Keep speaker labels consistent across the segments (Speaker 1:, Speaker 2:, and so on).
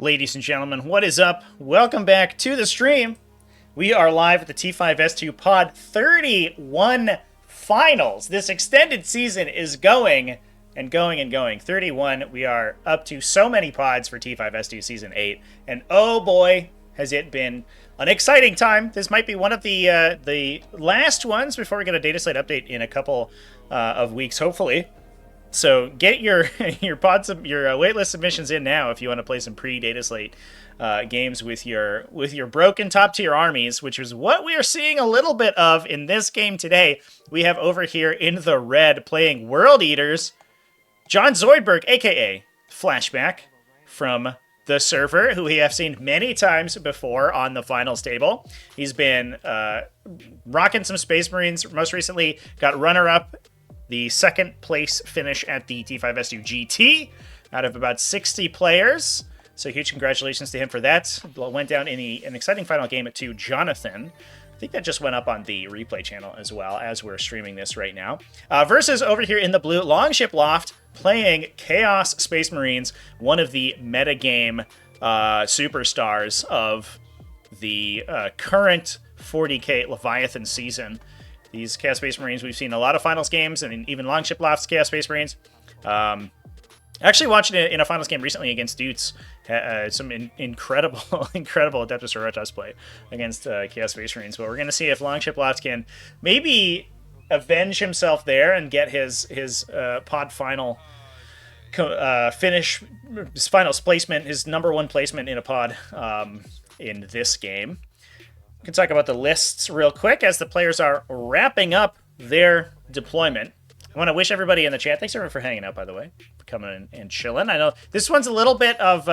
Speaker 1: Ladies and gentlemen, what is up? Welcome back to the stream. We are live at the T5S2 Pod 31 Finals. This extended season is going and going and going. 31, we are up to so many pods for T5S2 Season 8. And oh boy, has it been an exciting time. This might be one of the last ones before we get a data slate update in a couple of weeks, hopefully. So get your your waitlist submissions in now if you want to play some pre-data slate games with your broken top tier armies, which is what we are seeing a little bit of in this game today. We have over here in the red playing World Eaters, John Zoidberg, aka Flashback from the server, who we have seen many times before on the finals table. He's been rocking some Space Marines. Most recently got runner-up, the second place finish at the T5S2 GT out of about 60 players. So huge congratulations to him for that. Went down in an exciting final game to Jonathan. I think that just went up on the replay channel as well as we're streaming this right now. Versus over here in the blue, Longship Loft playing Chaos Space Marines, one of the metagame superstars of the current 40k Leviathan season. These Chaos Space Marines, we've seen a lot of finals games, and even Longship Loft's Chaos Space Marines. Actually watching it in a finals game recently against Dutes, some incredible Adeptus Sororitas play against Chaos Space Marines. But we're going to see if Longship Loft can maybe avenge himself there and get his pod final finish, his finals placement, his number one placement in a pod in this game. We can talk about the lists real quick as the players are wrapping up their deployment. I want to wish everybody in the chat, thanks everyone for hanging out, by the way, for coming in and chilling. I know this one's a little bit of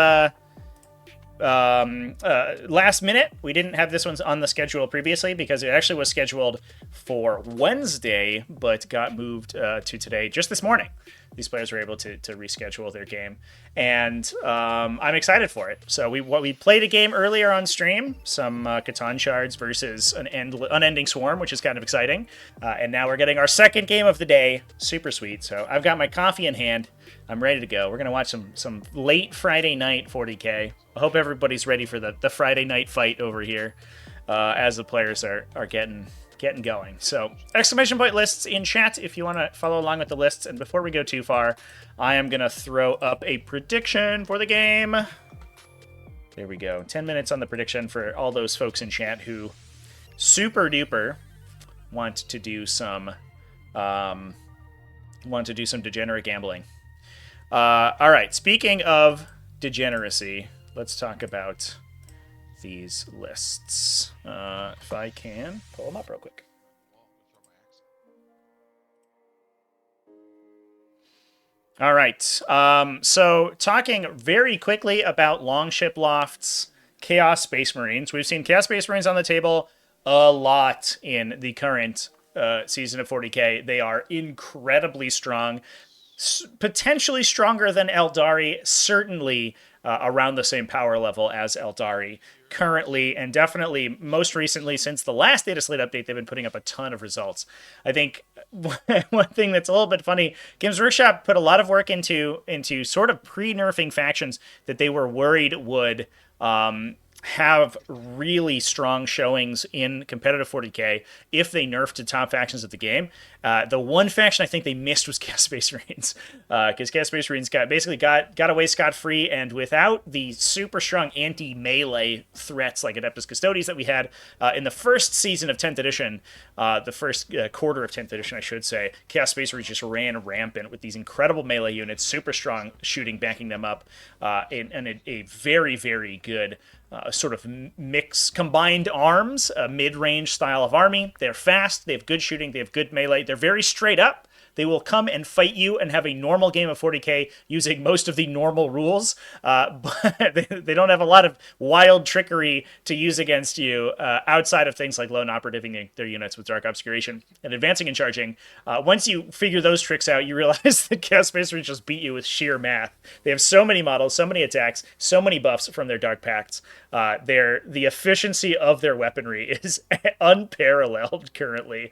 Speaker 1: last minute. We didn't have this one on the schedule previously because it actually was scheduled for Wednesday, but got moved to today just this morning. These players were able to reschedule their game, and I'm excited for it. So we played a game earlier on stream, some Catan Shards versus an Unending Swarm, which is kind of exciting. And now we're getting our second game of the day. Super sweet. So I've got my coffee in hand. I'm ready to go. We're going to watch some late Friday night 40K. I hope everybody's ready for the Friday night fight over here as the players are getting going. So exclamation point lists in chat if you want to follow along with the lists. And before we go too far, I am going to throw up a prediction for the game. There we go. 10 minutes on the prediction for all those folks in chat who super duper want to do some degenerate gambling. All right, speaking of degeneracy, let's talk about these lists. If I can pull them up real quick. All right. So talking very quickly about Longship Loft's Chaos Space Marines. We've seen Chaos Space Marines on the table a lot in the current season of 40K. They are incredibly strong, potentially stronger than Eldari, certainly around the same power level as Eldari currently, and definitely most recently since the last data slate update, they've been putting up a ton of results. I think one thing that's a little bit funny, Games Workshop put a lot of work into sort of pre-nerfing factions that they were worried would have really strong showings in competitive 40K if they nerfed to top factions of the game. The one faction I think they missed was Chaos Space Marines, because Chaos Space Marines got away scot-free, and without the super strong anti-melee threats like Adeptus Custodes that we had in the first season of 10th edition, the first quarter of 10th edition, I should say, Chaos Space Marines just ran rampant with these incredible melee units, super strong shooting backing them up, and a very, very good sort of combined arms, a mid-range style of army. They're fast, they have good shooting, they have good melee, they're very straight up. They will come and fight you and have a normal game of 40K using most of the normal rules, but they don't have a lot of wild trickery to use against you outside of things like lone operativing their units with Dark Obscuration and advancing and charging. Once you figure those tricks out, you realize that Chaos Space Marines just beat you with sheer math. They have so many models, so many attacks, so many buffs from their Dark Pacts. The efficiency of their weaponry is unparalleled currently.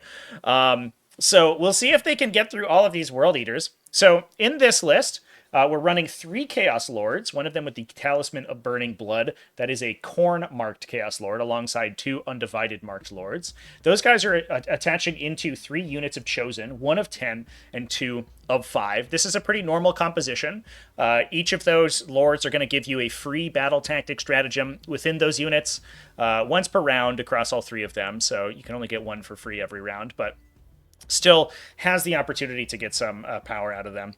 Speaker 1: So we'll see if they can get through all of these World Eaters. So in this list, We're running 3 Chaos Lords, one of them with the Talisman of Burning Blood. That is a Khorne-marked Chaos Lord, alongside 2 Undivided marked Lords. Those guys are attaching into 3 units of Chosen, 1 of 10, and 2 of 5. This is a pretty normal composition. Each of those Lords are going to give you a free battle tactic stratagem within those units once per round across all 3 of them, so you can only get 1 for free every round, but still has the opportunity to get some power out of them.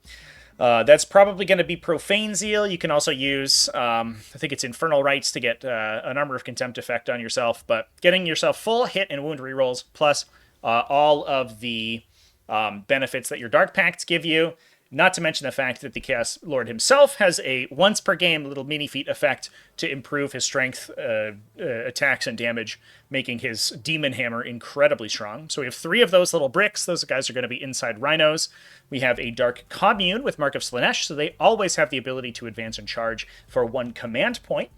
Speaker 1: That's probably going to be Profane Zeal. You can also use, I think it's Infernal Rites to get an Armor of Contempt effect on yourself, but getting yourself full hit and wound rerolls, plus all of the benefits that your Dark Pacts give you, not to mention the fact that the Chaos Lord himself has a once per game little mini feat effect to improve his strength, attacks, and damage, making his Demon Hammer incredibly strong. So we have 3 of those little bricks. Those guys are going to be inside Rhinos. We have a Dark Commune with Mark of Slaanesh, so they always have the ability to advance and charge for 1 command point.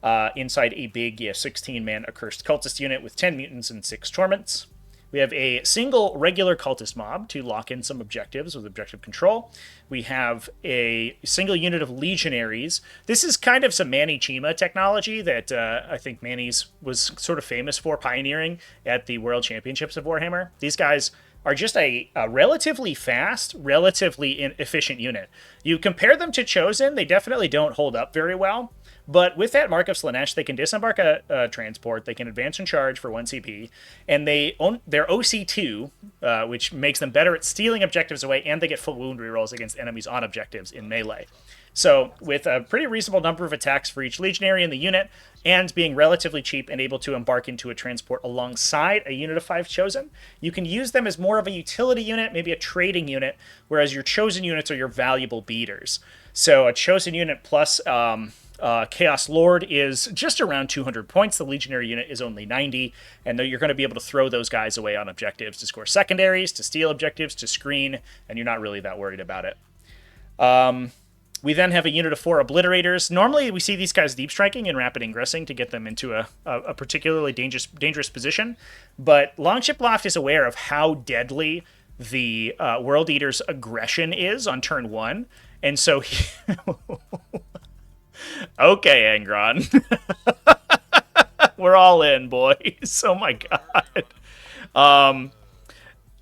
Speaker 1: Inside a big 16-man Accursed Cultist unit with 10 mutants and 6 torments. We have a single regular cultist mob to lock in some objectives with objective control. We have a single unit of legionaries. This is kind of some Manny Chima technology that I think Manny's was sort of famous for pioneering at the World Championships of Warhammer. These guys are just a relatively fast, relatively efficient unit. You compare them to Chosen, they definitely don't hold up very well. But with that Mark of Slaanesh, they can disembark a transport, they can advance and charge for 1 CP, and they're OC2, which makes them better at stealing objectives away, and they get full wound rerolls against enemies on objectives in melee. So with a pretty reasonable number of attacks for each legionary in the unit, and being relatively cheap and able to embark into a transport alongside a unit of 5 Chosen, you can use them as more of a utility unit, maybe a trading unit, whereas your Chosen units are your valuable beaters. So a Chosen unit plus Chaos Lord is just around 200 points. The Legionary unit is only 90, and you're going to be able to throw those guys away on objectives to score secondaries, to steal objectives, to screen, and you're not really that worried about it. We then have a unit of 4 Obliterators. Normally, we see these guys deep striking and rapid ingressing to get them into a particularly dangerous position, but Longship Loft is aware of how deadly the World Eater's aggression is on turn 1, and so he... Okay, Angron. We're all in, boys. Oh my god.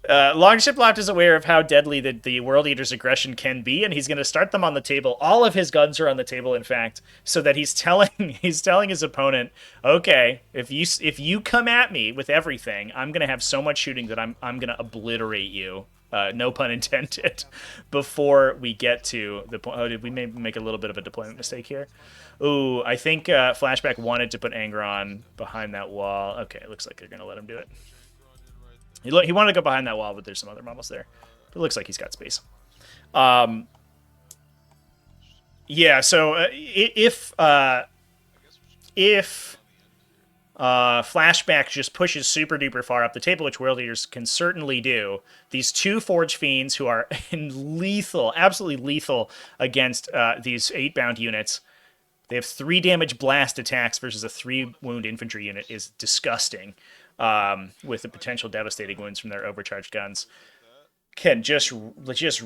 Speaker 1: Longship Loft is aware of how deadly the World Eater's aggression can be, and he's going to start them on the table. All of his guns are on the table, in fact, so that he's telling his opponent, okay, if you come at me with everything, I'm going to have so much shooting that I'm going to obliterate you. No pun intended, before we get to the point. Oh, did we maybe make a little bit of a deployment mistake here? Ooh, I think Flashback wanted to put Angron behind that wall. Okay, it looks like they're going to let him do it. He wanted to go behind that wall, but there's some other models there. It looks like he's got space. Yeah, so if Flashback just pushes super duper far up the table, which World Eaters can certainly do, these 2 Forge Fiends who are lethal, absolutely lethal against these 8-bound units. They have 3 damage blast attacks versus a 3 wound infantry unit is disgusting, with the potential devastating wounds from their overcharged guns. Can just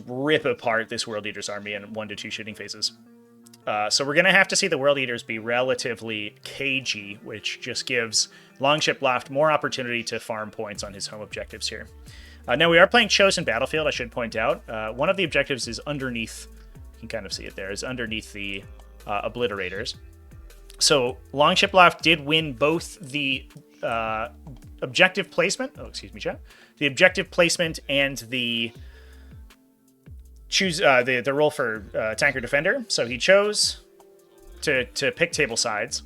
Speaker 1: rip apart this World Eaters army in 1 to 2 shooting phases. So we're going to have to see the World Eaters be relatively cagey, which just gives Longship Loft more opportunity to farm points on his home objectives here. Now, we are playing Chosen Battlefield, I should point out. One of the objectives is underneath, you can kind of see it there, is underneath the Obliterators. So Longship Loft did win both the objective placement, the objective placement and the choose the roll for tanker defender. So he chose to pick table sides,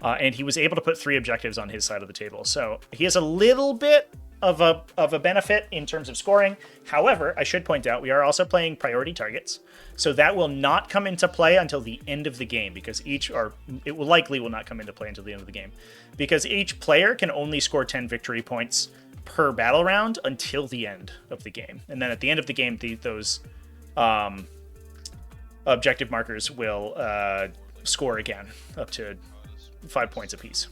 Speaker 1: and he was able to put 3 objectives on his side of the table. So he has a little bit of a benefit in terms of scoring. However, I should point out we are also playing priority targets, so that will not come into play until the end of the game, because it will likely not come into play until the end of the game, because each player can only score 10 victory points per battle round until the end of the game, and then at the end of the game, those objective markers will score again up to 5 points apiece.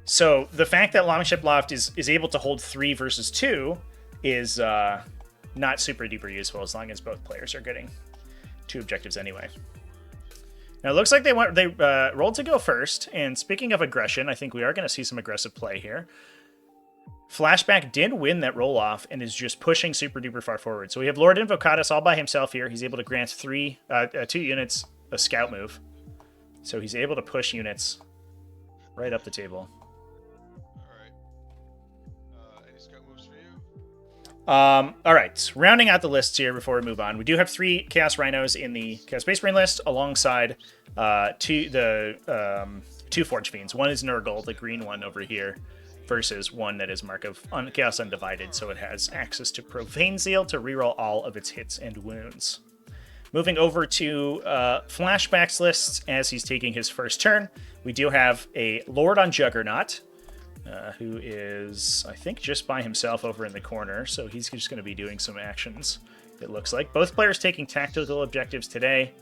Speaker 1: So the fact that Longship Loft is able to hold 3 versus 2 is not super duper useful as long as both players are getting 2 objectives anyway. Now it looks like they rolled to go first, and speaking of aggression, I think we are going to see some aggressive play here. Flashback did win that roll-off and is just pushing super duper far forward. So we have Lord Invocatus all by himself here. He's able to grant 2 units a scout move. So he's able to push units right up the table.
Speaker 2: Any scout moves for you?
Speaker 1: All right, rounding out the lists here before we move on. We do have 3 Chaos Rhinos in the Chaos Space Marine list alongside 2 Forge Fiends. One is Nurgle, the green one over here, versus one that is Mark of Chaos Undivided, so it has access to Profane Zeal to reroll all of its hits and wounds. Moving over to Flashback's list as he's taking his first turn, we do have a Lord on Juggernaut, who is, I think, just by himself over in the corner, so he's just going to be doing some actions, it looks like. Both players taking tactical objectives today.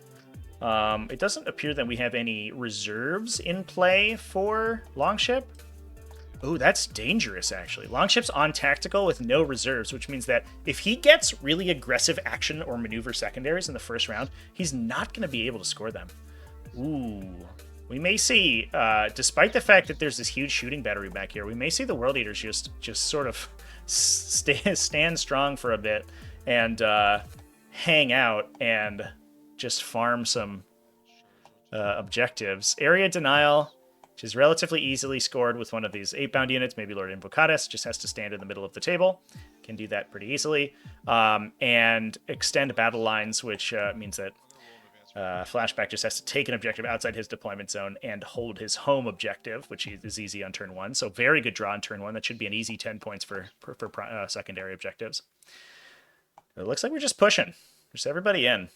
Speaker 1: It doesn't appear that we have any reserves in play for Longship. Oh, that's dangerous, actually. Longship's on tactical with no reserves, which means that if he gets really aggressive action or maneuver secondaries in the first round, he's not going to be able to score them. Ooh. We may see, despite the fact that there's this huge shooting battery back here, we may see the World Eaters just sort of stand strong for a bit and hang out and just farm some objectives. Area Denial, which is relatively easily scored with one of these 8-bound units. Maybe Lord Invocatus just has to stand in the middle of the table. Can do that pretty easily. And extend battle lines, which means that Flashback just has to take an objective outside his deployment zone and hold his home objective, which is easy on turn 1. So very good draw on turn 1. That should be an easy 10 points for secondary objectives. It looks like we're just pushing. Just everybody in.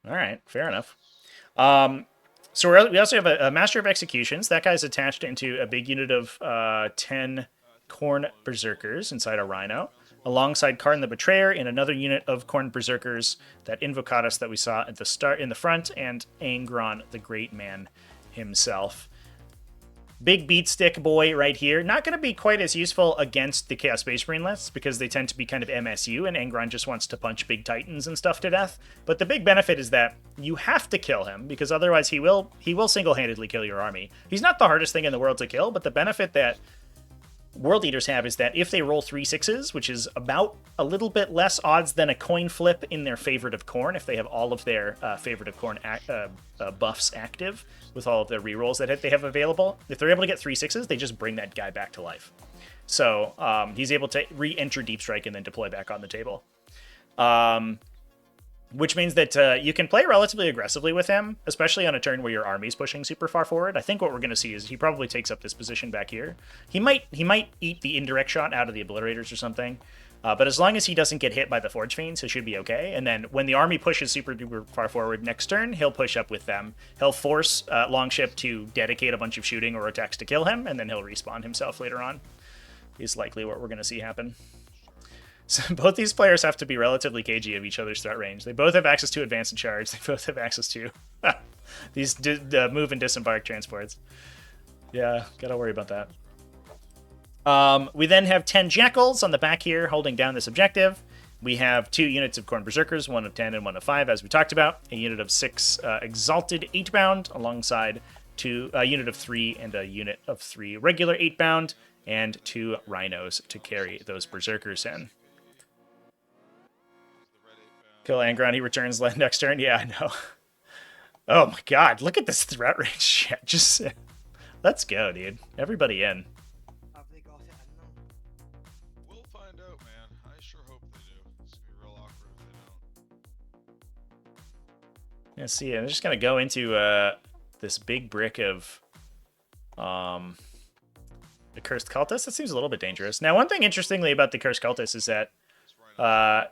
Speaker 1: All right, fair enough. So we also have a Master of Executions. That guy's attached into a big unit of 10 Khorne Berserkers inside a Rhino, alongside Karn the Betrayer in another unit of Khorne Berserkers, that Invocatus that we saw at the start in the front, and Angron the Great Man himself. Big beat stick boy right here. Not going to be quite as useful against the Chaos Space Marine lists because they tend to be kind of MSU, and Angron just wants to punch big titans and stuff to death. But the big benefit is that you have to kill him because otherwise he will single-handedly kill your army. He's not the hardest thing in the world to kill, but the benefit that World Eaters have is that if they roll 3 6s, which is about a little bit less odds than a coin flip in their Favorite of Khorne, if they have all of their Favorite of Khorne buffs active with all of their rerolls that they have available, if they're able to get 3 6s, they just bring that guy back to life. So he's able to re-enter Deep Strike and then deploy back on the table. Which means that you can play relatively aggressively with him, especially on a turn where your army's pushing super far forward. I think what we're going to see is he probably takes up this position back here. He might eat the indirect shot out of the Obliterators or something, but as long as he doesn't get hit by the Forge Fiends, he should be okay. And then when the army pushes super duper far forward next turn, he'll push up with them. He'll force Longship to dedicate a bunch of shooting or attacks to kill him, and then he'll respawn himself later on. Is likely what we're going to see happen. So both these players have to be relatively cagey of each other's threat range. They both have access to advance and charge. They both have access to these move and disembark transports. Yeah, gotta worry about that. We then have 10 Jackals on the back here holding down this objective. We have 2 units of Khorne Berserkers, 1 of 10 and 1 of 5, as we talked about. A unit of 6 Exalted 8-bound alongside a unit of 3 and a unit of 3 regular 8-bound, and 2 Rhinos to carry those Berserkers in. Kill Angron, he returns next turn. Yeah, I know. Oh my god, look at this threat range. Just let's go, dude. Everybody in.
Speaker 3: Have they got it in them?
Speaker 2: We'll find out, man. I sure hope they do. It's gonna be real awkward if they don't.
Speaker 1: Yeah, see, I'm just gonna go into this big brick of the Cursed Cultist. That seems a little bit dangerous. Now, one thing interestingly about the Cursed Cultist is that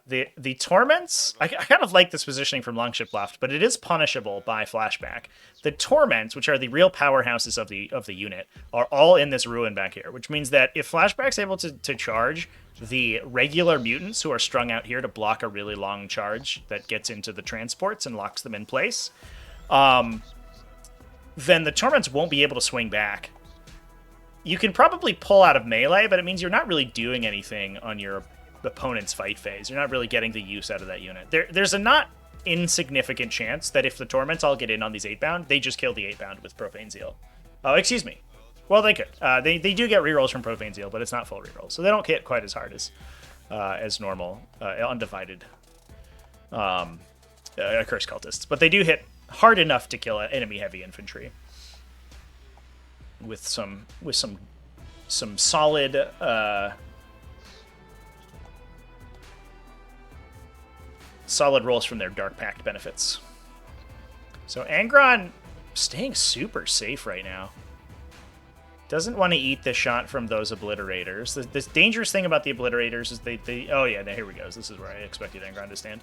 Speaker 1: the Torments, I kind of like this positioning from Longship left, but it is punishable by Flashback. The Torments, which are the real powerhouses of the unit, are all in this ruin back here, which means that if Flashback's able to charge the regular mutants who are strung out here to block a really long charge that gets into the transports and locks them in place, then the Torments won't be able to swing back you can probably pull out of melee, but it means you're not really doing anything on your opponent's fight phase. You're not really getting the use out of that unit. There's a not insignificant chance that if the Torments all get in on these 8-bound, they just kill the 8-bound with Profane Zeal. Oh, excuse me. Well, they could. They do get rerolls from Profane Zeal, but it's not full rerolls, so they don't hit quite as hard as normal undivided Curse Cultists. But they do hit hard enough to kill enemy heavy infantry with some solid solid rolls from their Dark Pact benefits. So Angron staying super safe right now. Doesn't want to eat the shot from those Obliterators. The dangerous thing about the Obliterators is they oh yeah, here we go. This is where I expected Angron to stand.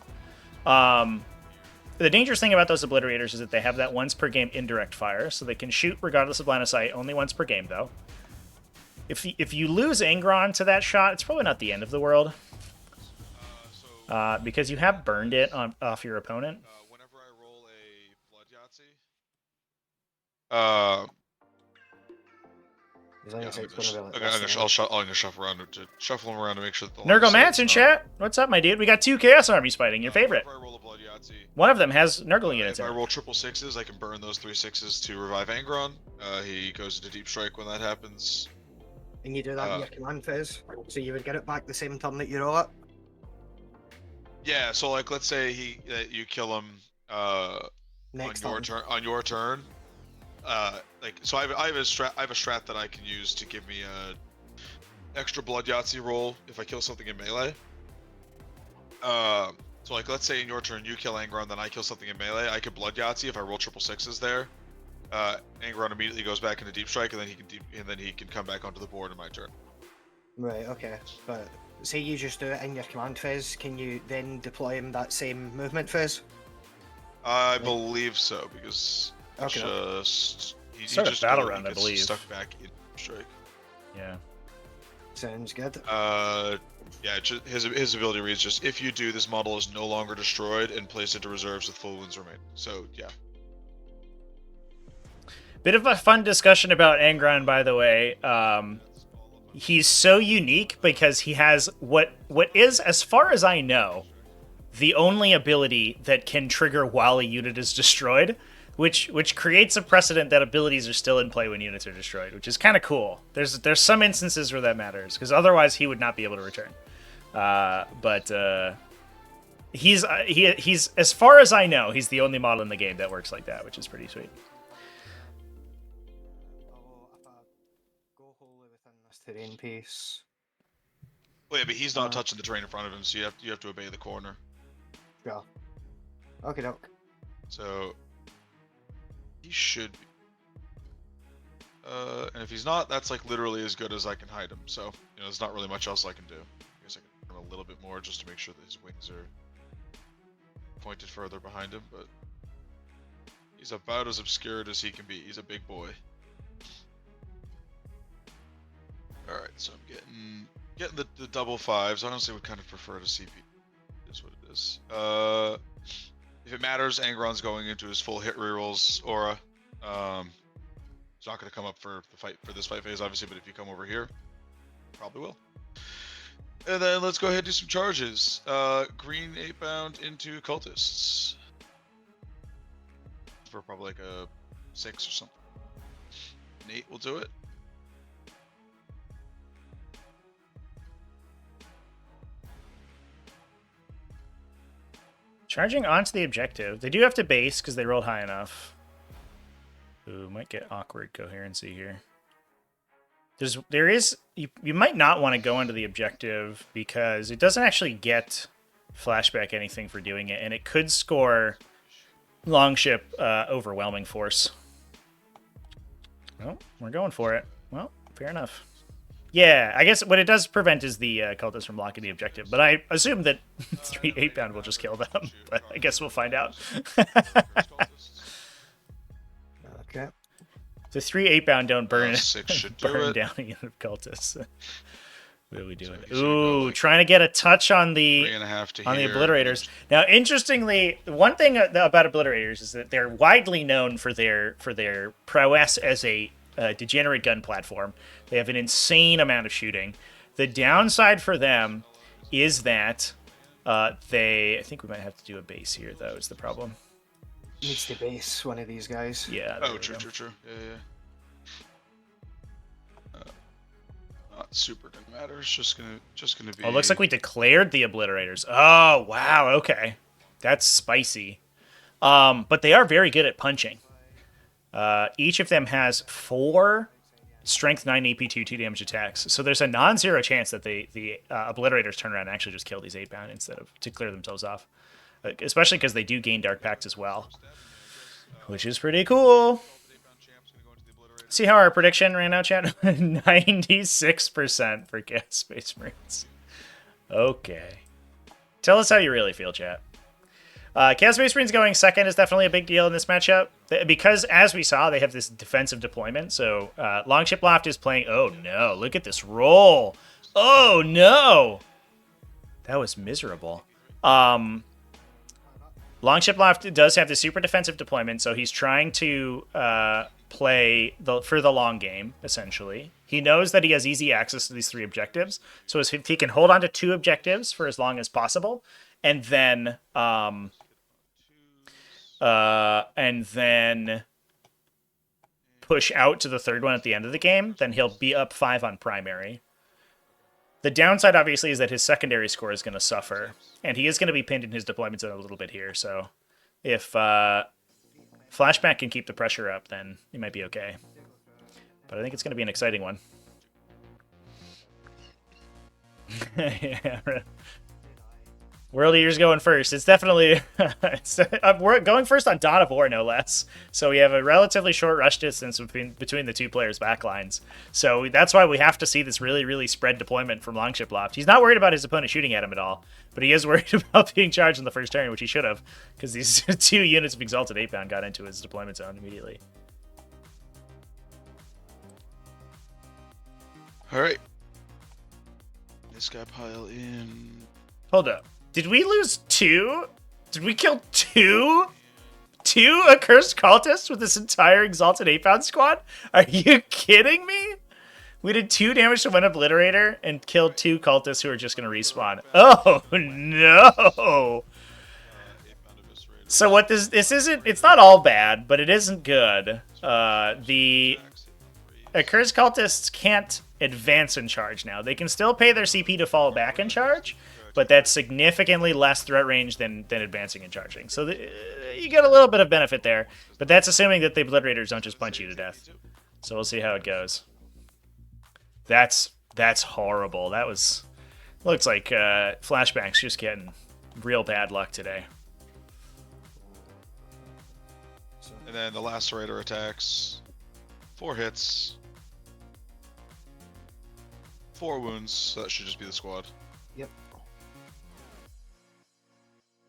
Speaker 1: The dangerous thing about those Obliterators is that they have that once per game indirect fire, so they can shoot regardless of line of sight, only once per game though. If you lose Angron to that shot, it's probably not the end of the world. Because you have burned it off your opponent.
Speaker 2: Whenever I roll a Blood Yahtzee,
Speaker 3: As long as
Speaker 2: yeah,
Speaker 3: it's gonna be like
Speaker 2: I'm
Speaker 3: this,
Speaker 2: gonna shuffle them around to make sure that the
Speaker 1: Nurgleman's in chat. What's up, my dude? We got 2 Chaos Armies fighting. Your favorite.
Speaker 2: Whenever I roll a Blood Yahtzee,
Speaker 1: One of them has Nurgle units
Speaker 2: if
Speaker 1: in
Speaker 2: I
Speaker 1: it.
Speaker 2: roll 666s, I can burn those 3 6s to revive Angron. He goes into Deep Strike when that happens.
Speaker 3: and you do that in your command phase, so you would get it back the same turn that you roll it.
Speaker 2: Yeah, so like let's say you kill him
Speaker 3: Next
Speaker 2: on your turn. So I have a strat that I can use to give me a extra Blood Yahtzee roll if I kill something in melee. So like let's say in your turn you kill Angron, then I kill something in melee. I could Blood Yahtzee if I roll 666s there. Angron immediately goes back into Deep Strike, and then he can come back onto the board in my turn.
Speaker 3: Right. Okay. But say you just do it in your command phase, can you then deploy him that same movement phase?
Speaker 2: I believe so, because
Speaker 3: Okay.
Speaker 2: he
Speaker 1: Start a
Speaker 2: just
Speaker 1: battle
Speaker 2: he
Speaker 1: round, I
Speaker 2: gets
Speaker 1: believe.
Speaker 2: stuck back in Deep Strike.
Speaker 1: Yeah.
Speaker 3: Sounds good.
Speaker 2: Yeah, his ability reads just, if you do, this model is no longer destroyed and placed into reserves with full wounds remaining. So yeah.
Speaker 1: Bit of a fun discussion about Angron, by the way. He's so unique because he has what is, as far as I know, the only ability that can trigger while a unit is destroyed, which creates a precedent that abilities are still in play when units are destroyed, which is kind of cool. There's some instances where that matters, because otherwise he would not be able to return. But he's as far as I know, he's the only model in the game that works like that, which is pretty sweet.
Speaker 3: If I go wholly within this terrain piece.
Speaker 2: Well, yeah, but he's not touching the terrain in front of him, so you have to obey the corner.
Speaker 3: Yeah. Okay, doke.
Speaker 2: So he should be. And if he's not, that's like literally as good as I can hide him. So there's not really much else I can do. I guess I can put him a little bit more just to make sure that his wings are pointed further behind him, but he's about as obscured as he can be. He's a big boy. All right, so I'm getting the double fives. Honestly, would kind of prefer to see people. Is what it is. If it matters, Angron's going into his full hit rerolls aura. It's not going to come up for this fight phase, obviously, but if you come over here, probably will. And then let's go ahead and do some charges. Green 8-bound into cultists for probably like a 6 or something. An 8 will do it.
Speaker 1: Charging onto the objective. They do have to base because they rolled high enough. Ooh, might get awkward coherency here. You might not want to go into the objective because it doesn't actually get flashback anything for doing it, and it could score Longship overwhelming force. Well, we're going for it. Well, fair enough. Yeah, I guess what it does prevent is the cultists from blocking the objective, but I assume that 3 8-bound will just kill them, but I guess we'll find out.
Speaker 3: Okay.
Speaker 1: The 3 8-bound don't burn,
Speaker 2: 6 should
Speaker 1: burn
Speaker 2: do it.
Speaker 1: down a unit of cultists. What are we doing?
Speaker 2: he's gonna go, like,
Speaker 1: Trying to get a touch on the
Speaker 2: 3.5 to
Speaker 1: the
Speaker 2: here.
Speaker 1: Obliterators. Now, interestingly, one thing about Obliterators is that they're widely known for their prowess as a degenerate gun platform. They have an insane amount of shooting. The downside for them is that I think we might have to do a base here, though, is the problem.
Speaker 3: Needs to base one of these guys.
Speaker 1: Yeah.
Speaker 2: Oh, true. Yeah. Not super gonna matter. It's just gonna be.
Speaker 1: Oh, it looks like we declared the obliterators. Oh, wow. Okay, that's spicy. But they are very good at punching. Each of them has 4 strength 9 AP2 2 damage attacks. So there's a non-zero chance that the obliterators turn around and actually just kill these 8-bound instead of to clear themselves off. Especially because they do gain Dark Pacts as well, which is pretty cool. See how our prediction ran out, chat? 96% for Chaos Space Marines. Okay. Tell us how you really feel, chat. Chaos Space Marines going second is definitely a big deal in this matchup. Because, as we saw, they have this defensive deployment. So, Longship Loft is playing... Oh, no. Look at this roll. Oh, no. That was miserable. Longship Loft does have the super defensive deployment, so he's trying to play for the long game, essentially. He knows that he has easy access to these 3 objectives, so if he can hold on to 2 objectives for as long as possible, and then push out to the 3rd one at the end of the game, then he'll be up 5 on primary. The downside, obviously, is that his secondary score is going to suffer, and he is going to be pinned in his deployment zone a little bit here, so if Flashback can keep the pressure up, then he might be okay. But I think it's going to be an exciting one. Yeah, right. World Eater's going first. It's definitely... we're going first on Dawn of War, no less. So we have a relatively short rush distance between the 2 players' backlines. So that's why we have to see this really, really spread deployment from Longship Loft. He's not worried about his opponent shooting at him at all, but he is worried about being charged in the first turn, which he should have, because these 2 units of Exalted 8-bound got into his deployment zone immediately.
Speaker 2: All right. This guy pile in.
Speaker 1: Hold up. Did we lose 2? Did we kill 2? 2 accursed cultists with this entire Exalted 8-bound squad? Are you kidding me? We did 2 damage to 1 obliterator and killed 2 cultists who are just going to respawn. Oh, no! So what this isn't... It's not all bad, but it isn't good. The accursed cultists can't advance in charge now. They can still pay their CP to fall back in charge, but that's significantly less threat range than advancing and charging. So you get a little bit of benefit there, but that's assuming that the obliterators don't just punch you to death. So we'll see how it goes. That's horrible. That was... Looks like Flashback's just getting real bad luck today.
Speaker 2: And then the Lacerator attacks. 4 hits. 4 wounds, so that should just be the squad.
Speaker 3: Yep.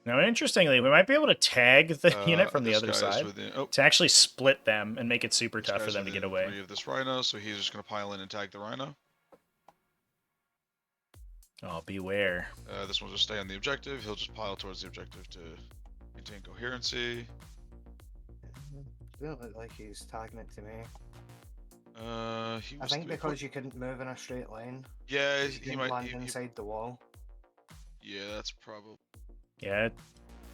Speaker 1: Now, interestingly, we might be able to tag the unit from the other side to actually split them and make it super tough for them to get away.
Speaker 2: 3 of this Rhino, so he's just going to pile in and tag the Rhino.
Speaker 1: Oh, beware.
Speaker 2: This one will just stay on the objective. He'll just pile towards the objective to maintain coherency.
Speaker 3: Doesn't look like he's tagging it to me.
Speaker 2: I
Speaker 3: think because you couldn't move in a straight line.
Speaker 2: Yeah,
Speaker 3: he might land inside the wall.
Speaker 2: Yeah, that's probably.
Speaker 1: Yeah,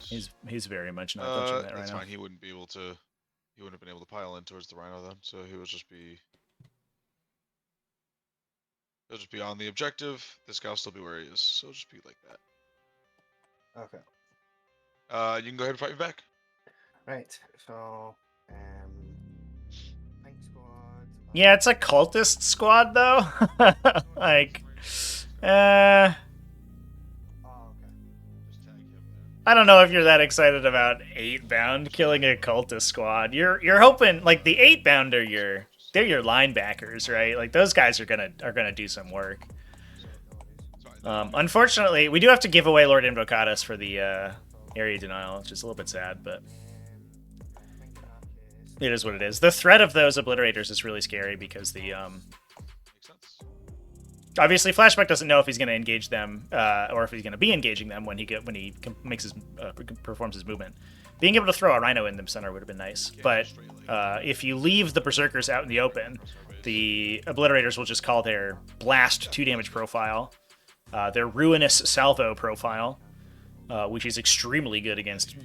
Speaker 1: he's very much not touching that right now.
Speaker 2: That's fine. He wouldn't be able to. He wouldn't have been able to pile in towards the Rhino then, so he would just be. He'll just be on the objective. This guy will still be where he is, so it'll just be like that.
Speaker 3: Okay.
Speaker 2: You can go ahead and fight me back.
Speaker 3: Right. So, Pink Squad.
Speaker 1: Yeah, it's a cultist squad though. Like,
Speaker 3: Oh, okay.
Speaker 2: Just tag him there.
Speaker 1: I don't know if you're that excited about 8-bound killing a cultist squad. You're hoping like the 8-bound are they're your linebackers, right? Like those guys are gonna do some work. Unfortunately, we do have to give away Lord Invocatus for the area denial, which is a little bit sad, but it is what it is. The threat of those obliterators is really scary because the
Speaker 2: Makes sense.
Speaker 1: Obviously, Flashback doesn't know if he's going to engage them or if he's going to be engaging them when he makes his performs his movement. Being able to throw a Rhino in the center would have been nice, but if you leave the Berserkers out in the open, the Obliterators will just call their Blast 2 damage profile, their Ruinous Salvo profile, which is extremely good against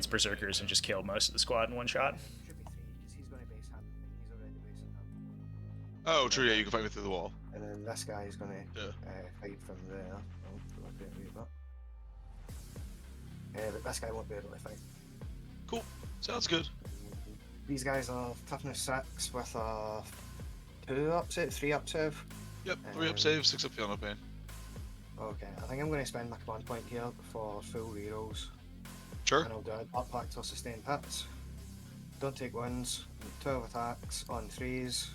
Speaker 1: Berserkers, and just kill most of the squad in one shot.
Speaker 3: Should be 3, because he's going to base him. He's already basing him.
Speaker 2: Oh, true. Yeah, you can fight me through the wall.
Speaker 3: And then this guy is going to
Speaker 2: Yeah.
Speaker 3: fight from there. Oh, but this guy won't be able to fight.
Speaker 2: Cool. Sounds good.
Speaker 3: These guys are toughness 6 with a 2 up save, 3 up save.
Speaker 2: Yep. 3 up save, 6 up Piano Pain.
Speaker 3: Okay, I think I'm going to spend my command point here for full rerolls.
Speaker 2: Sure.
Speaker 3: And I'll do a Dark Pact or sustain hits. Don't take wounds. 12 attacks on 3s.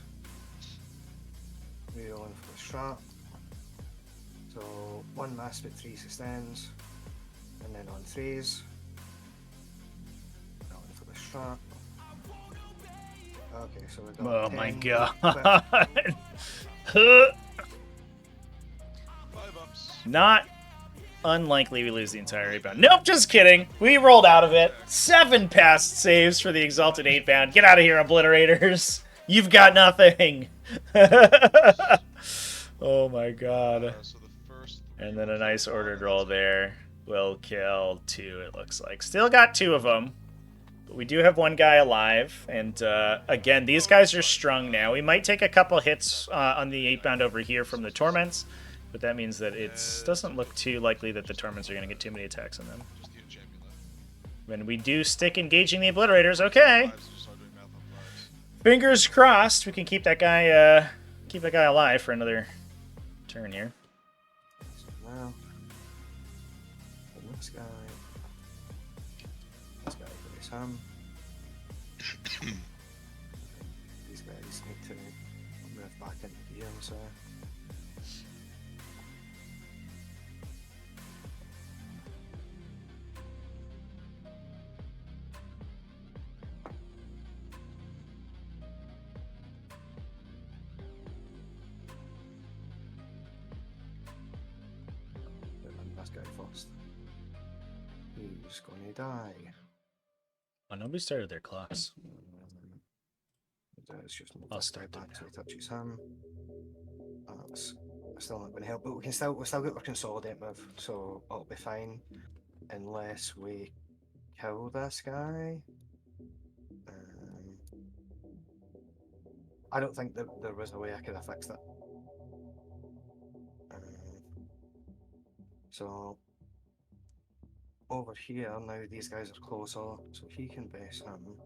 Speaker 3: Rerolling for the strat. So 1 miss but 3 sustains. And then on 3s. Rolling for the strat. Okay, so we got
Speaker 1: Oh
Speaker 3: 10,
Speaker 1: my god.
Speaker 2: 5 ups.
Speaker 1: Not unlikely we lose the entire 8-bound. Nope, just kidding. We rolled out of it. 7 past saves for the Exalted 8-bound. Get out of here, Obliterators. You've got nothing. Oh my god.
Speaker 2: So the first
Speaker 1: And then a nice ordered roll there. Will kill 2, it looks like. Still got 2 of them. But we do have 1 guy alive. And again, these guys are strung now. We might take a couple hits on the 8-bound over here from the Torments. But that means that it doesn't look too likely that the Torments are going to get too many attacks on them.
Speaker 2: just need a champion left.
Speaker 1: When we do stick engaging the Obliterators, okay.
Speaker 2: 5s, just start doing math on 5s.
Speaker 1: Fingers crossed we can keep that guy alive for another turn here.
Speaker 3: So now, and this guy goes him. These guys need to move back into the game, so. This guy first. He's gonna die.
Speaker 1: Oh, nobody started their clocks.
Speaker 3: It's just move
Speaker 1: I'll
Speaker 3: this guy
Speaker 1: start them
Speaker 3: back so
Speaker 1: now.
Speaker 3: he touches him. That's still not going to help, but we still get our consolidate move, so it'll be fine unless we kill this guy. I don't think that there was a way I could have fixed it. So over here now these guys are closer, so he can base him.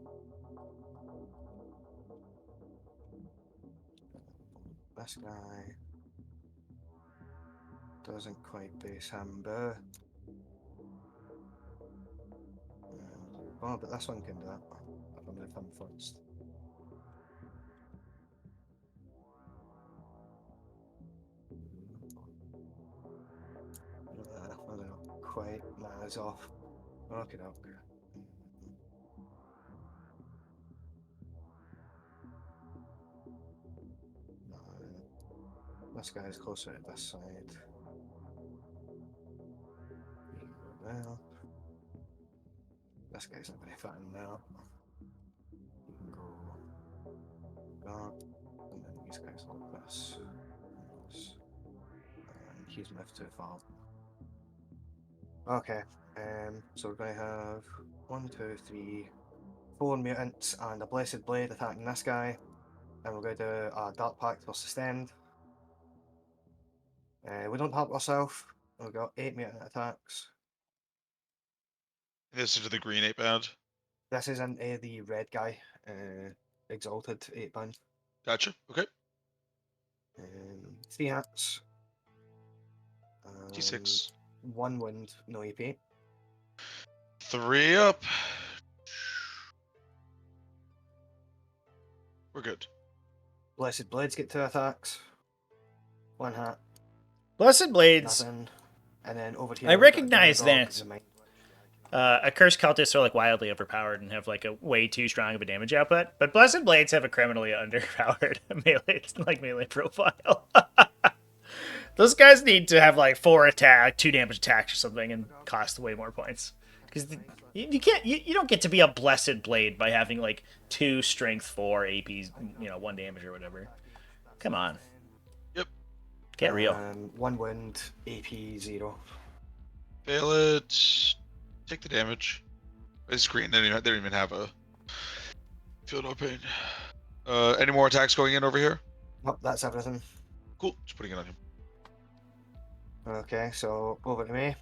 Speaker 3: This guy doesn't quite base him, but oh, but this one can do it. If I move him first. I don't know, quite. Nah, it's off. Okay, okay. No, this guy's closer to this side. Well, this guy's not very fat now. You can go that, and then these guys like this. And he's moved too far. Okay, so we're going to have 1, 2, 3, 4 mutants and a Blessed Blade attacking this guy. And we're going to do a Dark Pact or Sustained. We don't help ourselves. We've got 8 mutant attacks.
Speaker 2: This is the green 8-bound.
Speaker 3: This is into the red guy, Exalted 8-bound.
Speaker 2: Gotcha. Okay.
Speaker 3: 3 hits.
Speaker 2: T6.
Speaker 3: 1 wound, no EP.
Speaker 2: 3 up. We're good.
Speaker 3: Blessed Blades get 2 attacks. 1 hit,
Speaker 1: Blessed Blades.
Speaker 3: nothing. And then over here,
Speaker 1: I
Speaker 3: we've got
Speaker 1: recognize
Speaker 3: Demogorgon,
Speaker 1: that.
Speaker 3: the Mind
Speaker 1: Accursed cultists are like wildly overpowered and have like a way too strong of a damage output, but Blessed Blades have a criminally underpowered melee profile. Those guys need to have like 4 attack, 2 damage attacks or something, and cost way more points. Because you can't, you don't get to be a blessed blade by having like 2 strength, 4 APs, 1 damage or whatever. Come on,
Speaker 2: Yep.
Speaker 1: get real.
Speaker 3: 1 wound, AP 0.
Speaker 2: Fail it. Take the damage. It's green. They don't even have a feel no pain. Any more attacks going in over here?
Speaker 3: Nope, that's everything.
Speaker 2: Cool. Just putting it on him.
Speaker 3: Okay, so over to me.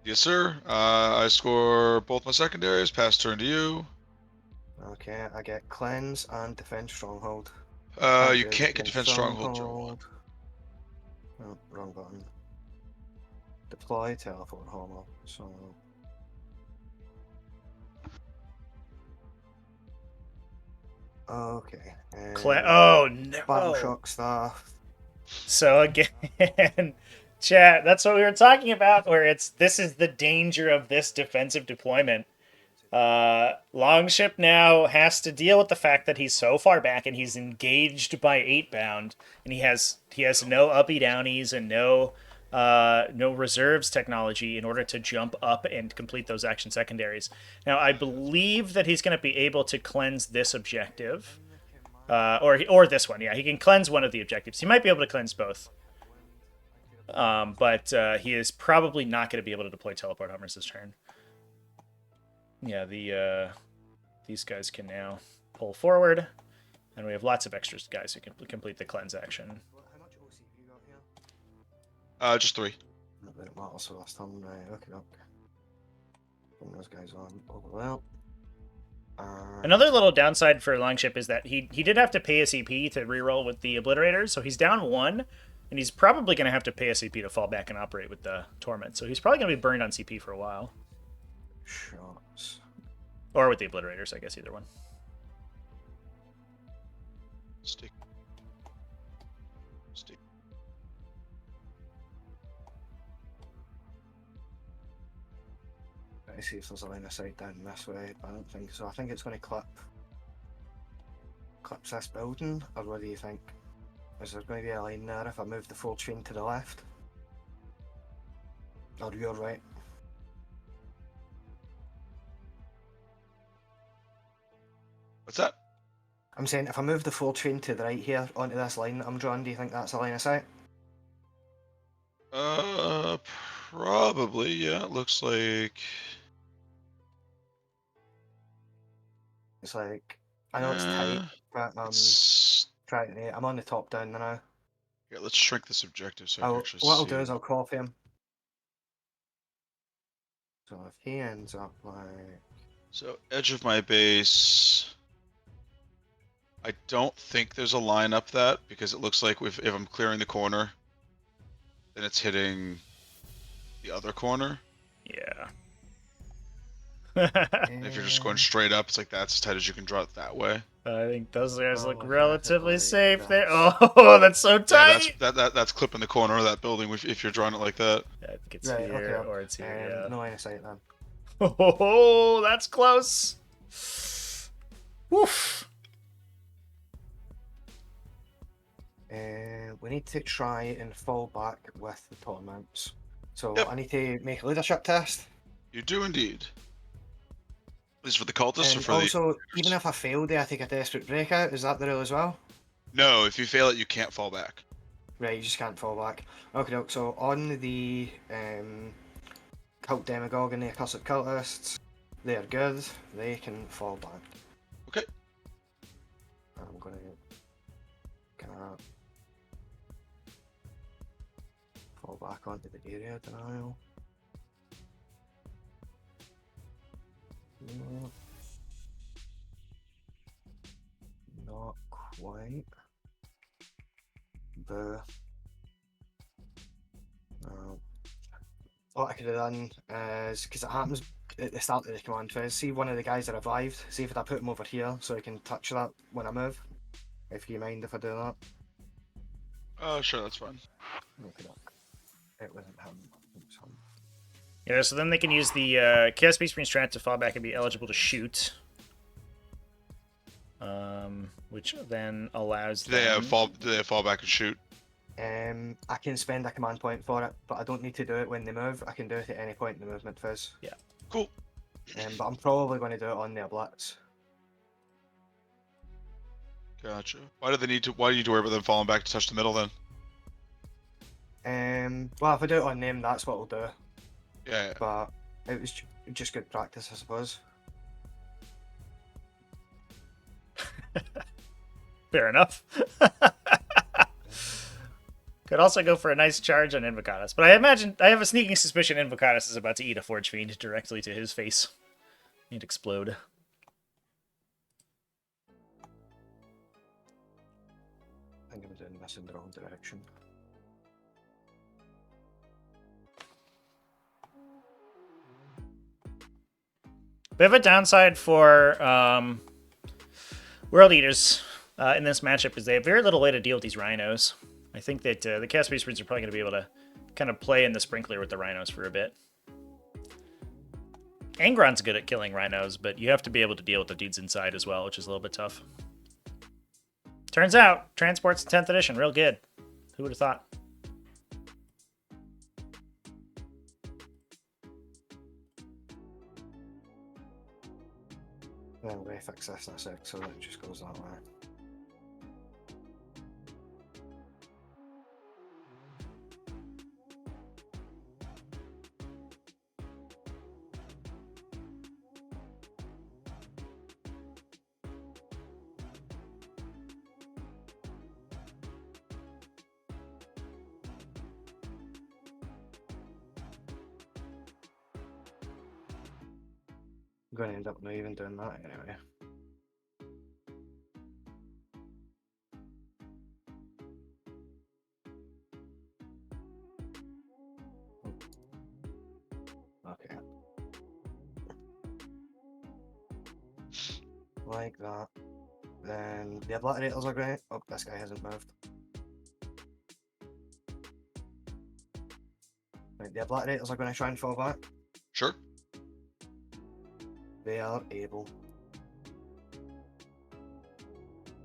Speaker 2: Yes, sir. I score both my secondaries. Pass turn to you.
Speaker 3: Okay, I get cleanse and defense stronghold.
Speaker 2: You can't get defense stronghold turn 1.
Speaker 3: Oh, wrong button. Deploy teleport homo. So okay.
Speaker 1: Oh no!
Speaker 3: Battle shock staff.
Speaker 1: So again, chat. That's what we were talking about. Where this is the danger of this defensive deployment. Longship now has to deal with the fact that he's so far back and he's engaged by 8-bound, and he has no uppy downies and no reserves technology in order to jump up and complete those action secondaries. Now I believe that he's going to be able to cleanse this objective, or this one. Yeah, he can cleanse one of the objectives. He might be able to cleanse both. But he is probably not going to be able to deploy teleport hummers this turn. Yeah, these guys can now pull forward, and we have lots of extras guys who can complete the cleanse action.
Speaker 3: How much OC have you got here?
Speaker 2: Just 3.
Speaker 3: Not that it matters for last time, right? Okay. Bring those guys on over well.
Speaker 1: Another little downside for Longship is that he did have to pay a CP to reroll with the Obliterators, so he's down 1, and he's probably going to have to pay a CP to fall back and operate with the Torment. So he's probably going to be burned on CP for a while.
Speaker 3: Shots.
Speaker 1: Or with the Obliterators, I guess, either one.
Speaker 2: Stick.
Speaker 3: Let's see if there's a line of sight down this way, but I don't think so. I think it's going to clip this building, or what do you think? Is there going to be a line there if I move the full train to the left? Or you're right?
Speaker 2: What's that?
Speaker 3: I'm saying if I move the full train to the right here onto this line that I'm drawing, do you think that's a line of sight?
Speaker 2: Probably, yeah. It looks like...
Speaker 3: It's like, I know it's tight, but I'm on the top down now.
Speaker 2: Yeah, let's shrink this objective so I can actually
Speaker 3: what I'll
Speaker 2: see
Speaker 3: do
Speaker 2: it.
Speaker 3: is I'll copy him. So if he ends up like...
Speaker 2: So, edge of my base... I don't think there's a line up that, because it looks like if I'm clearing the corner, then it's hitting the other corner.
Speaker 1: Yeah.
Speaker 2: And if you're just going straight up, it's like that's as tight as you can draw it that way.
Speaker 1: I think those guys look
Speaker 3: Oh,
Speaker 1: relatively
Speaker 3: definitely.
Speaker 1: safe there. Oh, that's so tight!
Speaker 2: Yeah, that's clipping the corner of that building if you're drawing it like that.
Speaker 1: I think it's
Speaker 3: Right,
Speaker 1: here,
Speaker 3: okay.
Speaker 1: or it's here, yeah.
Speaker 3: No line of sight then.
Speaker 1: Oh, that's close. Woof.
Speaker 3: We need to try and fall back with the torments. So
Speaker 2: Yep.
Speaker 3: I need to make a leadership test.
Speaker 2: You do indeed. Is for the cultists or
Speaker 3: And
Speaker 2: for
Speaker 3: also,
Speaker 2: the...
Speaker 3: even if I fail, do I take a desperate breakout? Is that the rule as well?
Speaker 2: No, if you fail it, you can't fall back.
Speaker 3: Right, you just can't fall back. Okay, so on the cult demagogue and the accursed cultists, they're good. They can fall back.
Speaker 2: Okay.
Speaker 3: I'm gonna kind of fall back onto the area denial. No. Not quite. What I could have done is, because it happens at the start of the command phase, see one of the guys that revived, see if I put him over here so I can touch that when I move. If you mind if I do that.
Speaker 2: Sure, that's fine.
Speaker 3: Okay, it wasn't him. It was him.
Speaker 1: Yeah, so then they can use the Chaos Beast Marine strat to fall back and be eligible to shoot. Which then allows them...
Speaker 2: Do they fall back and shoot?
Speaker 3: I can spend a command point for it, but I don't need to do it when they move. I can do it at any point in the movement phase.
Speaker 1: Yeah.
Speaker 2: Cool.
Speaker 3: But I'm probably going to do it on their blitz.
Speaker 2: Gotcha. Why do they need to? Why do you need to worry about them falling back to touch the middle then?
Speaker 3: Well, if I do it on them, that's what I'll do.
Speaker 2: Yeah.
Speaker 3: But it was just good practice, I suppose.
Speaker 1: Fair enough. Could also go for a nice charge on Invocatus, but I have a sneaking suspicion Invocatus is about to eat a Forge Fiend directly to his face. He'd explode.
Speaker 3: I think I'm doing this in the wrong direction.
Speaker 1: Bit of a downside for World Eaters in this matchup is they have very little way to deal with these Rhinos. I think that the Chaos Space Marines are probably going to be able to kind of play in the Sprinkler with the Rhinos for a bit. Angron's good at killing Rhinos, but you have to be able to deal with the dudes inside as well, which is a little bit tough. Turns out, Transport's 10th edition, real good. Who would have thought?
Speaker 3: Then we fix this in a sec, so it just goes that way. I'm going to end up not even doing that anyway. Okay. Like that. Then the obliterators are great. Oh, this guy hasn't moved. Right, the obliterators are going to try and fall back.
Speaker 2: Sure.
Speaker 3: They are able.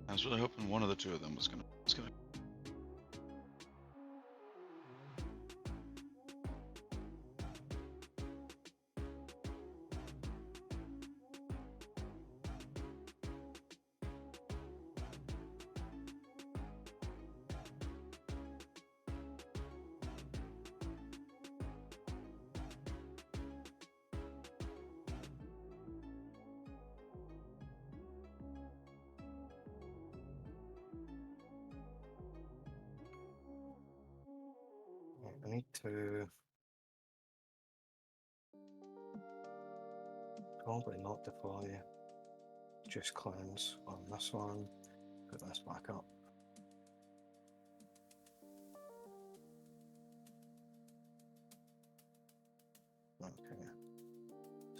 Speaker 2: I was really hoping one of the two of them was gonna.
Speaker 3: I need to probably not deploy just cleanse on this one. Put this back up. Okay.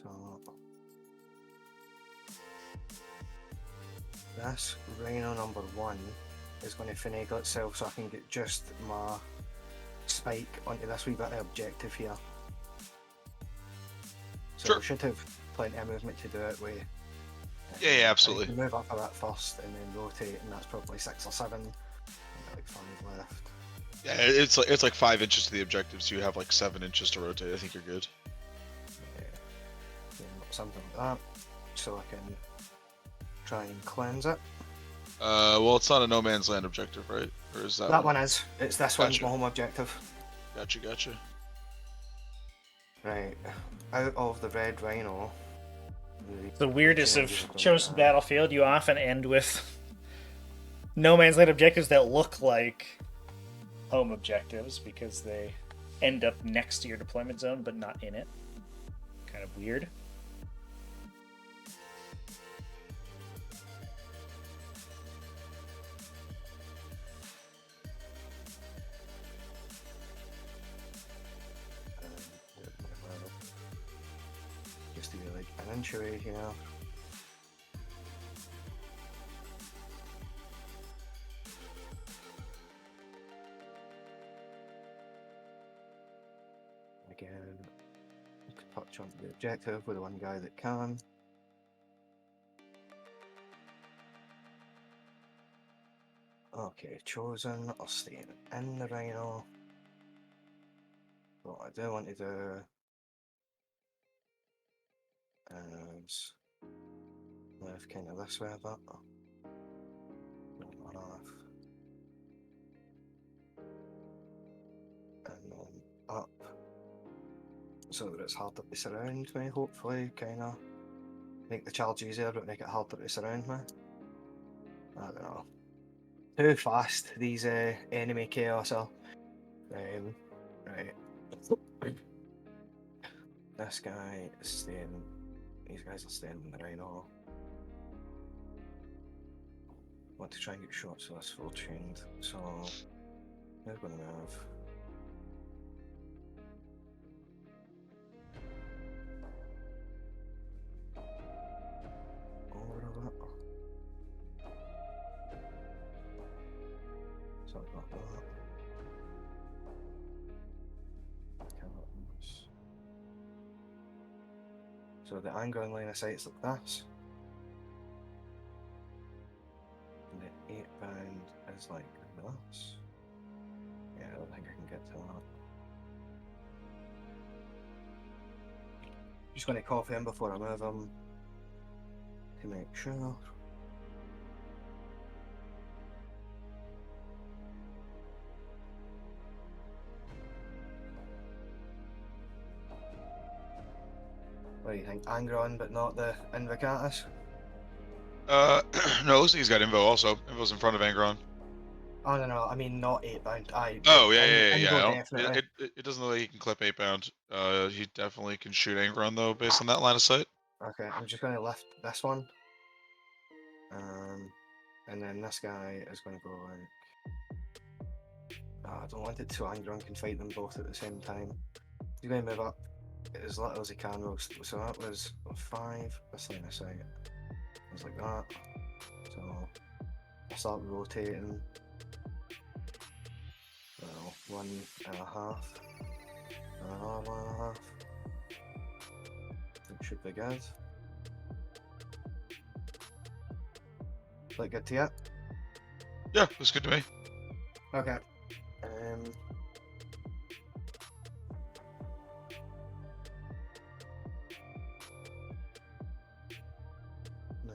Speaker 3: So this Rhino number 1 is going to finagle itself so I can get just my spike onto this wee bit of objective here. So
Speaker 2: Sure.
Speaker 3: we should have plenty of movement to do it with.
Speaker 2: Yeah, absolutely.
Speaker 3: Move up a bit first and then rotate, and that's probably 6 or 7. And like 5 left.
Speaker 2: Yeah, it's like 5 inches to the objective, so you have like 7 inches to rotate. I think you're good.
Speaker 3: Yeah, something like that, so I can try and cleanse it.
Speaker 2: Well, it's not a no man's land objective, right? Or is that?
Speaker 3: That one is. It's this one's
Speaker 2: Gotcha.
Speaker 3: my home objective.
Speaker 2: Gotcha.
Speaker 3: Right. Out of the red rhino.
Speaker 1: The weirdest of chosen battlefield, you often end with no man's land objectives that look like home objectives because they end up next to your deployment zone but not in it. Kind of weird.
Speaker 3: Just to be like an inch away here. Again, you can touch on the objective with the one guy that can. Okay, chosen. I'll stay in the rhino. What I do want to do is move kind of this way a bit. Not off. And then up. So that it's harder to surround me, hopefully, kind of make the charge easier, but make it harder to surround me. I don't know. Too fast, these enemy chaos are. Right. This guy is staying. These guys are staying in the rhino. Want to try and get shots so that's full tuned. So they're gonna move. Over a bit. So I've got that. Cannons. So the angle and line of sight is like this. And the 8 pound is like this. Yeah, I don't think I can get to that. Just going to cough him before I move him to make sure. What do you think? Angron, but not the Invocatus?
Speaker 2: No, it looks like he's got Invo also. Invo's in front of Angron.
Speaker 3: Oh, no, I mean not 8 pound.
Speaker 2: Oh, yeah.
Speaker 3: Invo
Speaker 2: I don't,
Speaker 3: definitely.
Speaker 2: it doesn't look like he can clip 8 pound. He definitely can shoot Angron, though, based on that line of sight.
Speaker 3: Okay, I'm just going to lift this one. And then this guy is going to go like... Oh, I don't want it to Angron can fight them both at the same time. He's going to move up as little as he can. So that was 5. This line of sight. It was like that. So I start rotating. Well, 1.5. Another 1.5. It should be good. Look good to you?
Speaker 2: Yeah, looks good to me.
Speaker 3: Okay. No.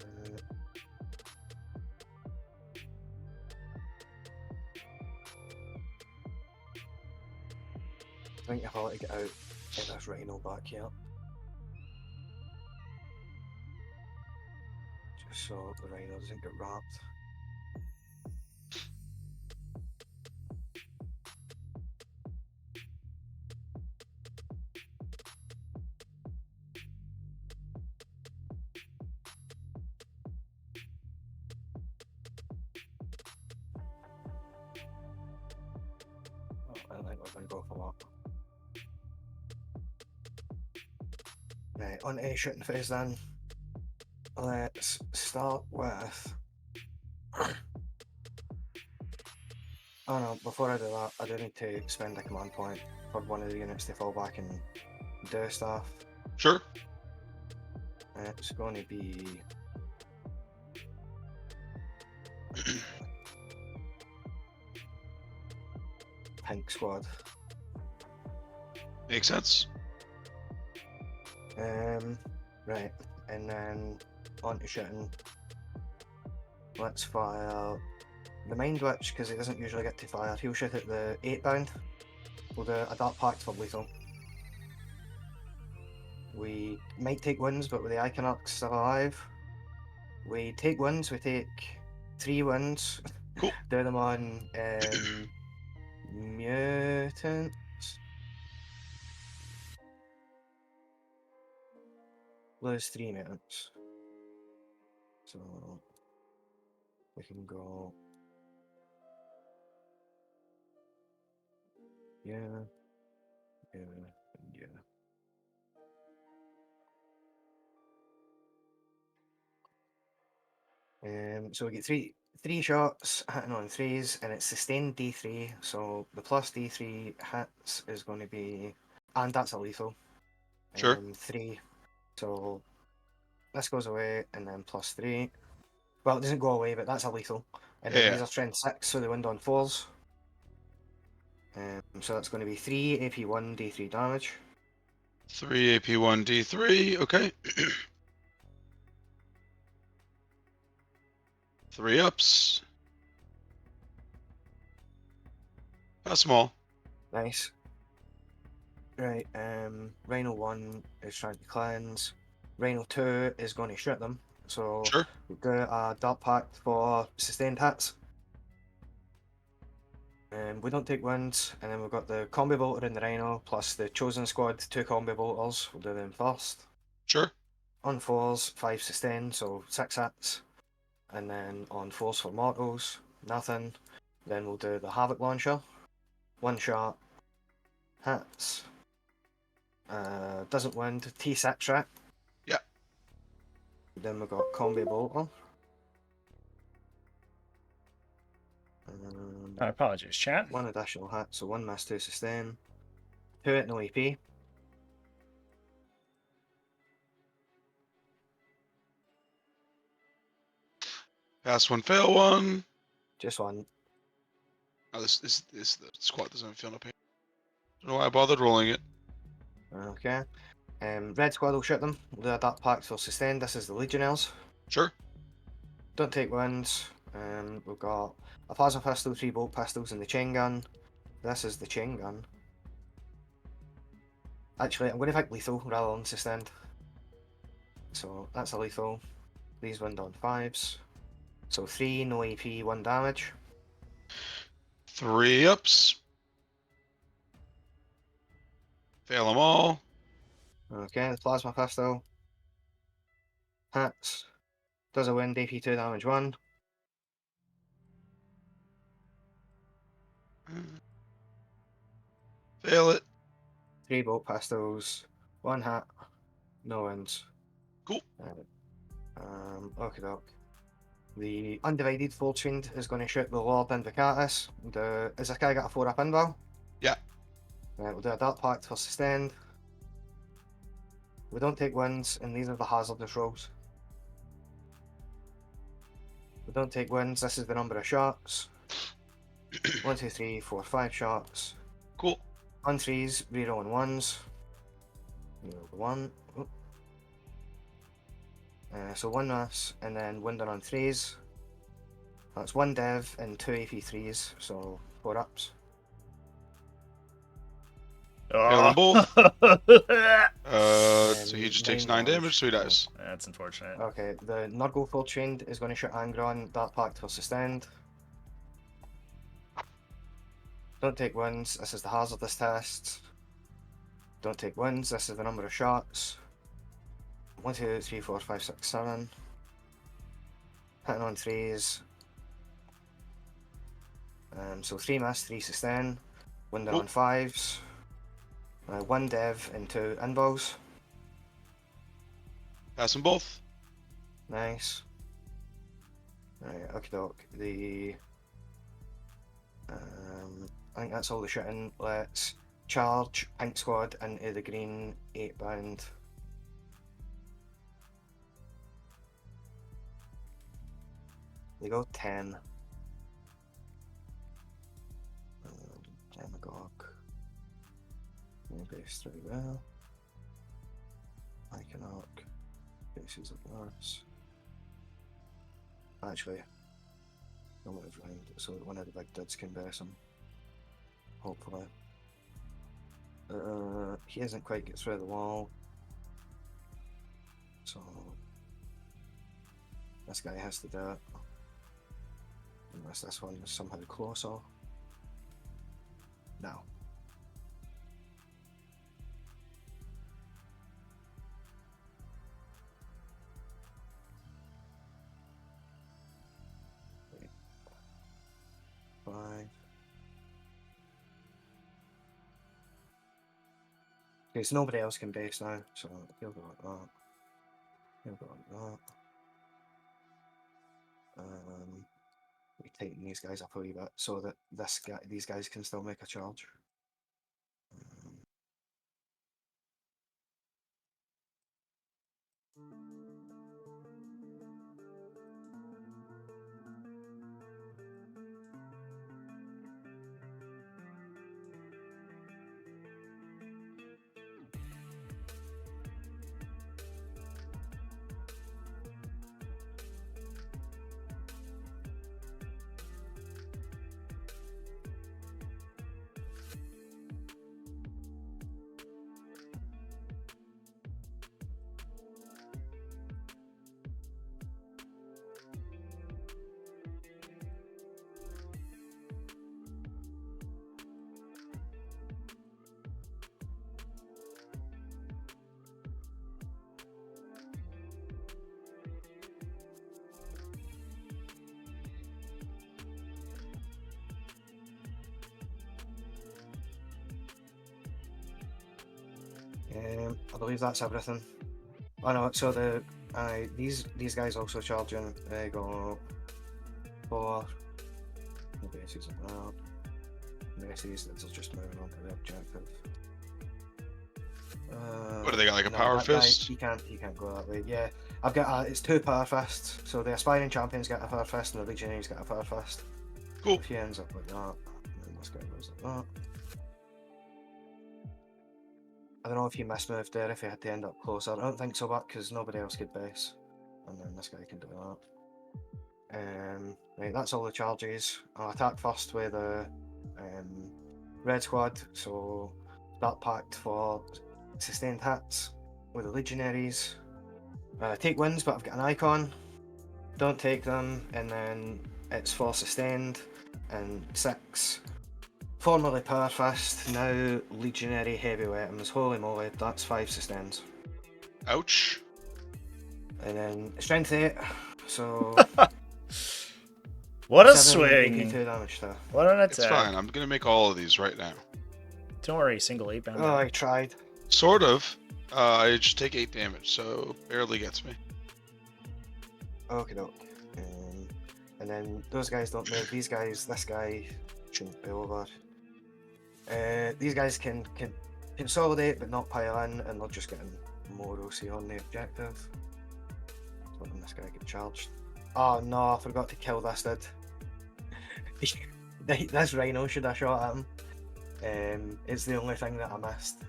Speaker 3: I think if I let it get out, get this rhino back here. Just so the rhino doesn't get wrapped. Oh, I think we're going to go for that. Right, on to shooting phase then. Let's start with... Oh no, before I do that, I do need to spend a command point for one of the units to fall back and do stuff.
Speaker 2: Sure.
Speaker 3: It's going to be... Pink Squad.
Speaker 2: Makes sense.
Speaker 3: Right, and then on to shooting. Let's fire the Mind Witch, because he doesn't usually get to fire. He'll shoot at the 8 pound. We'll do a Dark Pact for lethal. We might take wins, but with the Iconarchs still alive. We take wins, we take 3 wins.
Speaker 2: Cool.
Speaker 3: Do them on mutants. Lose 3 mutants. So we can go. Yeah. So we get three shots hitting on 3s, and it's sustained D3. So the plus D3 hits is going to be, and that's a lethal.
Speaker 2: Sure.
Speaker 3: 3. So this goes away, and then plus 3. Well, it doesn't go away, but that's a lethal. And then
Speaker 2: Yeah.
Speaker 3: these are strength 6, so they wind on 4s. So that's going to be 3 AP1 D3 damage.
Speaker 2: 3 AP1 D3. Okay. 3 ups. Pass them all.
Speaker 3: Nice. Right, Rhino 1 is trying to cleanse. Rhino 2 is going to shoot them. So
Speaker 2: Sure.
Speaker 3: we'll do a Dart Pact for sustained hits. We don't take wounds, and then we've got the combi bolter in the Rhino, plus the chosen squad 2 combi bolters. We'll do them first.
Speaker 2: Sure.
Speaker 3: On 4s, 5 sustain, so 6 hits. And then on 4s for mortals, nothing. Then we'll do the Havoc Launcher. 1 shot. Hits. Doesn't wound. T6, right?
Speaker 2: Yeah.
Speaker 3: Then we've got combi bolter.
Speaker 1: Apologies, chat.
Speaker 3: 1 additional hit, so 1 miss, 2 sustain. 2 at no AP.
Speaker 2: Pass 1, fail 1.
Speaker 3: Just 1.
Speaker 2: Oh, this the squad doesn't feel no pain. Don't know why I bothered rolling it.
Speaker 3: Okay. Red squad will shoot them. We'll do a Dart Pact for sustain. This is the Legionnaires.
Speaker 2: Sure.
Speaker 3: Don't take wounds. We've got a plasma pistol, 3 bolt pistols, and the chain gun. This is the chain gun. Actually, I'm going to pick lethal rather than sustained. So that's a lethal. These wind on 5s. So 3, no AP, 1 damage.
Speaker 2: 3 ups. Fail them all.
Speaker 3: Okay, the plasma pistol. Hits. Does a win, AP 2 damage 1.
Speaker 2: Fail it.
Speaker 3: 3 bolt pistols. 1 hit. No wins.
Speaker 2: Cool.
Speaker 3: Okay, doke. The undivided full trained is going to shoot the Lord Invocatus. Has this guy got a 4 up invul?
Speaker 2: Yeah.
Speaker 3: Right, we'll do a Dart Pact for sustained. We don't take wins, and these are the hazardous rolls. We don't take wins, this is the number of shots. 1, 2, 3, 4, 5 shots.
Speaker 2: Cool.
Speaker 3: On 3s, reroll on 1s. Reroll the 1. So 1 miss, and then winding on 3s. That's 1 dev and 2 AP3s, so 4 ups.
Speaker 2: Fail them both.
Speaker 1: That's
Speaker 2: So he just takes
Speaker 3: 9
Speaker 2: 9 damage, so he dies.
Speaker 1: unfortunate.
Speaker 3: Okay, the Nurgle full trained is going to shoot Angron, Dart Pact for sustained. Don't take wins, this is the hazardous test. Don't take wins, this is the number of shots. 1, 2, 3, 4, 5, 6, 7. Hitting on 3s. So 3 miss, 3 sustain. Winding on 5s. 1 dev and 2 invuls.
Speaker 2: Pass them both.
Speaker 3: Nice. Right, okay, doke. I think that's all the shooting. Let's charge Pink Squad into the green 8 bound. They go 10. Demagogue. Base 3 well. I can arc. Bases of Norse. Actually, I would have round so that one of the big duds can base him. Hopefully. He doesn't quite get through the wall. So this guy has to do it. Unless this one is somehow closer. No. Wait. 5. Okay, so nobody else can base now, so he'll go like that. He'll go like that. We tighten these guys up a wee bit so that these guys can still make a charge. I believe that's everything. Oh no, so these guys also charging. They go 4 bases like that. Bases, they're just moving on to the objective.
Speaker 2: What do they got, like a
Speaker 3: no,
Speaker 2: power
Speaker 3: that guy,
Speaker 2: fist?
Speaker 3: he can't go that way. Yeah, I've got it's 2 power fists. So the aspiring champions get a power fist and the legionaries get a power fist.
Speaker 2: Cool.
Speaker 3: If he ends up like that, then this guy goes like that. I don't know if he mismoved there, if he had to end up closer. I don't think so, but because nobody else could base. And then this guy can do that. Right, that's all the charges. I'll attack first with the red squad, so that pact for sustained hits with the legionaries. Take wins, but I've got an icon. Don't take them, and then it's for sustained and 6. Formerly power fist, now legionary heavy weapons. Holy moly, that's 5 sustains.
Speaker 2: Ouch.
Speaker 3: And then strength 8, so
Speaker 1: What a
Speaker 3: 782
Speaker 1: swing!
Speaker 3: damage to.
Speaker 1: What an
Speaker 2: It's
Speaker 1: attack!
Speaker 2: fine. I'm gonna make all of these right now.
Speaker 1: Don't worry, single 8 bound.
Speaker 3: Oh, I tried.
Speaker 2: Sort of. I just take 8 damage, so barely gets me.
Speaker 3: Okay, doke. And then those guys don't move. These guys, this guy shouldn't be over. These guys can consolidate but not pile in, and they're just getting more OC on the objective. So when this guy get charged. Oh no, I forgot to kill this dude. This rhino should have shot at him. It's the only thing that I missed.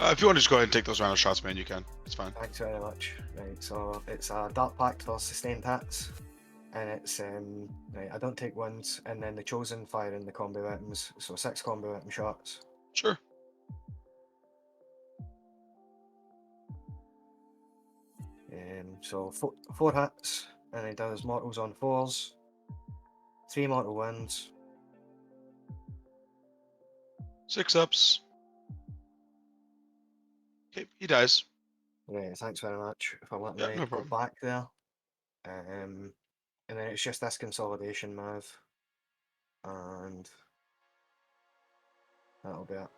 Speaker 2: If you want to just go ahead and take those round of shots, man, you can. It's fine.
Speaker 3: Thanks very much. Right, so it's a Dark Pact for sustained hits, and it's right. I don't take ones, and then the chosen fire in the combo weapons, so 6 combo weapon shots.
Speaker 2: Sure.
Speaker 3: So 4 hits, and he does mortals on 4s, 3 mortal wins.
Speaker 2: 6 ups. Okay, he dies.
Speaker 3: Right, thanks very much for letting
Speaker 2: Yeah,
Speaker 3: me
Speaker 2: no
Speaker 3: go
Speaker 2: problem.
Speaker 3: back there. And then it's just this consolidation move, and that'll be it.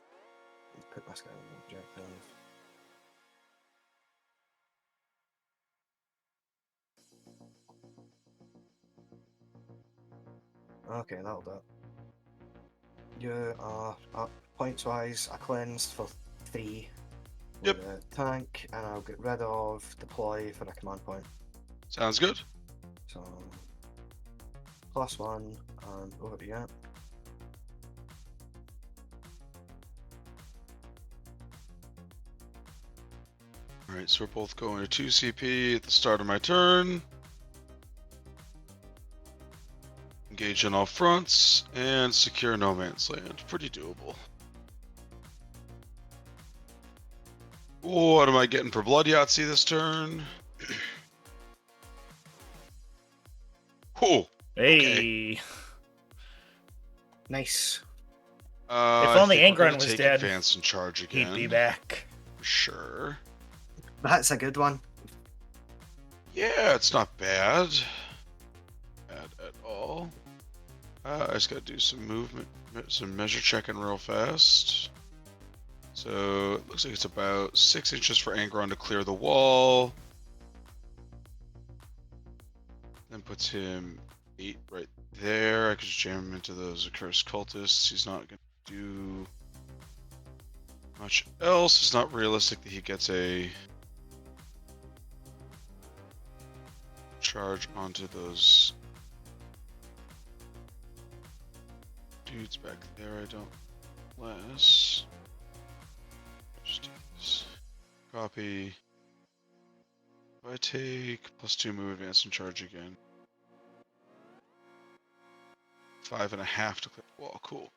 Speaker 3: Put this guy on the objective. Okay, that'll do it. You are up points wise. I cleansed for 3 with
Speaker 2: Yep.
Speaker 3: a tank, and I'll get rid of deploy for a command point.
Speaker 2: Sounds good.
Speaker 3: So +1 and over to you.
Speaker 2: Alright, so we're both going to 2 CP at the start of my turn. Engage on all fronts and secure no man's land. Pretty doable. What am I getting for Blood Yahtzee this turn? Oh,
Speaker 1: Hey,
Speaker 3: Nice.
Speaker 1: If only
Speaker 2: I think we're
Speaker 1: Angron
Speaker 2: gonna
Speaker 1: was
Speaker 2: take
Speaker 1: dead,
Speaker 2: advance and charge again.
Speaker 1: he'd be back.
Speaker 2: For sure.
Speaker 3: That's a good one.
Speaker 2: Yeah, it's not bad. Bad at all. I just gotta do some movement, some measure checking real fast. So it looks like it's about 6 inches for Angron to clear the wall. Then puts him 8 right there. I could just jam him into those accursed cultists. He's not gonna do much else. It's not realistic that he gets a charge onto those dudes back there. I don't. Less. Just do this. Copy. If I take +2 move, advance, and charge again. 5.5 to clear the wall. Cool.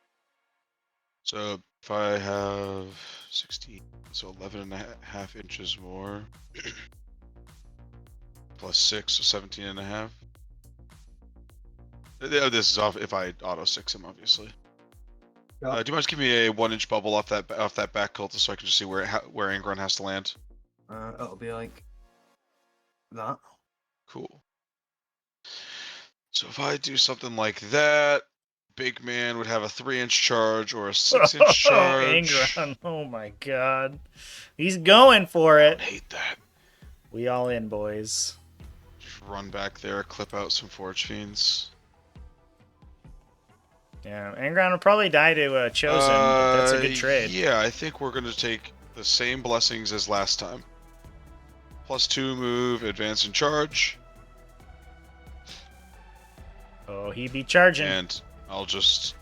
Speaker 2: So if I have 16, so 11.5 inches more. +6, so 17.5. This is off if I auto 6 him, obviously.
Speaker 3: Yeah.
Speaker 2: Do you mind just give me a 1-inch bubble off that back cultist so I can just see where Angron has to land?
Speaker 3: It'll be like that.
Speaker 2: Cool. So if I do something like that, big man would have a 3-inch charge or a 6-inch charge.
Speaker 1: Angron. Oh my god. He's going for
Speaker 2: I
Speaker 1: it.
Speaker 2: don't hate that.
Speaker 1: We all in, boys.
Speaker 2: Just run back there, clip out some Forge Fiends.
Speaker 1: Yeah, Angron will probably die to Chosen, but that's a good trade.
Speaker 2: Yeah, I think we're going to take the same blessings as last time. +2 move, advance and charge.
Speaker 1: Oh, he'd be charging.
Speaker 2: And I'll just...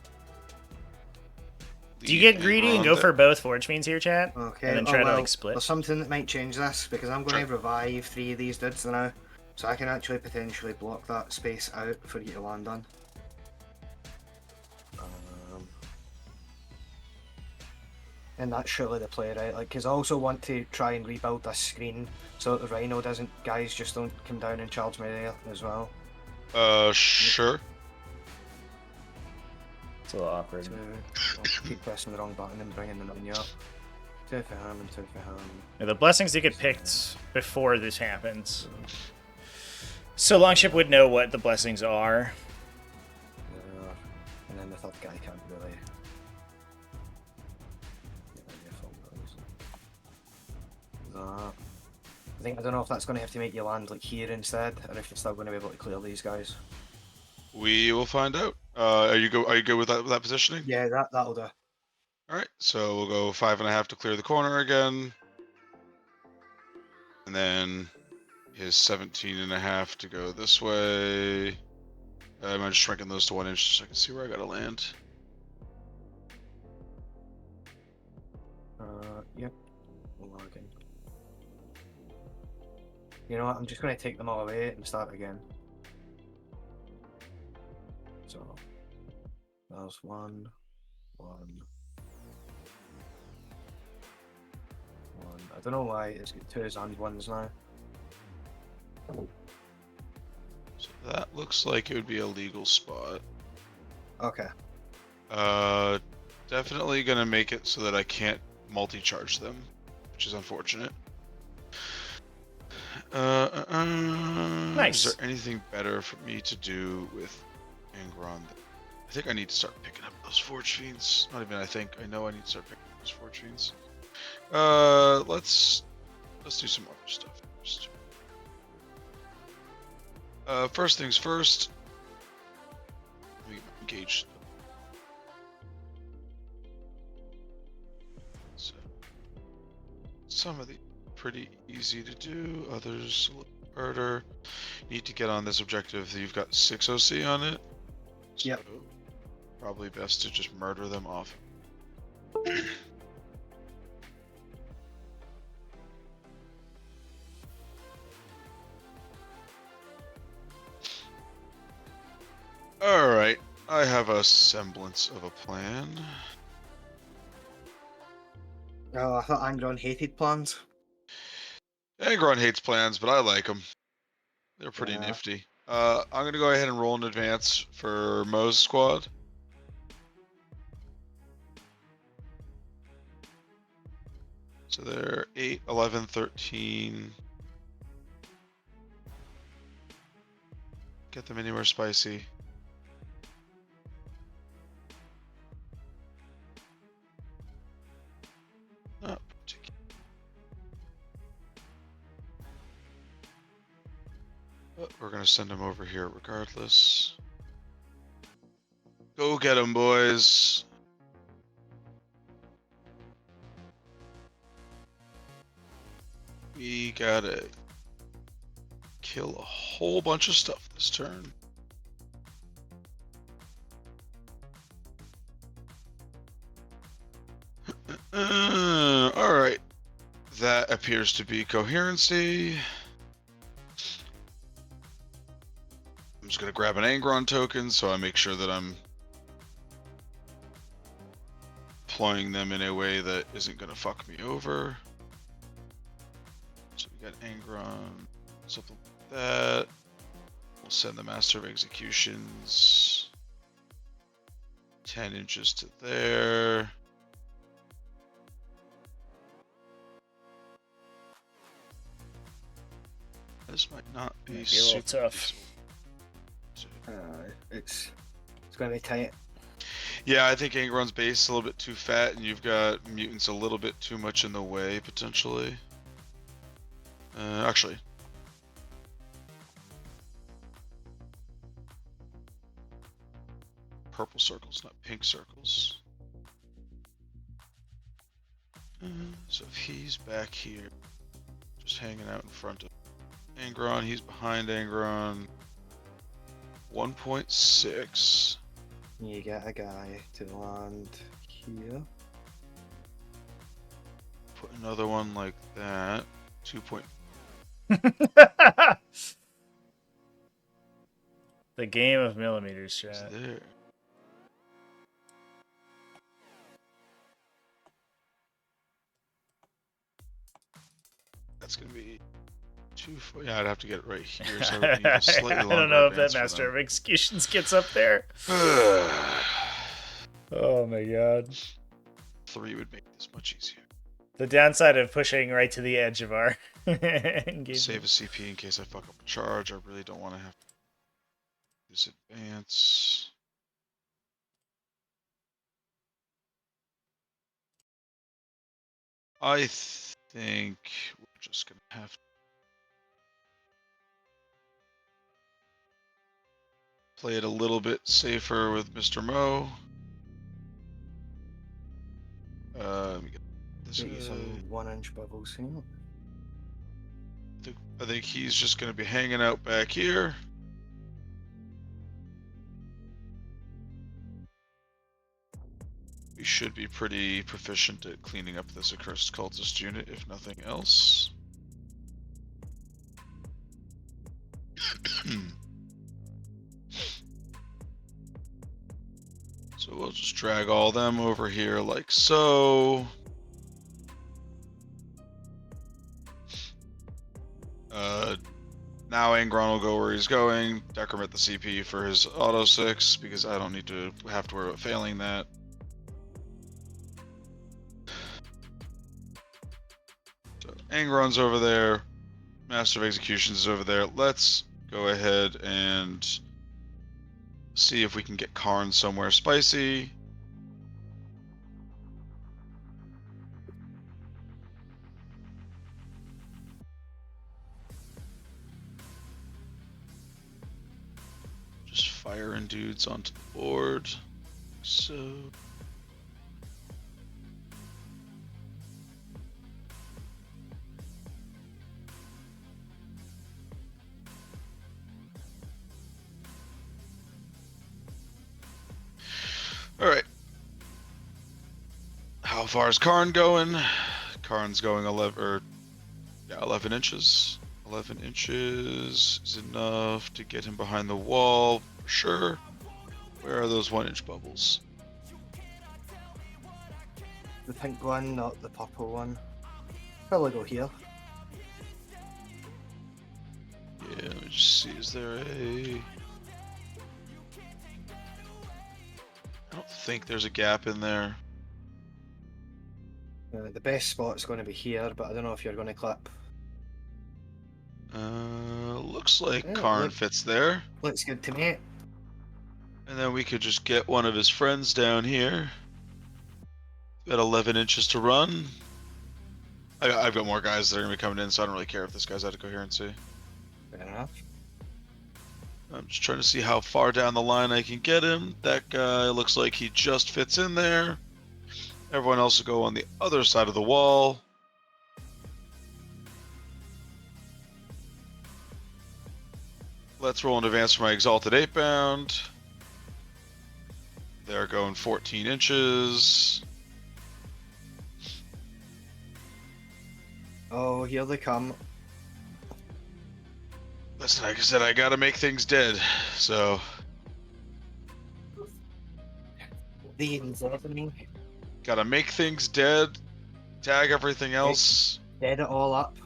Speaker 1: Do you get greedy and go for both Forge Fiends here, chat?
Speaker 3: Okay,
Speaker 1: And then try to like split?
Speaker 3: There's something that might change this, because I'm going
Speaker 2: Sure.
Speaker 3: to revive 3 of these dudes now. So I can actually potentially block that space out for you to land on. And that's surely the play, right? Like, because I also want to try and rebuild this screen so that the Rhino doesn't, guys just don't come down and charge me there as well.
Speaker 2: Sure.
Speaker 1: It's a little awkward.
Speaker 3: So I'll keep pressing the wrong button and bringing them in up. 2 for him and 2 for him.
Speaker 1: Yeah, the blessings did get picked before this happens. So Longship would know what the blessings are.
Speaker 3: And then the third guy can't really. I don't know if that's going to have to make you land like here instead, or if you're still going to be able to clear these guys.
Speaker 2: We will find out. Are you good with that positioning?
Speaker 3: Yeah, that'll do.
Speaker 2: All right, so we'll go 5.5 to clear the corner again, and then his 17.5 to go this way. I'm just shrinking those to 1 inch so I can see where I gotta land.
Speaker 3: Yep. Logging. You know what? I'm just going to take them all away and start again. So there's 1, 1. I don't know why it's got 2s and 1s now.
Speaker 2: So that looks like it would be a legal spot.
Speaker 3: Okay.
Speaker 2: Definitely gonna make it so that I can't multi-charge them, which is unfortunate.
Speaker 1: Nice.
Speaker 2: Is there anything better for me to do with Angron? I think I need to start picking up those Forge Fiends. Not even I think. I know I need to start picking up those Forge Fiends. Let's do some other stuff first. First things first. Let me get my engaged. So, some of the pretty easy to do, others a little harder. Need to get on this objective. You've got 6 OC on it. So
Speaker 3: yep.
Speaker 2: Probably best to just murder them off. Alright, I have a semblance of a plan.
Speaker 3: Oh, I thought Angron hated plans.
Speaker 2: Angron hates plans, but I like them. They're pretty
Speaker 3: Yeah.
Speaker 2: nifty. I'm going to go ahead and roll in advance for Mo's squad. So they're 8, 11, 13. Get them anywhere spicy. Not particular. But we're gonna send them over here regardless. Go get them, boys. We gotta kill a whole bunch of stuff this turn. Alright. That appears to be coherency. I'm just gonna grab an Angron token so I make sure that I'm deploying them in a way that isn't gonna fuck me over. So we got Angron, something like that. We'll send the Master of Executions 10 inches to there. This might not be
Speaker 1: Might be a little
Speaker 2: super
Speaker 1: tough.
Speaker 3: It's going to be tight.
Speaker 2: Yeah, I think Angron's base is a little bit too fat, and you've got mutants a little bit too much in the way, potentially. Actually. Purple circles, not pink circles. So if he's back here, just hanging out in front of Angron, he's behind Angron. 1.6.
Speaker 3: You get a guy to land here.
Speaker 2: Put another one like that. 2.
Speaker 1: The game of millimeters,
Speaker 2: Is
Speaker 1: chat.
Speaker 2: there. That's gonna be 2. Yeah, I'd have to get it right here, so I would need a slightly
Speaker 1: I
Speaker 2: longer
Speaker 1: don't know if that
Speaker 2: advance for
Speaker 1: Master
Speaker 2: them.
Speaker 1: of Executions gets up there. Oh my god.
Speaker 2: 3 would make this much easier.
Speaker 1: The downside of pushing right to the edge of our engagement.
Speaker 2: Save a CP in case I fuck up a charge. I really don't want to have this advance. I think we're just gonna have to play it a little bit safer with Mr. Mo. Let me get this
Speaker 3: Get you
Speaker 2: guy.
Speaker 3: some 1-inch bubbles here.
Speaker 2: I think he's just gonna be hanging out back here. We should be pretty proficient at cleaning up this accursed cultist unit, if nothing else. So we'll just drag all them over here like so. Now Angron will go where he's going. Decrement the CP for his auto 6 because I don't need to have to worry about failing that. So Angron's over there. Master of Executions is over there. Let's go ahead and see if we can get Karn somewhere spicy. Just firing dudes onto the board. So. Alright. How far is Karn going? Karn's going 11 inches. 11 inches is enough to get him behind the wall, for sure. Where are those 1-inch bubbles?
Speaker 3: The pink one, not the purple one. Probably go here.
Speaker 2: Yeah, let me just see, is there a... I don't think there's a gap in there.
Speaker 3: The best spot's going to be here, but I don't know if you're going to clip.
Speaker 2: Looks like
Speaker 3: Yeah,
Speaker 2: Karn fits there.
Speaker 3: Looks good to me.
Speaker 2: And then we could just get one of his friends down here. Got 11 inches to run. I've got more guys that are going to be coming in, so I don't really care if this guy's out of coherency.
Speaker 3: Fair enough.
Speaker 2: I'm just trying to see how far down the line I can get him. That guy looks like he just fits in there. Everyone else will go on the other side of the wall. Let's roll in advance for my Exalted 8-bound. They're going 14 inches.
Speaker 3: Oh, here they come.
Speaker 2: Listen, like I said, I gotta make things dead, so...
Speaker 3: The enemy.
Speaker 2: Gotta make things dead, tag everything else.
Speaker 3: Dead it all up.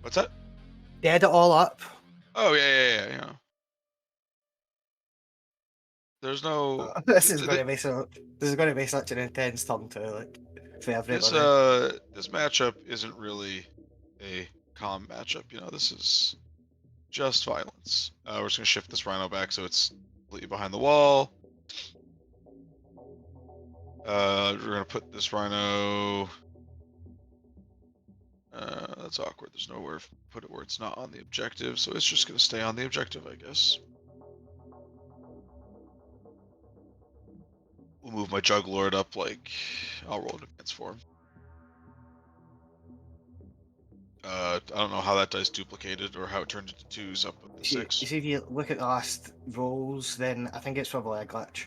Speaker 2: What's that?
Speaker 3: Dead it all up.
Speaker 2: Oh, yeah. There's no...
Speaker 3: This is going to be such an intense turn too, like, for everybody.
Speaker 2: This matchup isn't really a calm matchup, you know, this is just violence. We're just gonna shift this Rhino back so it's completely behind the wall. We're gonna put this rhino. That's awkward. There's nowhere to put it where it's not on the objective, so it's just gonna stay on the objective, I guess. We'll move my Juglord up, like, I'll roll an advance for him. I don't know how that dice duplicated or how it turned into 2s up with the 6.
Speaker 3: See, if you look at the last rolls, then I think it's probably a glitch.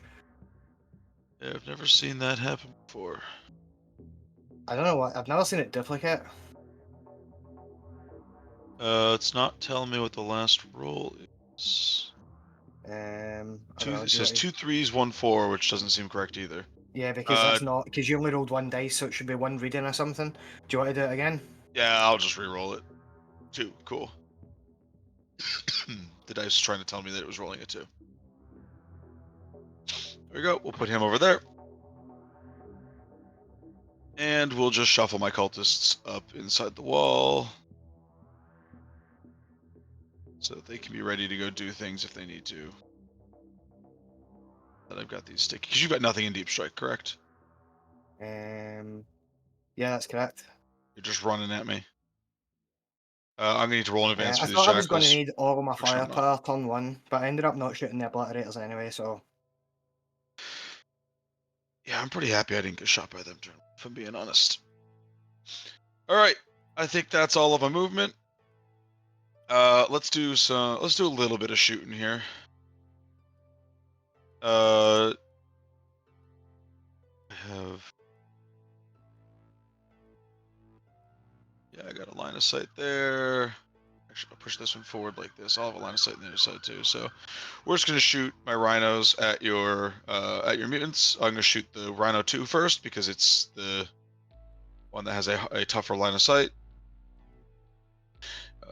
Speaker 2: Yeah, I've never seen that happen before.
Speaker 3: I don't know what. I've never seen it duplicate.
Speaker 2: It's not telling me what the last roll is.
Speaker 3: I don't know,
Speaker 2: It
Speaker 3: do you
Speaker 2: says
Speaker 3: want to-
Speaker 2: 2 3s, 1 4, which doesn't seem correct either.
Speaker 3: Yeah, because that's not because you only rolled one dice, so it should be one reading or something. Do you want to do it again?
Speaker 2: Yeah, I'll just re-roll it. 2, cool. The dice was trying to tell me that it was rolling a 2. There we go. We'll put him over there. And we'll just shuffle my cultists up inside the wall. So that they can be ready to go do things if they need to. That I've got these sticky. Because you've got nothing in Deep Strike, correct?
Speaker 3: Yeah, that's correct.
Speaker 2: You're just running at me. I'm going to need to roll in advance
Speaker 3: I
Speaker 2: for these
Speaker 3: thought I was going to
Speaker 2: jackals.
Speaker 3: need all of my
Speaker 2: Which I'm not.
Speaker 3: firepower turn 1, but I ended up not shooting the obliterators anyway, so.
Speaker 2: Yeah, I'm pretty happy I didn't get shot by them, if I'm being honest. Alright. I think that's all of my movement. Let's do a little bit of shooting here. I have. Yeah, I got a line of sight there. Actually, I'll push this one forward like this. I'll have a line of sight on the other side too. So we're just gonna shoot my rhinos at your mutants. I'm gonna shoot the rhino 2 first because it's the one that has a tougher line of sight.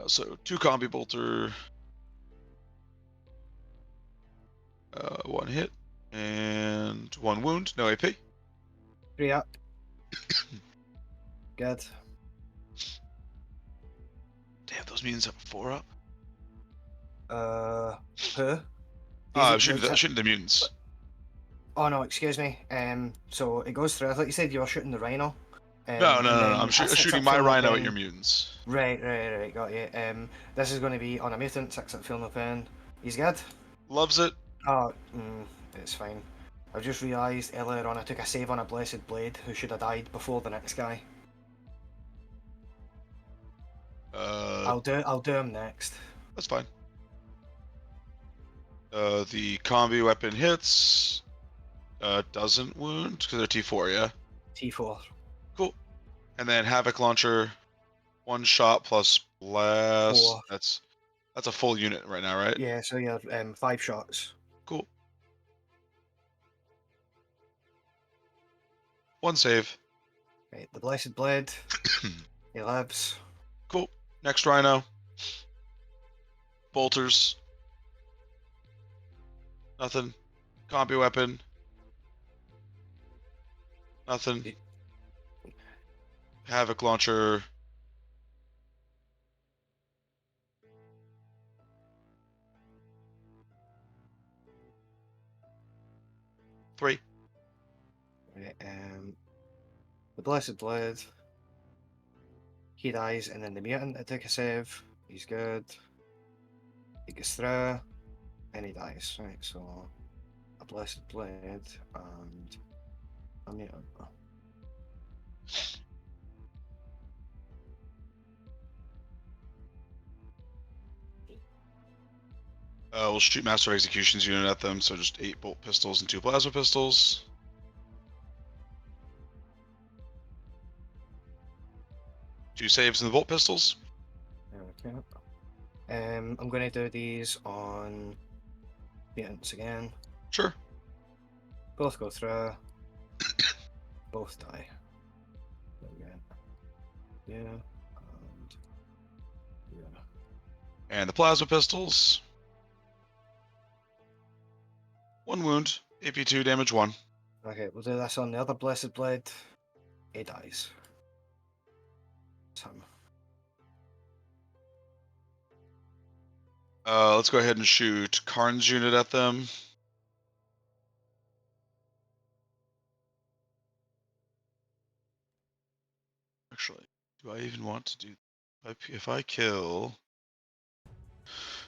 Speaker 2: So 2 combi bolter, 1 hit and 1 wound, no AP.
Speaker 3: 3 up. Good.
Speaker 2: Damn, those mutants have a 4 up.
Speaker 3: Who?
Speaker 2: I'm shooting the mutants.
Speaker 3: Oh no, excuse me. So it goes through. I thought you said you were shooting the rhino.
Speaker 2: No.
Speaker 3: And then
Speaker 2: I'm
Speaker 3: a 6
Speaker 2: shooting
Speaker 3: up
Speaker 2: my
Speaker 3: full
Speaker 2: rhino
Speaker 3: pen.
Speaker 2: at your mutants.
Speaker 3: Right, got you. This is going to be on a mutant, 6 up full pen. He's good?
Speaker 2: Loves it.
Speaker 3: Oh, it's fine. I've just realised earlier on I took a save on a Blessed Blade who should have died before the next guy. I'll do him next.
Speaker 2: That's fine. The combi weapon hits. Doesn't wound because they're T4, yeah.
Speaker 3: T4.
Speaker 2: Cool. And then Havoc Launcher, 1 shot plus blast.
Speaker 3: 4.
Speaker 2: That's a full unit right now, right?
Speaker 3: Yeah, so you're 5 shots.
Speaker 2: Cool. 1 save.
Speaker 3: Right, the Blessed Blade. He lives.
Speaker 2: Cool. Next rhino. Bolters. Nothing. Combi weapon. Nothing. Havoc Launcher. Three.
Speaker 3: Right, the Blessed Blade. He dies, and then the mutant at Decisive. He's good. He gets through, and he dies. Right, so a Blessed Blade and a mutant.
Speaker 2: We'll shoot Master of Execution's unit at them, so just 8 bolt pistols and 2 plasma pistols. Two saves in the bolt pistols.
Speaker 3: Okay. I'm going to do these on mutants again.
Speaker 2: Sure.
Speaker 3: Both go through. Both die. Again. Yeah. And yeah.
Speaker 2: And the plasma pistols. 1 wound. AP2 damage 1.
Speaker 3: Okay, we'll do this on the other Blessed Blade. He dies. It's him.
Speaker 2: Let's go ahead and shoot Karn's unit at them. Actually, do I even want to do? If I kill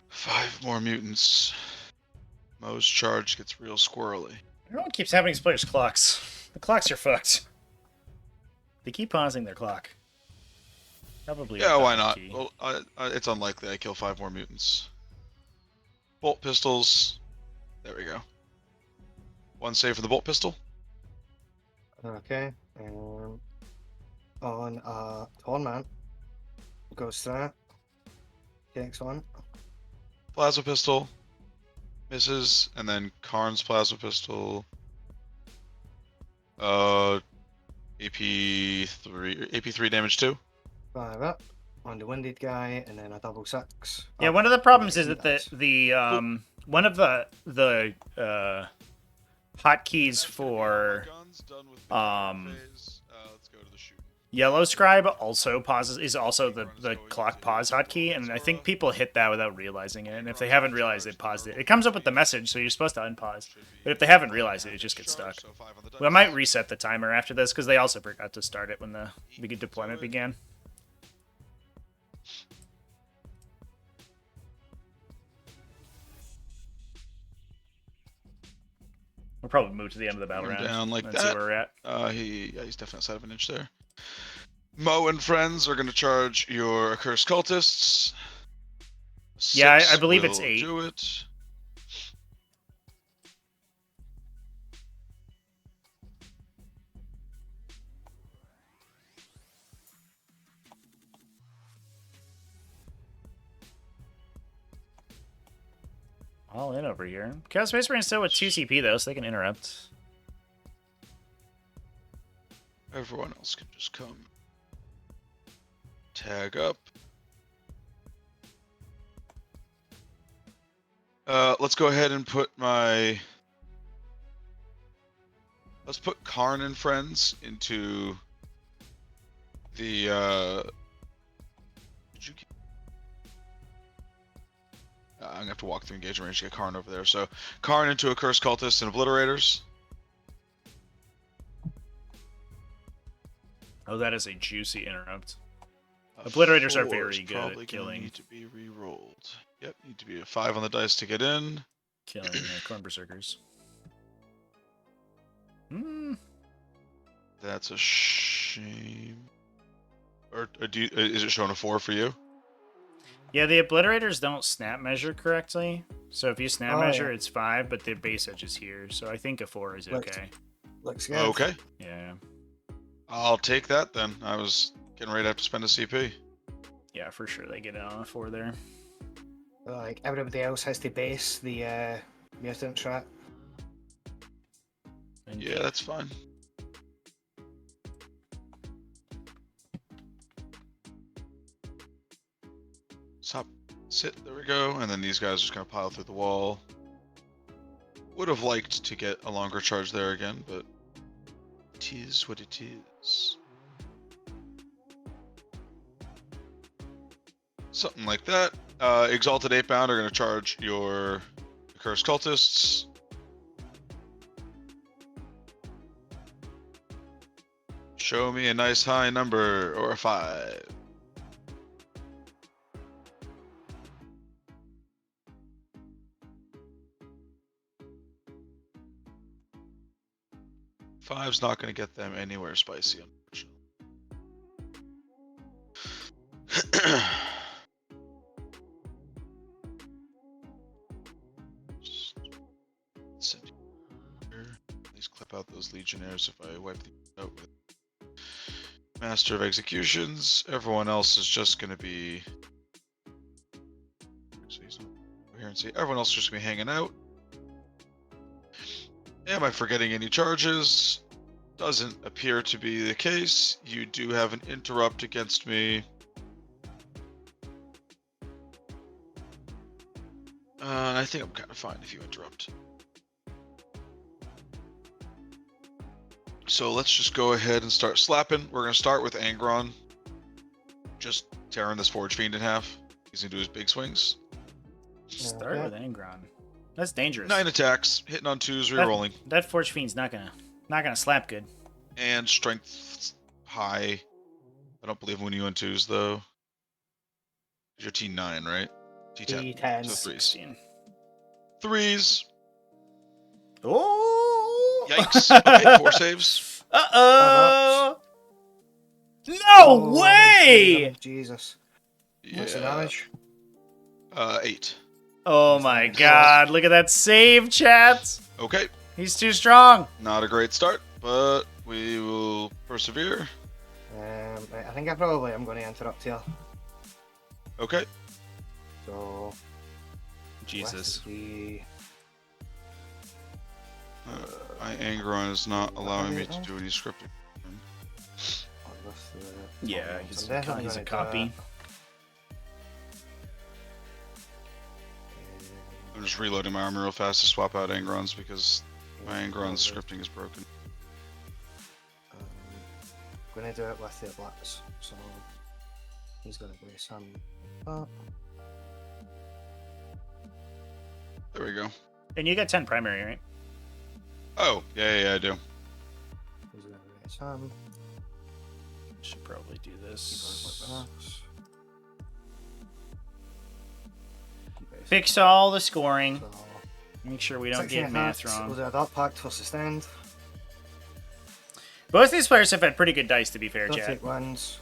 Speaker 2: 5 more mutants, Mo's charge gets real squirrely.
Speaker 1: I don't know what keeps happening to players' clocks. The clocks are fucked. They keep pausing their clock. Probably.
Speaker 2: Yeah,
Speaker 1: a
Speaker 2: why
Speaker 1: bad
Speaker 2: not?
Speaker 1: key.
Speaker 2: Well, it's unlikely I kill 5 more mutants. Bolt pistols. There we go. 1 save for the bolt pistol.
Speaker 3: Okay. On Torment. Goes through. Takes one.
Speaker 2: Plasma pistol. Misses. And then Karn's plasma pistol. AP3 damage 2.
Speaker 3: 5 up. On the Winded guy, and then a double 6.
Speaker 1: Yeah,
Speaker 3: up.
Speaker 1: one of the problems is
Speaker 3: He
Speaker 1: that
Speaker 3: dies.
Speaker 1: one of the hotkeys for
Speaker 2: Guns done with
Speaker 1: phase,
Speaker 2: let's go to the shoot.
Speaker 1: Yellow Scribe also is also the clock pause hotkey, and I think people hit that without realizing it. And if they haven't realized it, paused it. It comes up with the message, so you're supposed to unpause. But if they haven't realized it, it just gets stuck. We might reset the timer after this because they also forgot to start it when the deployment began. We'll probably move to the end of the battle round.
Speaker 2: Down like
Speaker 1: and
Speaker 2: that.
Speaker 1: See where we're at.
Speaker 2: He's definitely outside of an inch there. Mo and friends are going to charge your accursed cultists.
Speaker 1: Yeah, I
Speaker 2: 6
Speaker 1: believe it's
Speaker 2: will
Speaker 1: 8.
Speaker 2: Do it.
Speaker 1: All in over here. Chaos Space Marine's still with 2 CP though, so they can interrupt.
Speaker 2: Everyone else can just come. Tag up. Let's go ahead and put my... Let's put Karn and friends into the... I'm gonna have to walk through engagement range to get Karn over there. So, Karn into Accursed Cultists and Obliterators.
Speaker 1: Oh, that is a juicy interrupt. Obliterators are
Speaker 2: 4
Speaker 1: very
Speaker 2: is
Speaker 1: good
Speaker 2: probably
Speaker 1: at
Speaker 2: gonna
Speaker 1: killing.
Speaker 2: Need to be re-rolled. Yep, need to be a 5 on the dice to get in.
Speaker 1: Killing Corn Berserkers. Hmm.
Speaker 2: That's a shame. Or is it showing a 4 for you?
Speaker 1: Yeah, the Obliterators don't snap measure correctly. So if you snap measure,
Speaker 3: yeah.
Speaker 1: it's 5, but the base edge is here. So I think a 4 is okay.
Speaker 3: Looks good.
Speaker 2: Okay.
Speaker 1: Yeah.
Speaker 2: I'll take that then. I was getting ready to have to spend a CP.
Speaker 1: Yeah, for sure they get it on a 4 there.
Speaker 3: Like everybody else has to base the mutant trap.
Speaker 2: Yeah, that's fine. Stop. Sit. There we go. And then these guys are just going to pile through the wall. Would have liked to get a longer charge there again, but it is what it is. Something like that. Exalted 8-bound are going to charge your Accursed Cultists. Show me a nice high number or a 5. Five's not going to get them anywhere spicy, unfortunately. Please clip out those Legionnaires if I wipe the out with Master of Executions. Everyone else is just going to be... So he's not over here and see. Everyone else is just going to be hanging out. Am I forgetting any charges? Doesn't appear to be the case. You do have an interrupt against me. I think I'm kind of fine if you interrupt. So let's just go ahead and start slapping. We're going to start with Angron. Just tearing this Forge Fiend in half. He's going to do his big swings.
Speaker 1: Start with Angron. That's dangerous.
Speaker 2: 9 attacks, hitting on 2s, rerolling.
Speaker 1: That Forge Fiend's not gonna slap good.
Speaker 2: And strength high. I don't believe when you on twos though. You're T9, right? T10.
Speaker 3: T10.
Speaker 2: So threes.
Speaker 1: 16.
Speaker 2: Threes.
Speaker 1: Oh!
Speaker 2: Yikes. Okay, 4 saves.
Speaker 1: Uh-oh! No
Speaker 3: Oh,
Speaker 1: way!
Speaker 3: Jesus.
Speaker 2: Yeah.
Speaker 3: What's the damage?
Speaker 2: 8.
Speaker 1: Oh my god, look at that save, chat!
Speaker 2: Okay.
Speaker 1: He's too strong!
Speaker 2: Not a great start, but we will persevere.
Speaker 3: Right, I think I'm going to interrupt here.
Speaker 2: Okay.
Speaker 3: So,
Speaker 1: Jesus.
Speaker 3: the
Speaker 2: My Angron is not allowing me to do any scripting.
Speaker 1: Yeah,
Speaker 3: so
Speaker 1: he's
Speaker 3: I'm definitely
Speaker 1: a
Speaker 3: gonna do
Speaker 1: copy.
Speaker 3: that.
Speaker 2: I'm just reloading my armor real fast to swap out Angrons because my Angron scripting is broken.
Speaker 3: I'm going to do it with the blacks. So he's going to do some.
Speaker 2: There we go.
Speaker 1: And you got 10 primary, right?
Speaker 2: Oh, yeah, I do.
Speaker 3: He's going to do some.
Speaker 1: Should probably do
Speaker 3: He goes
Speaker 1: this.
Speaker 3: like that.
Speaker 1: Fix all the scoring.
Speaker 3: So,
Speaker 1: Make sure we don't
Speaker 3: 16
Speaker 1: get math
Speaker 3: attacks,
Speaker 1: wrong.
Speaker 3: We'll do a dark pact for sustained.
Speaker 1: Both these players have had pretty good dice, to be fair,
Speaker 3: Don't
Speaker 1: chat.
Speaker 3: take ones.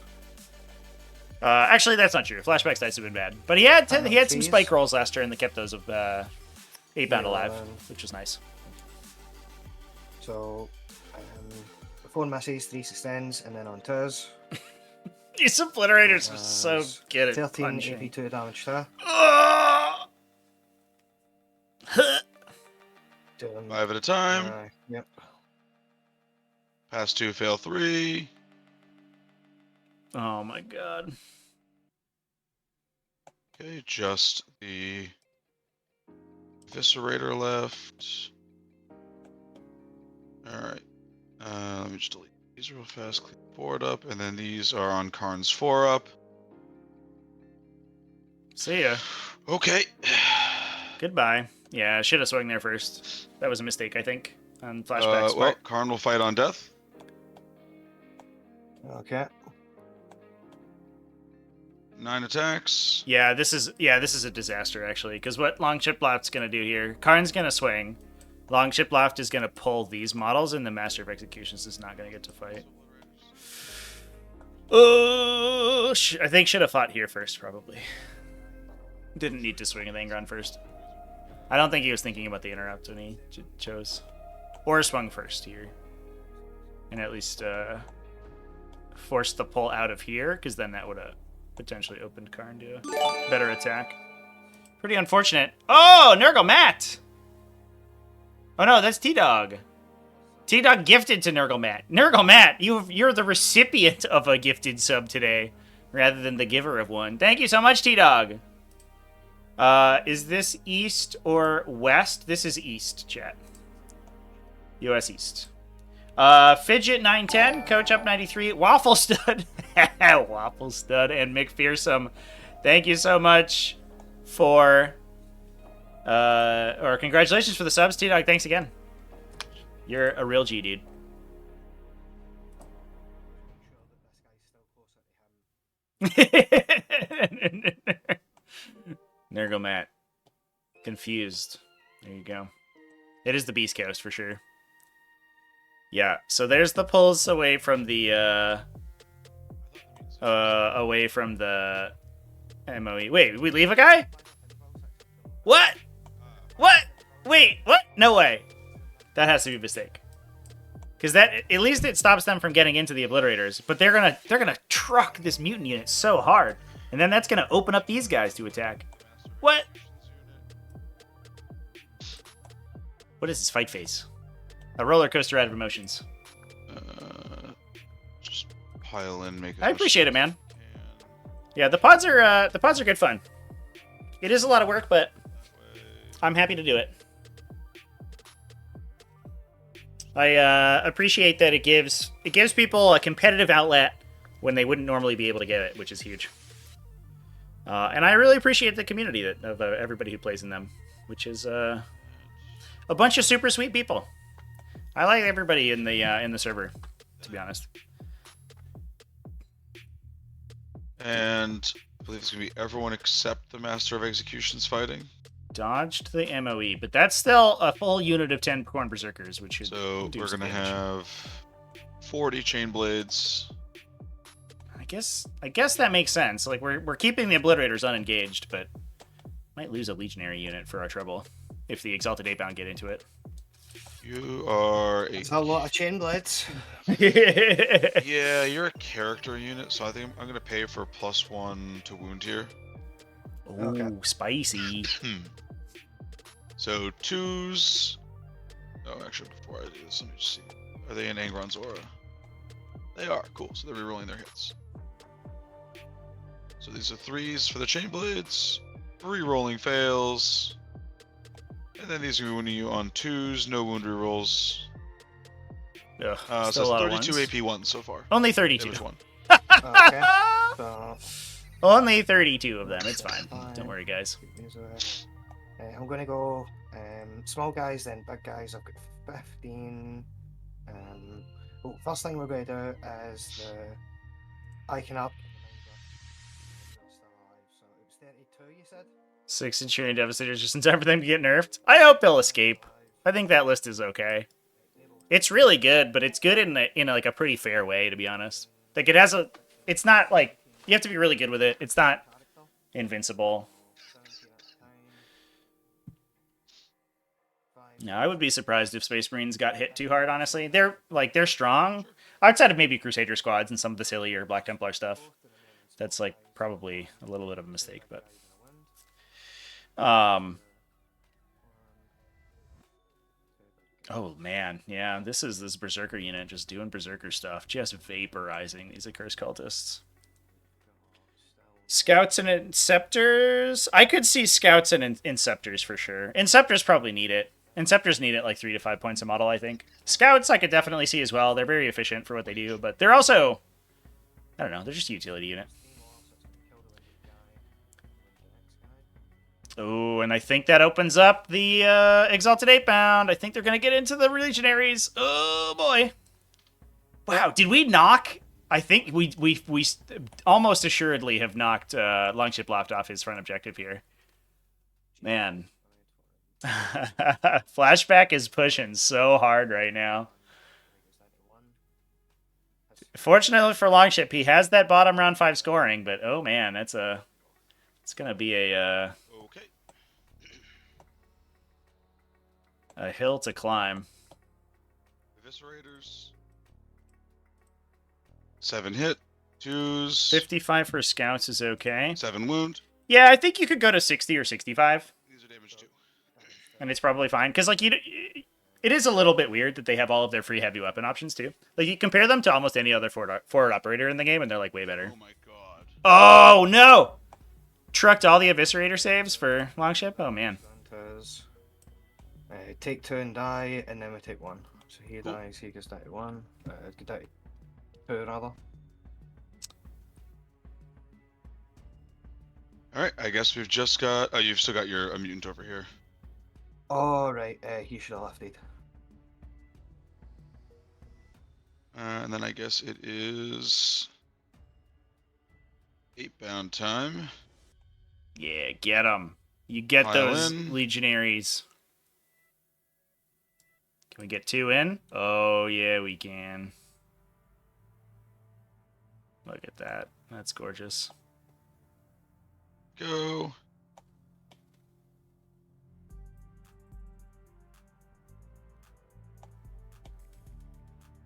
Speaker 1: Actually, that's not true. Flashback's dice have been bad. But he had some
Speaker 3: Penalties.
Speaker 1: spike rolls last turn that kept those 8 bound alive,
Speaker 3: Yeah.
Speaker 1: which was nice.
Speaker 3: So, 4 misses, 3 sustains, and then on twos.
Speaker 1: These obliterators are so good at
Speaker 3: 13
Speaker 1: punching.
Speaker 3: AP2 damage to her.
Speaker 1: Ugh!
Speaker 3: Do them.
Speaker 2: 5 at a time.
Speaker 3: Yep.
Speaker 2: Pass 2, fail 3.
Speaker 1: Oh my god.
Speaker 2: Okay, just the Eviscerator left. Alright. Let me just delete these real fast, clean the board up, and then these are on Karn's 4 up.
Speaker 1: See ya.
Speaker 2: Okay.
Speaker 1: Goodbye. Yeah, I should have swung there first. That was a mistake, I think, on Flashback's
Speaker 2: Well,
Speaker 1: part.
Speaker 2: Karn will fight on death.
Speaker 3: Okay.
Speaker 2: 9 attacks.
Speaker 1: Yeah, this is a disaster actually, because what Long Chiploft's gonna do here, Karn's gonna swing. Long Chiploft is gonna pull these models, and the Master of Executions is not gonna get to fight. Oh, I think should have fought here first, probably. Didn't need to swing with Angron first. I don't think he was thinking about the interrupt when he chose. Or swung first here. And at least forced the pull out of here, because then that would have potentially opened Karn to a better attack. Pretty unfortunate. Oh, Nurgle Matt! Oh no, that's T-Dog. T-Dog gifted to Nurgle Matt. Nurgle Matt, you're the recipient of a gifted sub today, rather than the giver of one. Thank you so much, T-Dog. Is this east or west? This is east, chat. US East. Fidget 910, Coach Up 93, Waffle Stud, Waffle Stud, and McPherson. Thank you so much for, or congratulations for the subs, T-Dog. Thanks again. You're a real G, dude. Nurgle Matt. Confused. There you go. It is the Beast Coast for sure. Yeah, so there's the pulls away from the MOE. Wait, we leave a guy? What? What? Wait, what? No way. That has to be a mistake. Because that, at least it stops them from getting into the obliterators. But they're gonna truck this mutant unit so hard, and then that's gonna open up these guys to attack. What? What is this fight face? A roller coaster out of emotions.
Speaker 2: Just pile in, make.
Speaker 1: I appreciate it, man. Yeah, the pods are good fun. It is a lot of work, but I'm happy to do it. I appreciate that it gives people a competitive outlet when they wouldn't normally be able to get it, which is huge. And I really appreciate the community of everybody who plays in them, which is a bunch of super sweet people. I like everybody in the server, to be honest.
Speaker 2: And I believe it's going to be everyone except the Master of Executions fighting.
Speaker 1: Dodged the MOE, but that's still a full unit of 10 Corn Berserkers, which should
Speaker 2: So
Speaker 1: do
Speaker 2: we're
Speaker 1: some
Speaker 2: going to
Speaker 1: damage.
Speaker 2: have 40 Chain Blades.
Speaker 1: I guess that makes sense. Like we're keeping the Obliterators unengaged, but might lose a Legionary unit for our trouble if the Exalted Apebound get into it.
Speaker 2: You are a...
Speaker 3: It's a lot of chain blades.
Speaker 2: Yeah, you're a character unit, so I think I'm going to pay for +1 to wound here.
Speaker 1: Ooh,
Speaker 3: Okay.
Speaker 1: spicy.
Speaker 2: So 2s... Oh, actually, before I do this, let me just see. Are they in Angron's aura? They are. Cool. So they're rerolling their hits. So these are 3s for the Chain Blades. Rerolling fails. And then these are wounding you on 2s. No wound rerolls.
Speaker 1: Ugh,
Speaker 2: So
Speaker 1: still a lot of
Speaker 2: 32
Speaker 1: ones.
Speaker 2: AP 1 so far.
Speaker 1: Only 32.
Speaker 2: Damage 1.
Speaker 3: Okay. So,
Speaker 1: Only 32 of them. It's fine. Don't worry, guys.
Speaker 3: I'm gonna go small guys, then big guys. I've got 15. First thing we're gonna do is the icon up. So it was 32, you said?
Speaker 1: 6 Centurion Devastators just in time for them to get nerfed. I hope they'll escape. I think that list is okay. It's really good, but it's good in like a pretty fair way, to be honest. Like it's not like you have to be really good with it. It's not invincible. No, I would be surprised if Space Marines got hit too hard, honestly. They're strong. Outside of maybe Crusader squads and some of the sillier Black Templar stuff. That's like probably a little bit of a mistake, but oh man, yeah, this Berserker unit just doing Berserker stuff, just vaporizing these accursed cultists. Scouts and Inceptors? I could see Scouts and Inceptors for sure. Inceptors probably need it. Inceptors need it like 3 to 5 points a model, I think. Scouts I could definitely see as well. They're very efficient for what they do, but they're also, I don't know, they're just a utility unit. Oh, and I think that opens up the Exalted Apebound. I think they're going to get into the Legionaries. Oh, boy. Wow, did we knock? I think we almost assuredly have knocked Longship Loft off his front objective here. Man. Flashback is pushing so hard right now. Fortunately for Longship, he has that bottom round 5 scoring, but oh man, it's going to be a hill to climb.
Speaker 2: Eviscerators. 7 hit. 2s.
Speaker 1: 55 for Scouts is okay.
Speaker 2: 7 wound.
Speaker 1: Yeah, I think you could go to 60 or 65.
Speaker 2: These are damage 2.
Speaker 1: And it's probably fine. Because, like, it is a little bit weird that they have all of their free heavy weapon options, too. Like, you compare them to almost any other forward operator in the game, and they're, like, way better.
Speaker 2: Oh my god.
Speaker 1: Oh, no! Trucked all the Eviscerator saves for Longship? Oh, man.
Speaker 3: Take 2 and die, and then we take 1. So he dies, he gets down to 1. Get down to 2, rather.
Speaker 2: Alright, I guess we've just got... Oh, you've still got a mutant over here.
Speaker 3: Oh, right, he should have lifted.
Speaker 2: And then I guess it is... 8-bound time.
Speaker 1: Yeah, get them. You get
Speaker 2: Pile
Speaker 1: those
Speaker 2: in.
Speaker 1: Legionaries. Can we get 2 in? Oh, yeah, we can. Look at that. That's gorgeous.
Speaker 2: Go.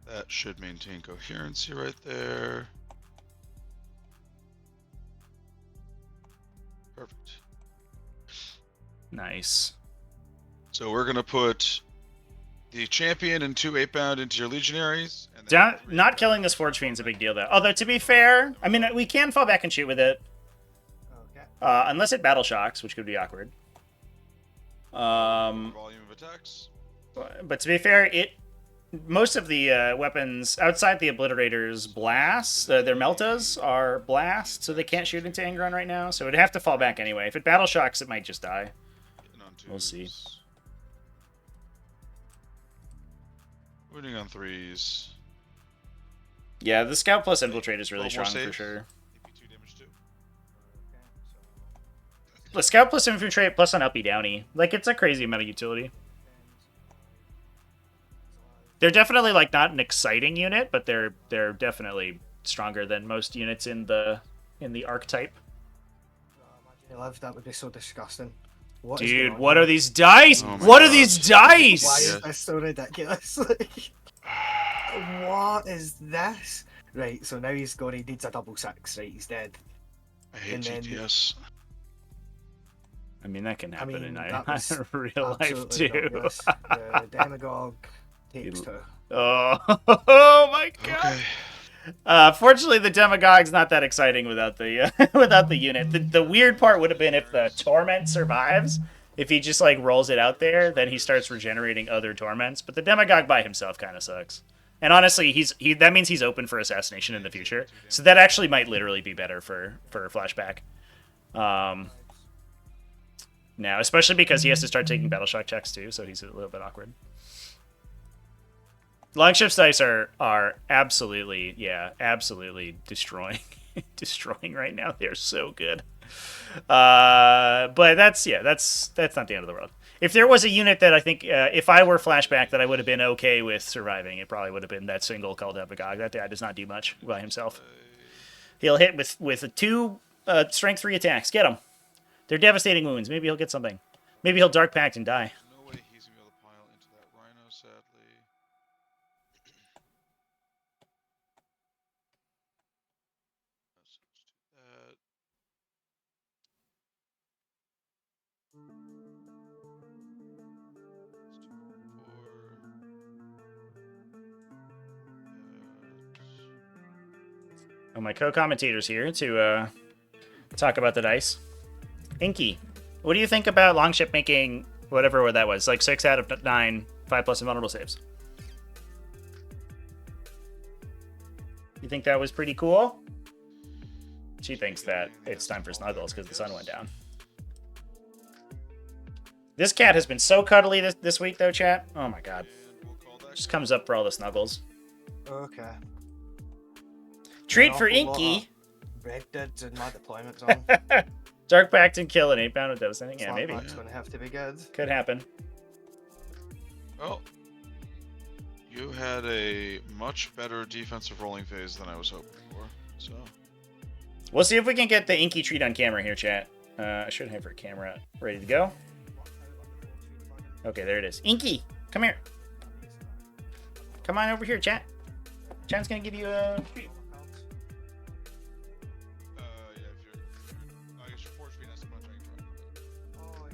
Speaker 2: That should maintain coherency right there. Perfect.
Speaker 1: Nice.
Speaker 2: So we're going to put the champion and 2 8-bound into your legionaries. And then
Speaker 1: Not killing this Forge Fiend's a big deal, though. Although, to be fair, I mean, we can fall back and shoot with it.
Speaker 3: Okay.
Speaker 1: Unless it battle shocks, which could be awkward.
Speaker 2: volume of attacks.
Speaker 1: But to be fair, most of the weapons outside the Obliterators blast, their Meltas are blast, so they can't shoot into Angron right now. So it'd have to fall back anyway. If it battle shocks, it might just die. We'll see.
Speaker 2: Wounding on 3s.
Speaker 1: Yeah, the Scout plus Infiltrate is really
Speaker 2: 12 more
Speaker 1: strong for
Speaker 2: saves.
Speaker 1: sure.
Speaker 2: AP2 damage 2.
Speaker 1: Scout plus infantry plus an uppy downy. Like, it's a crazy amount of utility. They're definitely like not an exciting unit, but they're definitely stronger than most units in the archetype.
Speaker 3: I love that would be so disgusting. What is
Speaker 1: Dude,
Speaker 3: going
Speaker 1: what
Speaker 3: on
Speaker 1: are these dice?
Speaker 2: Oh my
Speaker 1: What are
Speaker 2: God.
Speaker 1: these
Speaker 3: here? Why
Speaker 1: dice?
Speaker 3: is this so ridiculous? What is this? Right, so now he's gone. He needs a double 6. Right, he's dead.
Speaker 2: I hate
Speaker 3: And then-
Speaker 2: GTS.
Speaker 1: I mean, that can happen in
Speaker 3: that was
Speaker 1: real life
Speaker 3: absolutely
Speaker 1: too.
Speaker 3: ridiculous. The demagogue takes 2.
Speaker 1: Oh, oh my god.
Speaker 2: Okay.
Speaker 1: Fortunately, the demagogue's not that exciting without the without the unit. The weird part would have been if the torment survives. If he just like rolls it out there, then he starts regenerating other torments. But the demagogue by himself kind of sucks. And honestly, that means he's open for assassination in the future. So that actually might literally be better for flashback. Now, especially because he has to start taking battle shock checks too, so he's a little bit awkward. Longshift's dice are absolutely, absolutely destroying destroying right now. They're so good. But that's not the end of the world. If there was a unit that I think, if I were flashback, that I would have been okay with surviving, it probably would have been that single called Demagogue. That guy does not do much by himself. He'll hit with 2 strength 3 attacks. Get him. They're devastating wounds. Maybe he'll get something. Maybe he'll Dark Pact and die.
Speaker 2: No way he's gonna be able to pile into that Rhino, sadly. Let's do that. Let's do 4.
Speaker 1: Oh, my co-commentator's here to talk about the dice. Inky, what do you think about Longship making whatever that was, like 6 out of 9, 5+ invulnerable saves? You think that was pretty cool? She thinks that it's time for snuggles because the sun went down. This cat has been so cuddly this week, though, chat. Oh my god.
Speaker 2: And we'll call that
Speaker 1: Just comes up for all the snuggles.
Speaker 3: Okay.
Speaker 1: Treat
Speaker 3: An
Speaker 1: for
Speaker 3: awful lot
Speaker 1: Inky.
Speaker 3: of Red Dead's in my deployment zone.
Speaker 1: Dark Pact and kill an 8-pound of devastating. Yeah, maybe.
Speaker 3: It's going to have to be good.
Speaker 1: Could happen.
Speaker 2: Well, you had a much better defensive rolling phase than I was hoping for. So
Speaker 1: We'll see if we can get the Inky treat on camera here, chat. I should have her camera ready to go. Okay, there it is. Inky, come here. Come on over here, chat. Chat's gonna give you a treat.
Speaker 2: yeah, if you're, I guess your force being as much, I can probably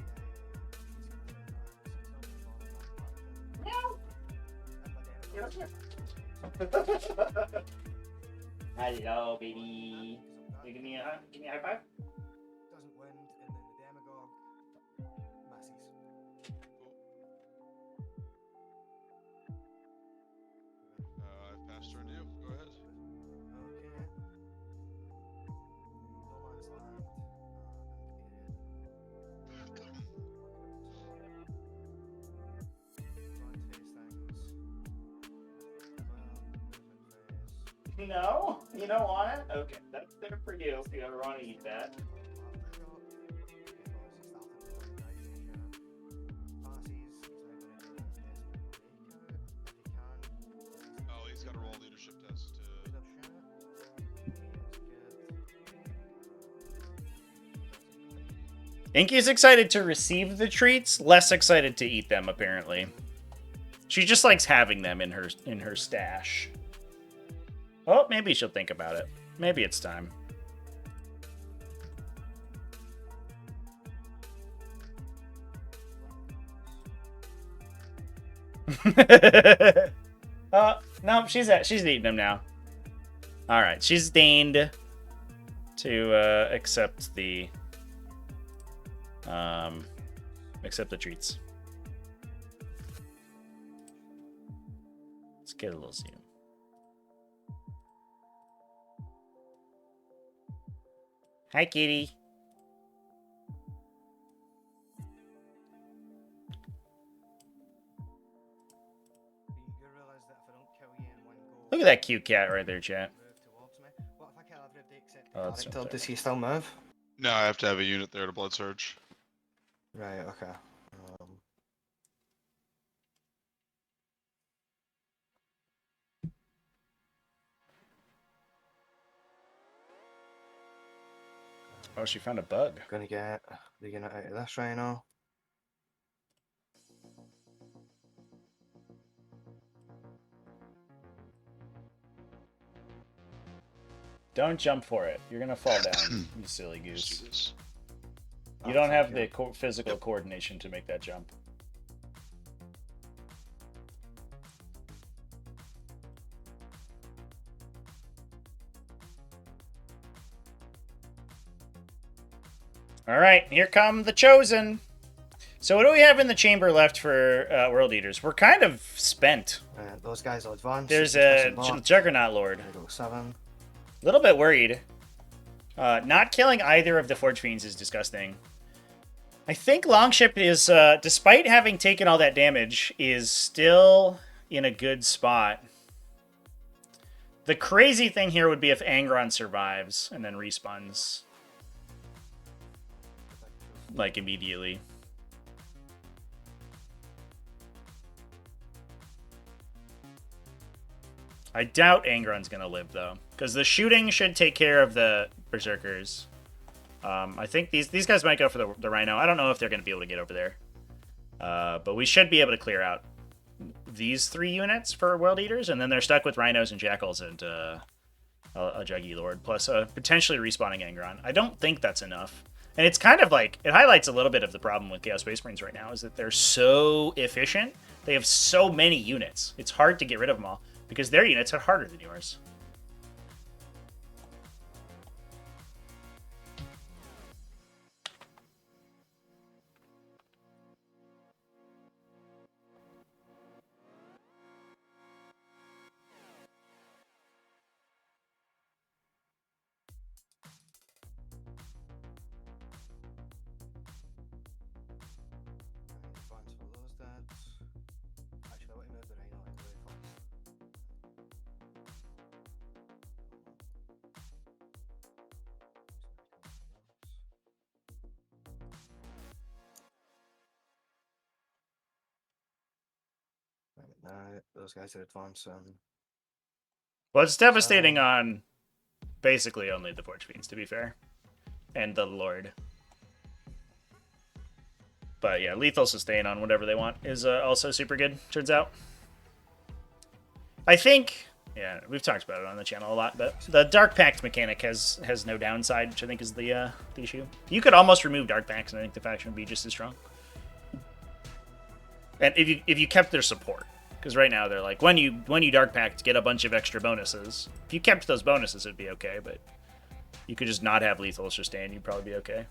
Speaker 1: Hello, baby. Give me a high five.
Speaker 3: Doesn't win, and then the demagogue misses.
Speaker 2: I've passed turn to you. Go ahead.
Speaker 3: Okay. No man's land.
Speaker 1: No, you don't want it. Okay, that's there for you. If you ever want to eat that.
Speaker 2: Oh, he's got to roll a leadership test to.
Speaker 1: Inky's excited to receive the treats, less excited to eat them, apparently. She just likes having them in her stash. Oh, maybe she'll think about it. Maybe it's time. No, she's eating them now. All right, she's deigned to accept the treats. Let's get a little zoom. Hi, kitty. Look at that cute cat right there, chat.
Speaker 3: What if I kill everybody except the character? Does he still move?
Speaker 2: No, I have to have a unit there to blood surge.
Speaker 3: Right, okay.
Speaker 1: Oh, she found a bug.
Speaker 3: Gonna get the unit out of this rhino.
Speaker 1: Don't jump for it. You're gonna fall down, you silly
Speaker 2: Let's
Speaker 1: goose.
Speaker 2: do this.
Speaker 1: You
Speaker 3: Oh,
Speaker 1: don't
Speaker 3: thank
Speaker 1: have
Speaker 3: you.
Speaker 1: the physical coordination to make that jump. All right, here come the chosen. So what do we have in the chamber left for World Eaters? We're kind of spent.
Speaker 3: Those guys will advance.
Speaker 1: There's
Speaker 3: just
Speaker 1: a
Speaker 3: missing box.
Speaker 1: Juggernaut Lord.
Speaker 3: There we go, 7.
Speaker 1: A little bit worried. Not killing either of the Forge Fiends is disgusting. I think Longship is, despite having taken all that damage, is still in a good spot. The crazy thing here would be if Angron survives and then respawns, like, immediately. I doubt Angron's going to live, though, because the shooting should take care of the Berserkers. I think these guys might go for the Rhino. I don't know if they're going to be able to get over there. But we should be able to clear out these 3 units for World Eaters, and then they're stuck with Rhinos and Jackals and a Juggy Lord, plus potentially respawning Angron. I don't think that's enough. And it's kind of like, it highlights a little bit of the problem with Chaos Space Marines right now, is that they're so efficient. They have so many units. It's hard to get rid of them all, because their units are harder than yours.
Speaker 3: Advance for those dads. Actually, I want to move the rhino out of the way first. Right, now those guys are advancing.
Speaker 1: Well, it's devastating on basically only the Forge Fiends, to be fair. And the Lord. But yeah, lethal sustain on whatever they want is also super good, turns out. I think, yeah, we've talked about it on the channel a lot, but the Dark Pact mechanic has no downside, which I think is the issue. You could almost remove Dark Pacts, and I think the faction would be just as strong. And if you kept their support, because right now they're like, when you Dark Pact, get a bunch of extra bonuses. If you kept those bonuses, it'd be okay, but you could just not have lethal sustain, you'd probably be okay.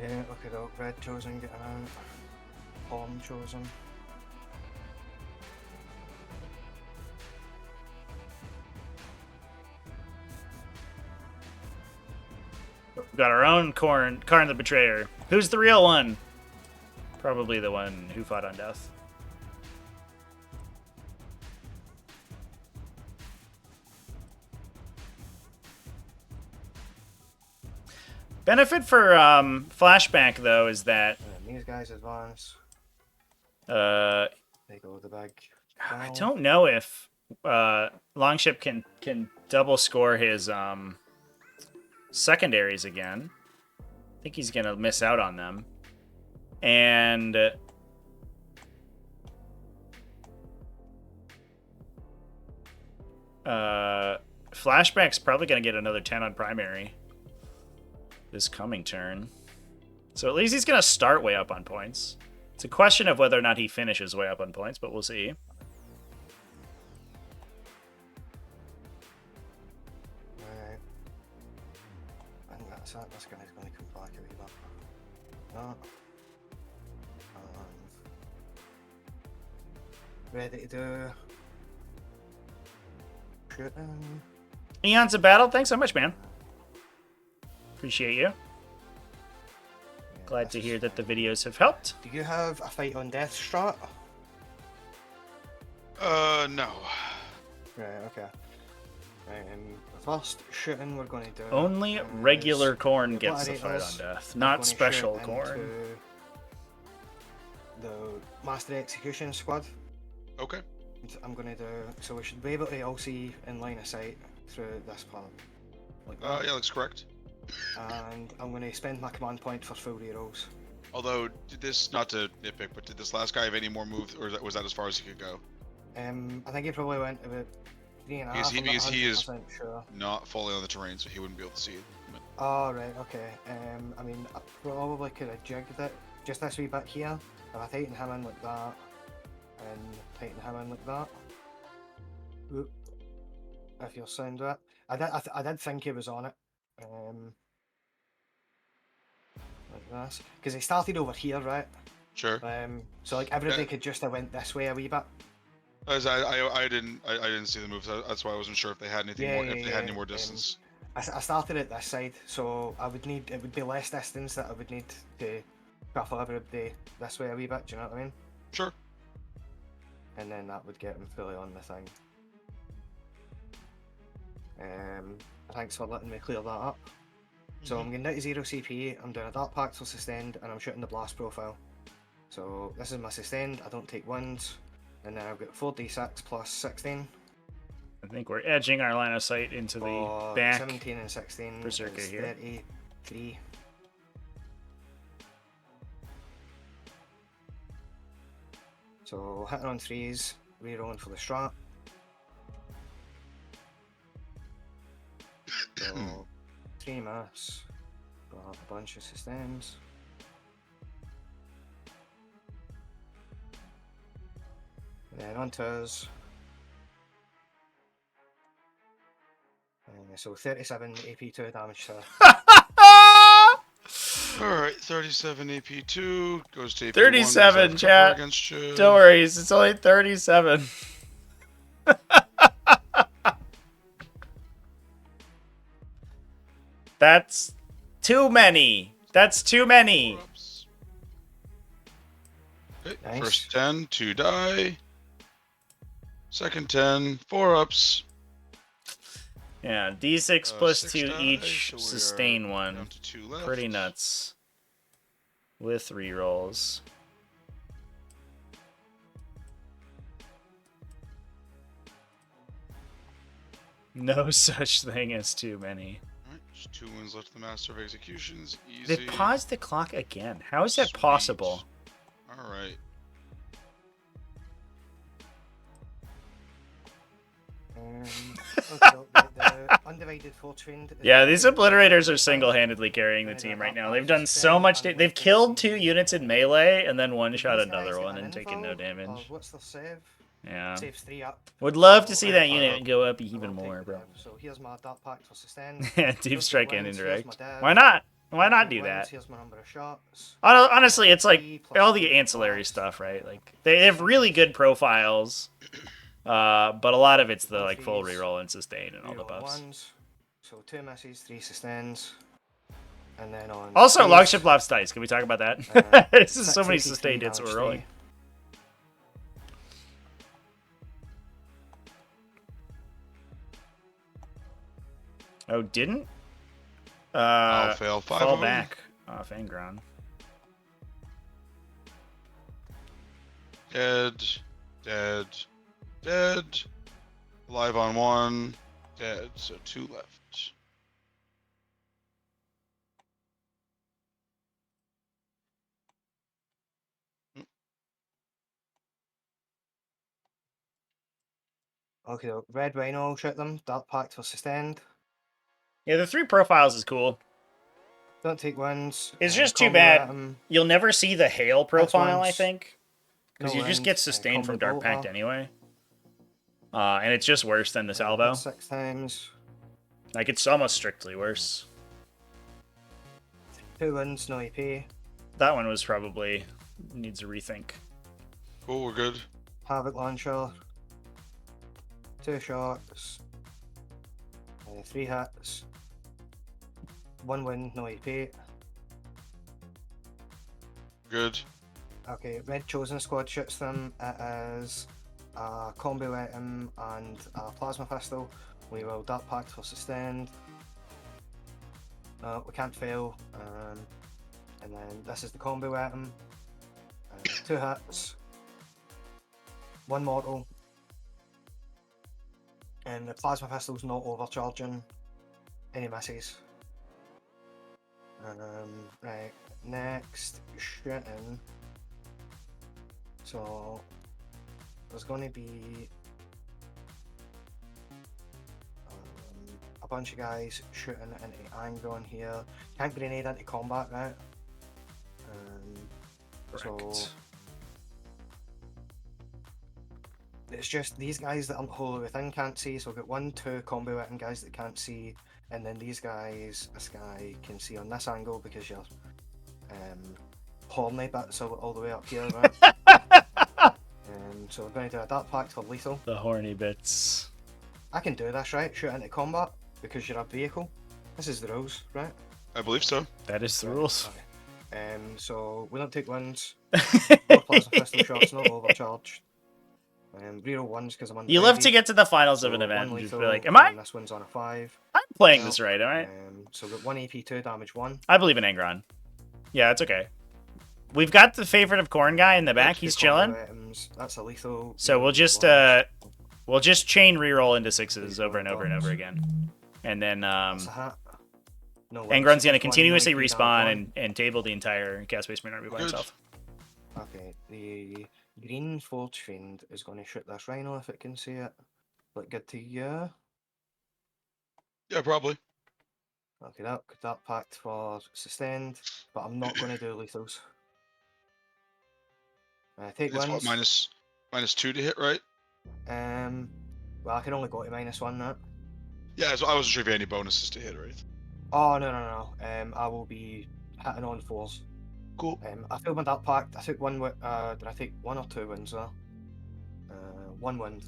Speaker 3: Yeah, look at that. Red chosen getting out. Pawn chosen.
Speaker 1: We've got our own Karn the Betrayer. Who's the real one? Probably the one who fought on death. Benefit for flashback though is that
Speaker 3: And these guys advance.
Speaker 1: uh,
Speaker 3: They go the big.
Speaker 1: I
Speaker 3: ball.
Speaker 1: don't know if Longship can double score his secondaries again. I think he's gonna miss out on them. And flashback's probably gonna get another 10 on primary this coming turn. So at least he's gonna start way up on points. It's a question of whether or not he finishes way up on points, but we'll see.
Speaker 3: Right. I think that's it. This guy's going to come back a wee bit. No. Ready to do. shooting.
Speaker 1: Eons of Battle, thanks so much, man. Appreciate you.
Speaker 3: Yeah,
Speaker 1: Glad to
Speaker 3: this
Speaker 1: hear
Speaker 3: is
Speaker 1: that the
Speaker 3: fine.
Speaker 1: videos have helped.
Speaker 3: Do you have a fight on death strat?
Speaker 2: No.
Speaker 3: Right, okay. First shooting we're going to do.
Speaker 1: Only
Speaker 3: is
Speaker 1: regular corn
Speaker 3: the
Speaker 1: gets the fight on
Speaker 3: obliterators
Speaker 1: death,
Speaker 3: are
Speaker 1: not
Speaker 3: gonna
Speaker 1: special
Speaker 3: shoot
Speaker 1: corn.
Speaker 3: into the Master Execution Squad.
Speaker 2: Okay.
Speaker 3: I'm going to do. So we should be able to all see in line of sight through this part. Like that.
Speaker 2: Yeah, looks correct.
Speaker 3: And I'm going to spend my command point for full rerolls.
Speaker 2: Although, did this, not to nitpick, but did this last guy have any more moves, or was that as far as he could go?
Speaker 3: I think he probably went about 3.5.
Speaker 2: Because he is
Speaker 3: sure.
Speaker 2: not fully on the terrain, so he wouldn't be able to see it.
Speaker 3: Oh, right, okay. I mean, I probably could have jigged it just this wee bit here. If I tighten him in like that, and tighten him in like that. Oop. If you'll sound it. I did think he was on it. Like this. Because he started over here, right?
Speaker 2: Sure.
Speaker 3: So like everybody could just have went this way a wee bit.
Speaker 2: As I didn't see the moves. That's why I wasn't sure if they had anything more. If they had any more distance.
Speaker 3: I started at this side, so I would need. It would be less distance that I would need to shuffle everybody this way a wee bit. Do you know what I mean?
Speaker 2: Sure.
Speaker 3: And then that would get him fully on the thing. Thanks for letting me clear that up. So I'm getting down to 0 CP, I'm doing a Dark Pact for sustained, and I'm shooting the blast profile. So this is my sustained, I don't take wounds, and then I've got 4d6 plus 16.
Speaker 1: I think we're edging our line of sight into the back.
Speaker 3: 17 and 16
Speaker 1: Berserker
Speaker 3: is
Speaker 1: here.
Speaker 3: 33. So hitting on 3s, rerolling for the strat. So 3 mass, got a bunch of sustains. Then on twos. So 37 AP2 damage to
Speaker 2: Alright, 37 AP2 goes to AP1.
Speaker 1: 37, chat.
Speaker 2: Against you.
Speaker 1: Don't worry, it's only 37. That's too many. That's too many.
Speaker 2: Okay,
Speaker 3: Nice.
Speaker 2: First 10, 2 die. Second 10, 4 ups.
Speaker 1: Yeah, D6 plus
Speaker 2: 6
Speaker 1: 2
Speaker 2: die,
Speaker 1: each,
Speaker 2: so we
Speaker 1: sustain
Speaker 2: are
Speaker 1: one.
Speaker 2: down to 2 left.
Speaker 1: Pretty nuts. With rerolls. No such thing as too many.
Speaker 2: Alright, just 2 wins left to the Master of Executions.
Speaker 1: They
Speaker 2: Easy.
Speaker 1: paused the clock again. How is that
Speaker 2: Sweet.
Speaker 1: possible?
Speaker 2: Alright.
Speaker 3: Okay, the undivided fortune.
Speaker 1: Yeah, these obliterators are single-handedly carrying the team right now. They've done so much. They've killed 2 units in melee and then one-shot another one and taken no damage.
Speaker 3: What's the save?
Speaker 1: Yeah.
Speaker 3: Saves 3 up.
Speaker 1: Would love to
Speaker 3: So
Speaker 1: see
Speaker 3: I
Speaker 1: that
Speaker 3: will
Speaker 1: unit go up
Speaker 3: I
Speaker 1: even
Speaker 3: will
Speaker 1: more,
Speaker 3: take the
Speaker 1: bro.
Speaker 3: dev. So here's my Dark Pact for sustain.
Speaker 1: Deep strike and
Speaker 3: Here's my
Speaker 1: indirect.
Speaker 3: dev.
Speaker 1: Why not? Why not
Speaker 3: Take
Speaker 1: do
Speaker 3: wins,
Speaker 1: that?
Speaker 3: Here's my number of shots.
Speaker 1: Honestly, it's like
Speaker 3: 3 plus
Speaker 1: all the
Speaker 3: 3
Speaker 1: ancillary
Speaker 3: plus.
Speaker 1: stuff, right? Like they have really good profiles, but a lot of it's the like full
Speaker 3: Threes.
Speaker 1: reroll and sustain and all the
Speaker 3: Reroll
Speaker 1: buffs.
Speaker 3: ones. So 2 misses, 3 sustains. And then on
Speaker 1: Also,
Speaker 3: threes,
Speaker 1: logship lops dice. Can we talk about that? This is so
Speaker 3: 6
Speaker 1: many
Speaker 3: AP3
Speaker 1: sustained hits
Speaker 3: damage
Speaker 1: we're rolling.
Speaker 3: 3.
Speaker 1: Oh, didn't?
Speaker 2: I'll fail 5
Speaker 1: fall
Speaker 2: of them.
Speaker 1: back off Angron.
Speaker 2: Dead. Dead. Dead. Alive on 1. Dead. So 2 left.
Speaker 3: Okay, red rhino, I'll shoot them. Dark Pact for sustained.
Speaker 1: Yeah, the 3 profiles is cool.
Speaker 3: Don't take wins.
Speaker 1: It's just too
Speaker 3: combo
Speaker 1: bad.
Speaker 3: at 'em.
Speaker 1: You'll never see the hail profile, I
Speaker 3: one's
Speaker 1: think, because
Speaker 3: no
Speaker 1: you just
Speaker 3: wins,
Speaker 1: get sustained from
Speaker 3: combo
Speaker 1: Dark Pact
Speaker 3: bolter.
Speaker 1: anyway. And it's just worse than the salvo.
Speaker 3: 6 times.
Speaker 1: Like it's almost strictly worse.
Speaker 3: 2 wins, no AP.
Speaker 1: That one was probably needs a rethink.
Speaker 2: Cool, we're good.
Speaker 3: Havoc launcher. 2 shots. 3 hits. 1 win, no AP.
Speaker 2: Good.
Speaker 3: Okay, Red Chosen Squad shoots them. It is a combo item and a plasma pistol. We will Dark Pact for sustained. No, we can't fail. And then this is the combo item. 2 hits. 1 mortal. And the plasma pistol's not overcharging any misses. Right, next shooting. So there's going to be a bunch of guys shooting into Angron here. Can't grenade into combat, right? So
Speaker 1: Correct.
Speaker 3: it's just these guys that aren't wholly within can't see. So we've got 1, 2 combo item guys that can't see, and then these guys, this guy can see on this angle because you're horny bits all the way up here, right? So we're going to do a Dark Pact for lethal.
Speaker 1: The horny bits.
Speaker 3: I can do this, right? Shoot into combat because you're a vehicle. This is the rules, right?
Speaker 2: I believe so.
Speaker 1: That is the rules.
Speaker 3: Okay. So we don't take wins. No plasma pistol shots, not overcharged. Reroll ones because I'm on.
Speaker 1: You live to get to the finals of an
Speaker 3: So
Speaker 1: event.
Speaker 3: one
Speaker 1: And just
Speaker 3: lethal,
Speaker 1: be like, am I?
Speaker 3: and this one's on a 5.
Speaker 1: I'm playing
Speaker 3: No.
Speaker 1: this right, am I?
Speaker 3: So we've got 1 AP, 2 damage, 1.
Speaker 1: I believe in Angron. Yeah, it's okay. We've got the favorite of corn guy in the back. He's
Speaker 3: Two combo
Speaker 1: chilling.
Speaker 3: items. That's a lethal.
Speaker 1: So we'll just we'll just chain reroll into 6s over and over and over again, and then
Speaker 3: That's a hat. No,
Speaker 1: Angron's gonna
Speaker 3: one
Speaker 1: continuously
Speaker 3: 90
Speaker 1: respawn
Speaker 3: damage,
Speaker 1: and table the entire gas basement army by
Speaker 2: Good.
Speaker 1: himself.
Speaker 3: one. Okay, the green Forge Fiend is going to shoot this Rhino if it can see it. Look good to you.
Speaker 2: Yeah, probably.
Speaker 3: Okay, that pact for sustained, but I'm not going to do lethals. Take
Speaker 2: It's
Speaker 3: wins.
Speaker 2: what, -2 to hit, right?
Speaker 3: Well, I can only go to -1 that.
Speaker 2: Yeah, so I wasn't sure if you had any bonuses to hit or anything.
Speaker 3: Oh no. I will be hitting on 4s.
Speaker 2: Cool.
Speaker 3: I failed my Dark Pact. I took 1 did I take 1 or 2 wins there? 1 win.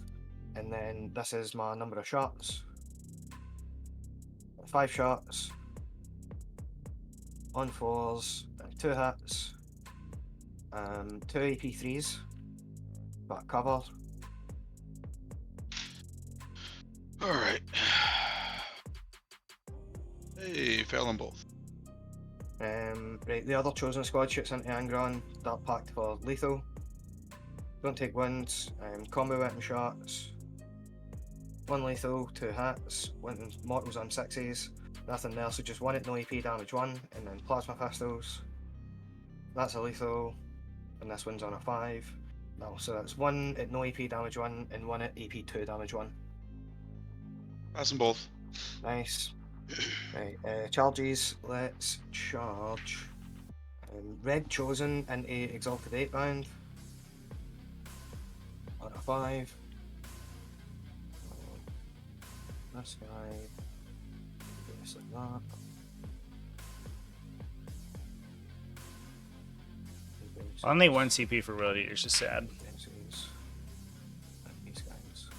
Speaker 3: And then this is my number of shots. 5 shots. On 4s, 2 hits. 2 AP3s. Back cover.
Speaker 2: Alright. Hey, fail them both.
Speaker 3: Right, the other chosen squad shoots into Angron. Dark Pact for lethal. Don't take wins. Combo weapon shots. 1 lethal, 2 hits. 1 mortals on 6s. Nothing there, so just 1 at no AP damage 1, and then plasma pistols. That's a lethal, and this one's on a 5. No, so that's 1 at no AP damage 1, and 1 at AP 2 damage 1.
Speaker 2: Pass them both.
Speaker 3: Nice. Right, charges. Let's charge. Red Chosen into Exalted 8 bound. On a 5. This guy. Just like that.
Speaker 1: Only 1 CP for World Eaters is sad.
Speaker 3: These guys.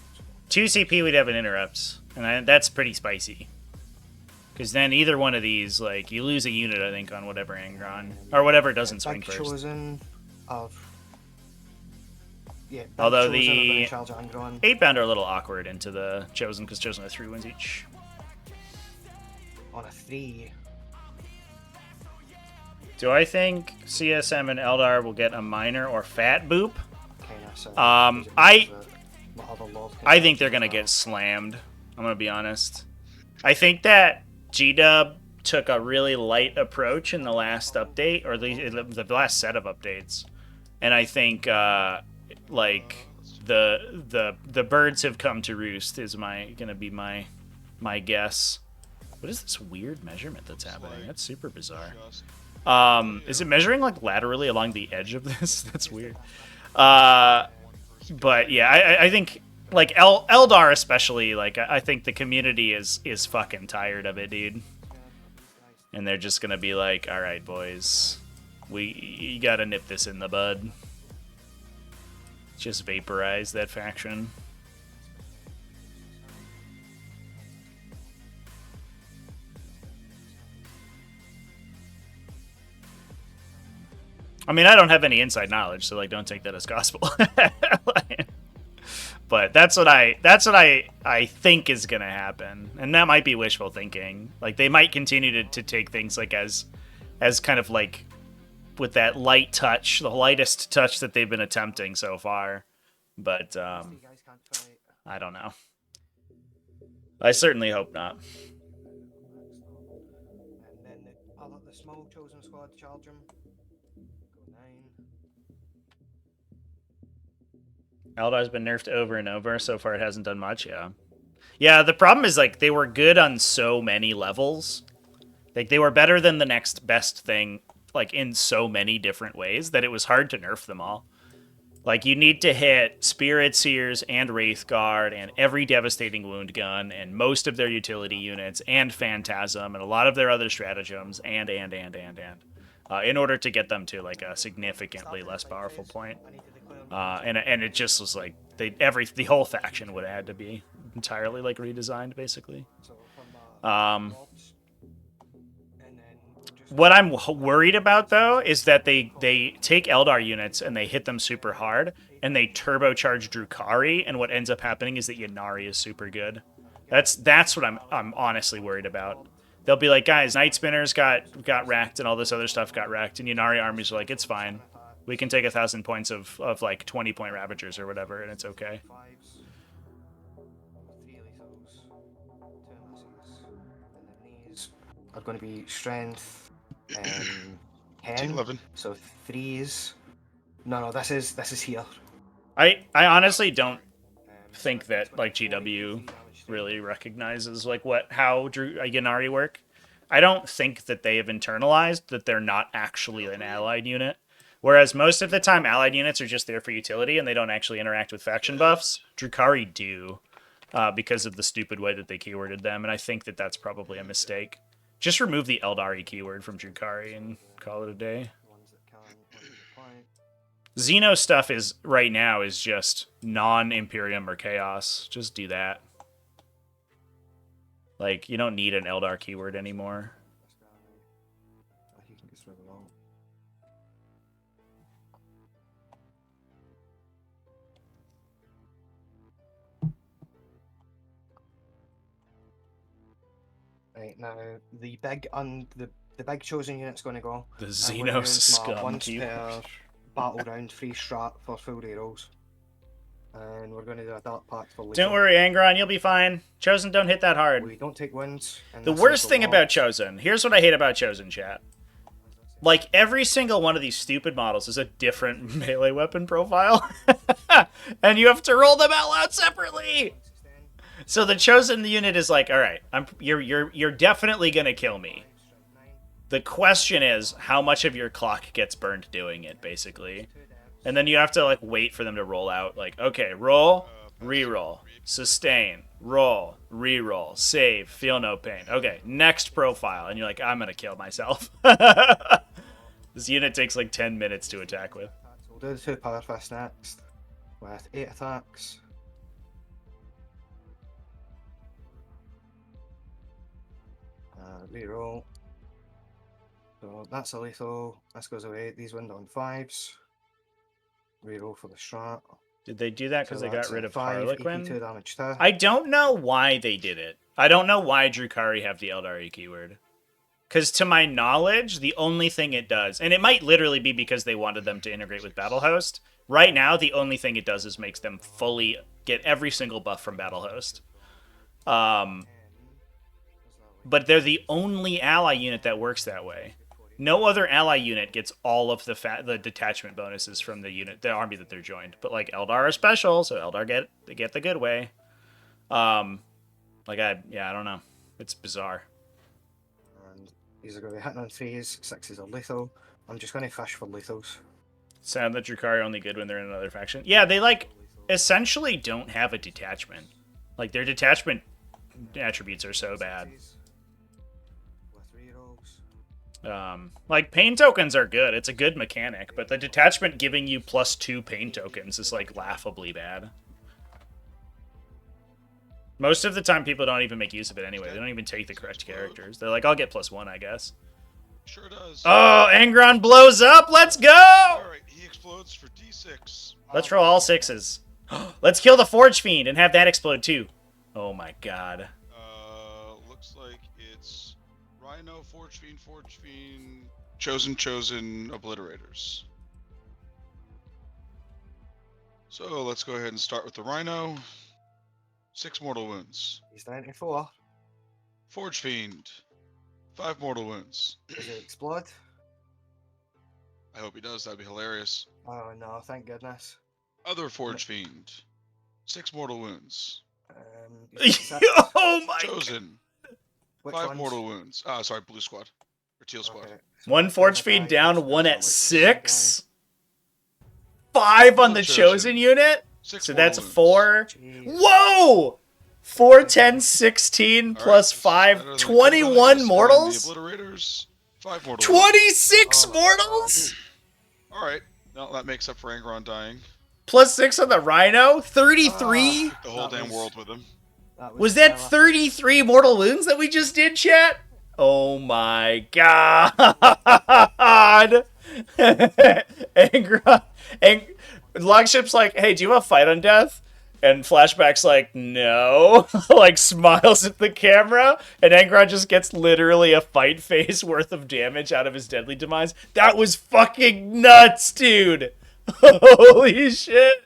Speaker 1: 2 CP we'd have an interrupts, and that's pretty spicy. Because then either one of these, like, you lose a unit, I think, on whatever Angron. Or whatever doesn't swing
Speaker 3: Big
Speaker 1: first.
Speaker 3: Chosen of. Yeah, Big
Speaker 1: Although
Speaker 3: Chosen are
Speaker 1: the
Speaker 3: gonna charge at Angron.
Speaker 1: 8-bound are a little awkward into the Chosen, because Chosen has 3 wins each.
Speaker 3: On a 3.
Speaker 1: Do I think CSM and Eldar will get a minor or fat boop?
Speaker 3: Kinda, so
Speaker 1: I
Speaker 3: I
Speaker 1: think they're going to get slammed. I'm going to be honest. I think that G-Dub took a really light approach in the last update, or the last set of updates. And I think, like, the birds have come to roost is going to be my guess. What is this weird measurement that's happening? That's super bizarre. Is it measuring, like, laterally along the edge of this? That's weird. But, yeah, I think... Like, Eldar especially, like, I think the community is fucking tired of it, dude. And they're just gonna be like, alright, boys. You gotta nip this in the bud. Just vaporize that faction. I mean, I don't have any inside knowledge, so like, don't take that as gospel. Like, but that's what I think is gonna happen, and that might be wishful thinking. Like, they might continue to take things like as kind of like with that light touch, the lightest touch that they've been attempting so far. But
Speaker 3: You guys can't fight.
Speaker 1: I don't know. I certainly hope not.
Speaker 3: And then the small chosen squad charge him. Go 9.
Speaker 1: Eldar's been nerfed over and over. So far, it hasn't done much. Yeah. Yeah, the problem is, like, they were good on so many levels. Like, they were better than the next best thing, like, in so many different ways that it was hard to nerf them all. Like, you need to hit Spirit Seers and Wraithguard and every Devastating Wound Gun and most of their utility units and Phantasm and a lot of their other stratagems and in order to get them to, like, a significantly less powerful point. And it just was like the whole faction would have had to be entirely, like, redesigned, basically. What I'm worried about, though, is that they take Eldar units and they hit them super hard, and they turbocharge Drukhari, and what ends up happening is that Ynnari is super good. That's what I'm honestly worried about. They'll be like, guys, Night Spinners got wrecked, and all this other stuff got wrecked, and Ynnari armies are like, it's fine. We can take 1,000 points of like 20-point Ravagers or whatever, and it's okay.
Speaker 3: Are going to be strength 10.
Speaker 2: 11.
Speaker 3: So 3s. No, this is here.
Speaker 1: I honestly don't think that, like, GW really recognizes, like, how Ynnari work. I don't think that they have internalized that they're not actually an allied unit. Whereas most of the time, allied units are just there for utility and they don't actually interact with faction buffs. Drukhari do, because of the stupid way that they keyworded them, and I think that that's probably a mistake. Just remove the Eldari keyword from Drukhari and call it a day. Xeno stuff right now is just non-Imperium or Chaos. Just do that. Like, you don't need an Eldar keyword anymore.
Speaker 3: Right, now the big chosen unit's going to go.
Speaker 1: The Xenos scum
Speaker 3: once
Speaker 1: keyword.
Speaker 3: per battle round free strat for full rerolls. And we're going to do a dark pact for later.
Speaker 1: Don't worry, Angron, you'll be fine. Chosen don't hit that hard.
Speaker 3: We don't take wins.
Speaker 1: The worst thing about Chosen, here's what I hate about Chosen, chat. Like, every single one of these stupid models is a different melee weapon profile. And you have to roll them out loud separately. So the Chosen unit is like, all right, you're definitely gonna kill me. The question is, how much of your clock gets burned doing it, basically. And then you have to, like, wait for them to roll out. Like, okay, roll, reroll, sustain, roll, reroll, save, feel no pain. Okay, next profile. And you're like, I'm gonna kill myself. This unit takes like 10 minutes to attack with.
Speaker 3: We'll do the 2 power fist next, with 8 attacks. Reroll. So that's a lethal. This goes away. These went on 5s. Reroll for the strat.
Speaker 1: Did they do that because they got rid of Harlequin?
Speaker 3: Damage to.
Speaker 1: I don't know why they did it. I don't know why Drukhari have the Eldari keyword. Because to my knowledge, the only thing it does, and it might literally be because they wanted them to integrate with Battlehost. Right now, the only thing it does is makes them fully get every single buff from Battlehost. But they're the only ally unit that works that way. No other ally unit gets all of the detachment bonuses from the army that they're joined. But, like, Eldar are special, so Eldar get the good way. I don't know. It's bizarre.
Speaker 3: And these are going to be hitting on 3s. 6s are lethal. I'm just going to fish for lethals.
Speaker 1: Sad that Drukhari are only good when they're in another faction. Yeah, they, like, essentially don't have a detachment. Like, their detachment attributes are so bad. Like, pain tokens are good. It's a good mechanic, but the detachment giving you +2 pain tokens is, like, laughably bad. Most of the time, people don't even make use of it anyway. They don't even take the correct characters. They're like, I'll get +1, I guess.
Speaker 2: Sure does.
Speaker 1: Oh, Angron blows up. Let's go.
Speaker 2: Alright, he explodes for D6.
Speaker 1: Let's roll all 6s. Let's kill the Forge Fiend and have that explode too. Oh my god.
Speaker 2: Looks like it's Rhino, Forge Fiend, Chosen, Obliterators. So let's go ahead and start with the Rhino. 6 mortal wounds.
Speaker 3: He's 94.
Speaker 2: Forge Fiend, 5 mortal wounds.
Speaker 3: Does it explode?
Speaker 2: I hope he does, that'd be hilarious.
Speaker 3: Oh no, thank goodness.
Speaker 2: Other Forge Fiend, 6 mortal wounds.
Speaker 3: Is it
Speaker 1: Oh my god.
Speaker 2: Chosen,
Speaker 3: Which
Speaker 2: 5
Speaker 3: ones?
Speaker 2: mortal wounds. Sorry, Blue Squad. Or Teal Squad.
Speaker 3: Okay.
Speaker 1: One Forge
Speaker 3: Other guy
Speaker 1: Fiend down,
Speaker 3: goes
Speaker 1: one
Speaker 3: down,
Speaker 1: at
Speaker 3: which is
Speaker 1: 6. 5 on the
Speaker 2: Chosen.
Speaker 1: Chosen unit.
Speaker 2: 6
Speaker 1: So
Speaker 2: mortal
Speaker 1: that's
Speaker 2: wounds.
Speaker 1: 4.
Speaker 3: Jeez.
Speaker 1: Whoa! 4, 10, 16
Speaker 2: Alright,
Speaker 1: plus
Speaker 2: this is
Speaker 1: 5.
Speaker 2: better than
Speaker 1: 21
Speaker 2: Kubernetes, and
Speaker 1: mortals?
Speaker 2: The Obliterators, 5 mortal wounds.
Speaker 1: 26
Speaker 3: Oh.
Speaker 1: mortals?
Speaker 2: Alright, no, that makes up for Angron dying.
Speaker 1: Plus 6 on the Rhino? 33?
Speaker 2: The whole
Speaker 3: That
Speaker 2: damn
Speaker 3: was-
Speaker 2: world with him.
Speaker 1: Was that
Speaker 3: stellar.
Speaker 1: 33 mortal wounds that we just did, chat? Oh my god. Logship's like, hey, do you have a fight on death? And Flashback's like, no. Like, smiles at the camera. And Angron just gets literally a fight phase worth of damage out of his deadly demise. That was fucking nuts, dude. Holy shit.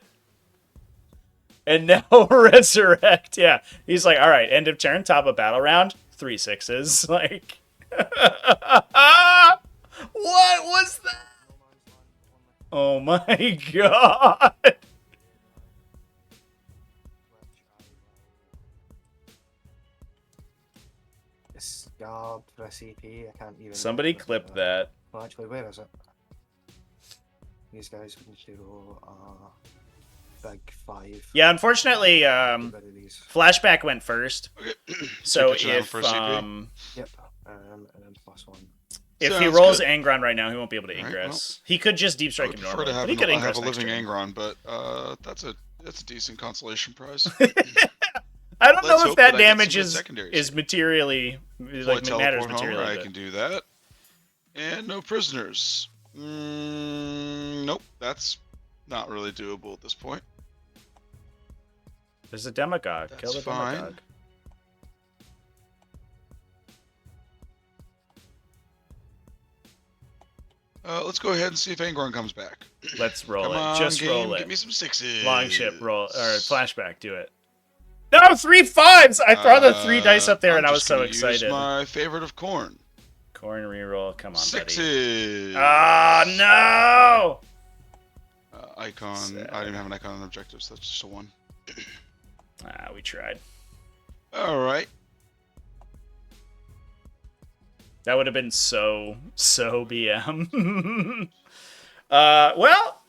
Speaker 1: And now resurrect. Yeah. He's like, all right, end of turn, top of battle round. 3 6s. Like, what was that? Oh my god.
Speaker 3: Scarred for a CP. I can't even.
Speaker 1: Somebody clip that.
Speaker 3: Well, actually, where is it? These guys would do big 5.
Speaker 1: Yeah, unfortunately,
Speaker 3: Get rid of these.
Speaker 1: Flashback went first.
Speaker 2: Okay.
Speaker 1: So
Speaker 2: catch it down
Speaker 1: if
Speaker 2: for a CP.
Speaker 3: Yep. And then +1.
Speaker 1: if he
Speaker 2: Sounds
Speaker 1: rolls
Speaker 2: good.
Speaker 1: Angron right now, he won't be able to
Speaker 2: Alright,
Speaker 1: ingress. He could just deep
Speaker 2: I
Speaker 1: strike
Speaker 2: would
Speaker 1: him
Speaker 2: prefer
Speaker 1: normally,
Speaker 2: to have,
Speaker 1: but he could
Speaker 2: have
Speaker 1: ingress
Speaker 2: a
Speaker 1: next
Speaker 2: living
Speaker 1: turn.
Speaker 2: Angron, but that's a decent consolation prize.
Speaker 1: I don't
Speaker 2: Let's
Speaker 1: know if
Speaker 2: hope
Speaker 1: that
Speaker 2: that I get some
Speaker 1: damage
Speaker 2: good
Speaker 1: is
Speaker 2: secondaries.
Speaker 1: materially
Speaker 2: If
Speaker 1: like
Speaker 2: I
Speaker 1: matters
Speaker 2: teleport
Speaker 1: materially.
Speaker 2: Homer, I
Speaker 1: but-
Speaker 2: can do that. And no prisoners. Nope, that's not really doable at this point.
Speaker 1: There's a demagogue. Kill
Speaker 2: That's
Speaker 1: the
Speaker 2: fine.
Speaker 1: demagogue.
Speaker 2: Let's go ahead and see if Angron comes back.
Speaker 1: Let's roll
Speaker 2: Come
Speaker 1: it.
Speaker 2: on,
Speaker 1: Just
Speaker 2: game,
Speaker 1: roll
Speaker 2: give
Speaker 1: it.
Speaker 2: me some 6s.
Speaker 1: Longship roll or flashback. Do it. No, 3 5s. I throw the 3 dice up there, and I was so excited.
Speaker 2: Use my favorite of corn.
Speaker 1: Corn reroll. Come on, buddy.
Speaker 2: 6s.
Speaker 1: Oh no!
Speaker 2: Icon.
Speaker 1: Sad.
Speaker 2: I didn't have an icon on objectives. So that's just a 1.
Speaker 1: We tried.
Speaker 2: All right.
Speaker 1: That would have been so BM. Well,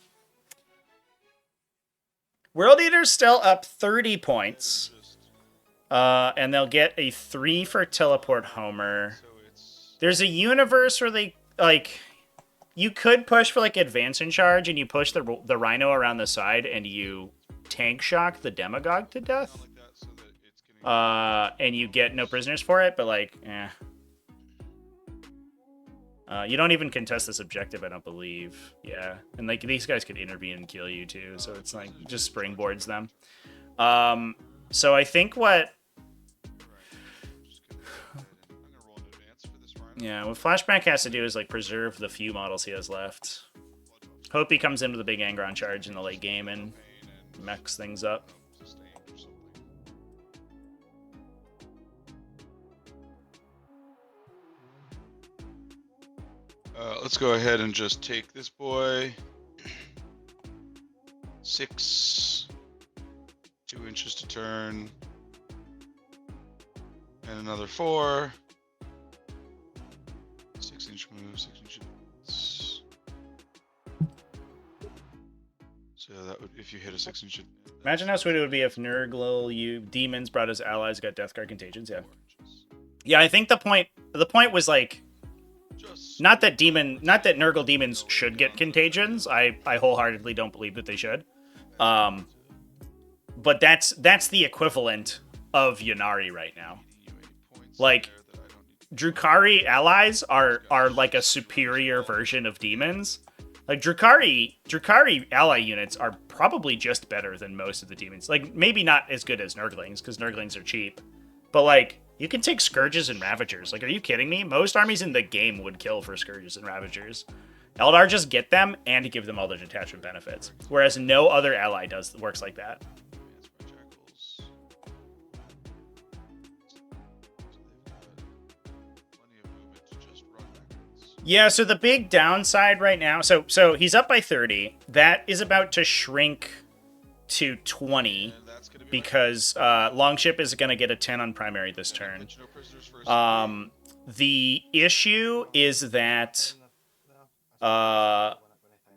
Speaker 1: World Eater's still up 30 points. And they'll get a 3 for Teleport Homer.
Speaker 2: So it's
Speaker 1: There's a universe where they, like, you could push for, like, Advance and Charge, and you push the Rhino around the side, and you tank shock the Demagogue to death.
Speaker 2: like that, so that it's getting.
Speaker 1: And you get no prisoners for it, but, like, eh. You don't even contest this objective, I don't believe. Yeah. And, like, these guys could intervene and kill you, too, so it's, like, just springboards them. So I think what...
Speaker 2: I'm gonna roll in advance for this Rhino.
Speaker 1: Yeah, what Flashback has to do is, like, preserve the few models he has left. Hope he comes in with a big Angron charge in the late game and mechs things up.
Speaker 2: Sustain or something. Let's go ahead and just take this boy. 6. 2 inches to turn. And another 4. 6-inch move, 6-inch advance. So that would, if you hit a 6-inch.
Speaker 1: Imagine how sweet it would be if Nurgle, you demons brought as allies, got Death Guard contagions. Yeah, yeah. I think the point was like not that Nurgle demons should get contagions. I wholeheartedly don't believe that they should. But that's the equivalent of Yannari right now. Like, Drukhari allies are like a superior version of demons. Like Drukhari ally units are probably just better than most of the demons. Like maybe not as good as Nurglings because Nurglings are cheap, but like you can take Scourges and Ravagers. Like, are you kidding me? Most armies in the game would kill for Scourges and Ravagers. Eldar just get them and give them all their detachment benefits, whereas no other ally works like that. Yeah, so the big downside right now, so he's up by 30. That is about to shrink to 20 because Longship is going to get a 10 on primary this turn. The issue is that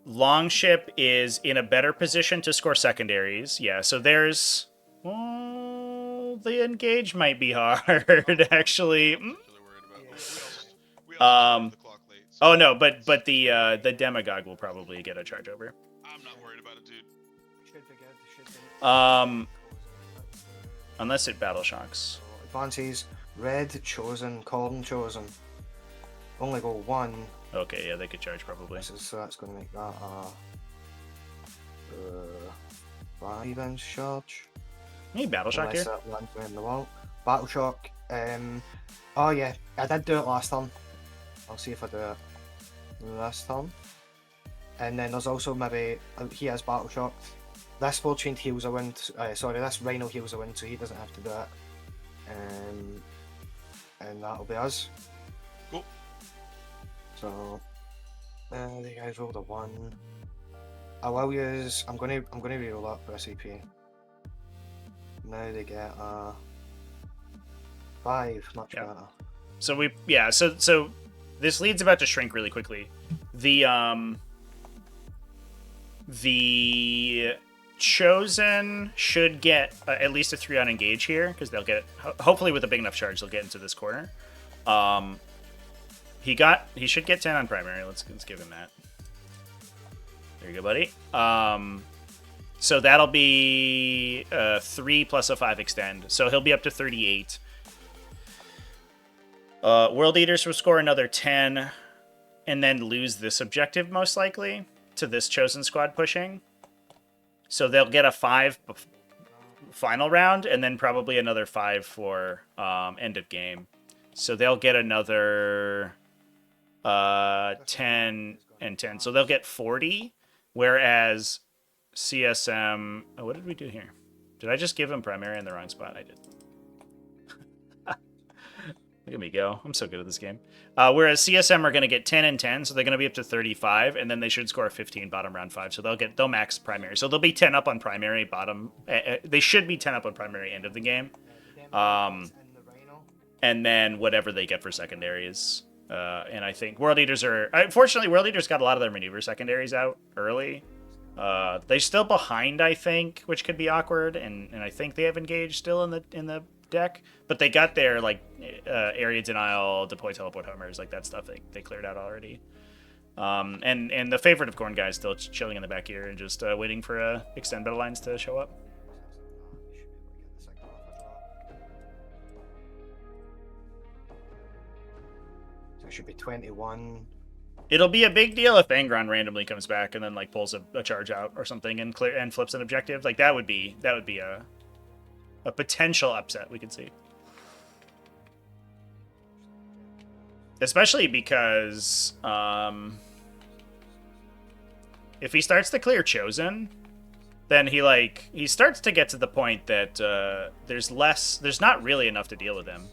Speaker 1: Longship is in a better position to score secondaries. Yeah, so there's... Oh, the engage might be hard, actually. Oh no, but the Demagogue will probably get a charge over.
Speaker 2: I'm not worried about it, dude.
Speaker 1: Unless it battle shocks.
Speaker 3: Advances, red chosen, Cordon chosen. Only go 1.
Speaker 1: Okay, yeah, they could charge probably.
Speaker 3: So that's going to make that 5 inch charge.
Speaker 1: Maybe battle shock here.
Speaker 3: That lands me in the wall. Battle shock. Oh yeah, I did do it last turn. I'll see if I do it this turn. And then there's also maybe he has battle shock. This full chain heals a wind. Sorry, this Rhino heals a wind, so he doesn't have to do it. And that'll be us.
Speaker 2: Cool.
Speaker 3: So the guys rolled a 1. I will use. I'm gonna reroll up for SAP. Now they get a 5, much better.
Speaker 1: So so this lead's about to shrink really quickly. The Chosen should get at least a 3 on engage here because they'll get hopefully with a big enough charge they'll get into this corner. He should get 10 on primary. Let's give him that. There you go, buddy. So that'll be 3 plus a 5 extend. So he'll be up to 38. World Eaters will score another 10 and then lose this objective most likely to this Chosen squad pushing. So they'll get a 5 final round and then probably another 5 for end of game. So they'll get another 10 and 10. So they'll get 40, whereas CSM... Oh, what did we do here? Did I just give him primary in the wrong spot? I did. Look at me go. I'm so good at this game. Whereas CSM are going to get 10 and 10, so they're going to be up to 35, and then they should score a 15 bottom round 5. So they'll max primary. So they'll be 10 up on primary bottom. They should be 10 up on primary end of the game. And then whatever they get for secondaries. And I think World Eaters are... Fortunately, World Eaters got a lot of their maneuver secondaries out early. They're still behind, I think, which could be awkward, and I think they have engaged still in the deck, but they got their like area denial, deploy teleport homers, like that stuff they cleared out already. And the favorite of Corn guy is still chilling in the back here and just waiting for extend battle lines to show up.
Speaker 3: So it should be 21.
Speaker 1: It'll be a big deal if Angron randomly comes back and then like pulls a charge out or something and flips an objective. Like that would be a potential upset we could see. Especially because if he starts to clear Chosen, then he starts to get to the point that there's not really enough to deal with him.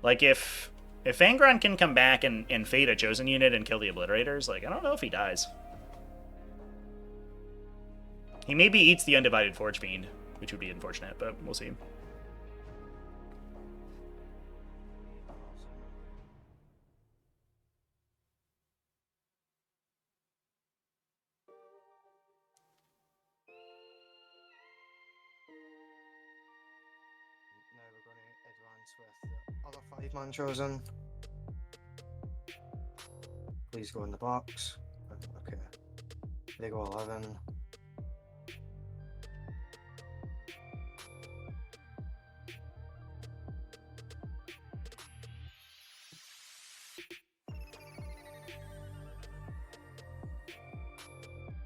Speaker 1: Like if Angron can come back and fade a Chosen unit and kill the Obliterators, like I don't know if he dies. He maybe eats the Undivided Forge Fiend, which would be unfortunate, but we'll see.
Speaker 3: Now we're going to advance with the other 5-man Chosen. Please go in the box. Okay. They go 11.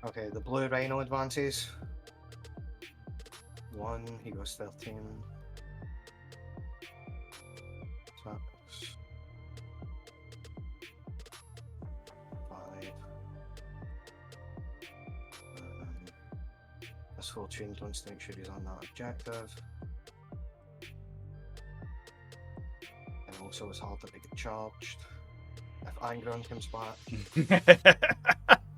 Speaker 3: Okay, the blue rhino advances. 1, he goes 13. Attacks. 5. This whole chain wants to make sure he's on that objective. And also it's harder to get charged. If Angron comes back.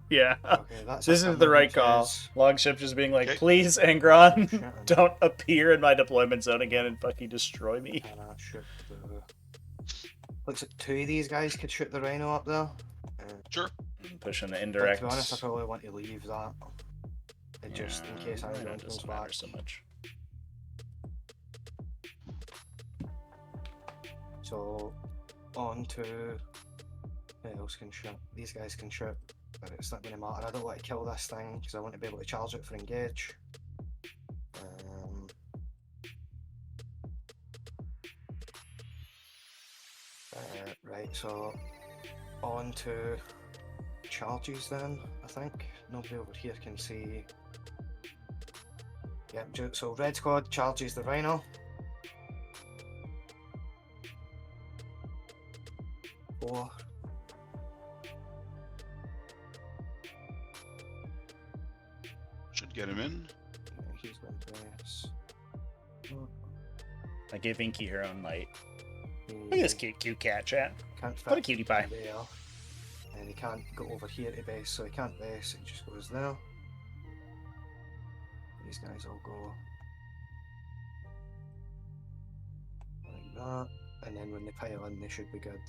Speaker 1: Yeah.
Speaker 3: Okay, that's
Speaker 1: This
Speaker 3: it,
Speaker 1: is the right
Speaker 3: movement
Speaker 1: call.
Speaker 3: phase.
Speaker 1: Longship just being like,
Speaker 2: Okay.
Speaker 1: please, Angron,
Speaker 3: Shit.
Speaker 1: don't appear in my deployment zone again and fucking destroy me.
Speaker 3: Shoot the... Looks like 2 of these guys could shoot the rhino up there.
Speaker 2: Sure.
Speaker 1: I'm pushing the
Speaker 3: But
Speaker 1: indirect.
Speaker 3: to be honest, I probably want to leave that. Just in case
Speaker 1: Rhino
Speaker 3: Angron comes
Speaker 1: doesn't
Speaker 3: back.
Speaker 1: matter so much.
Speaker 3: So, on to... Who else can shoot? These guys can shoot, but it's not going to matter. I don't want to kill this thing, because I want to be able to charge it for engage. Right, so... On to... charges then, I think. Nobody over here can see... Yep, so red squad charges the rhino. 4.
Speaker 2: Should get him in.
Speaker 3: Yeah, he's going to this.
Speaker 1: I gave Inky her own light. Look at this cute cat, chat.
Speaker 3: Can't fit
Speaker 1: What a cutie pie.
Speaker 3: there. And he can't go over here to base, so he can't base, he just goes there. These guys all go like that, and then when they pile in, they should be good.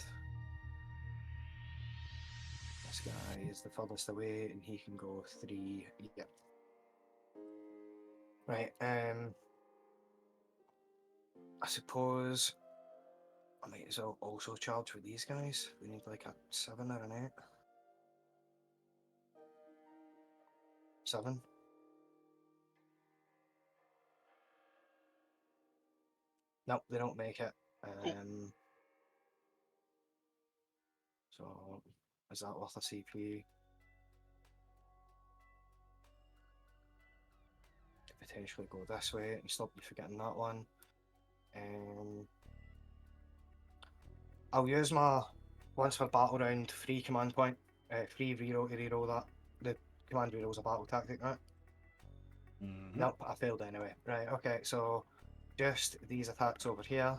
Speaker 3: This guy is the furthest away, and he can go 3. Yep. Right. I suppose I might as well also charge with these guys. We need like a 7 or an 8. 7. Nope, they don't make it.
Speaker 2: Cool.
Speaker 3: So, is that worth a CP? Could potentially go this way and stop you forgetting that one. I'll use my once per battle round free command point, free reroll to reroll that. The command reroll is a battle tactic, right?
Speaker 1: Mm-hmm.
Speaker 3: Nope, I failed anyway. Right, okay, so just these attacks over here.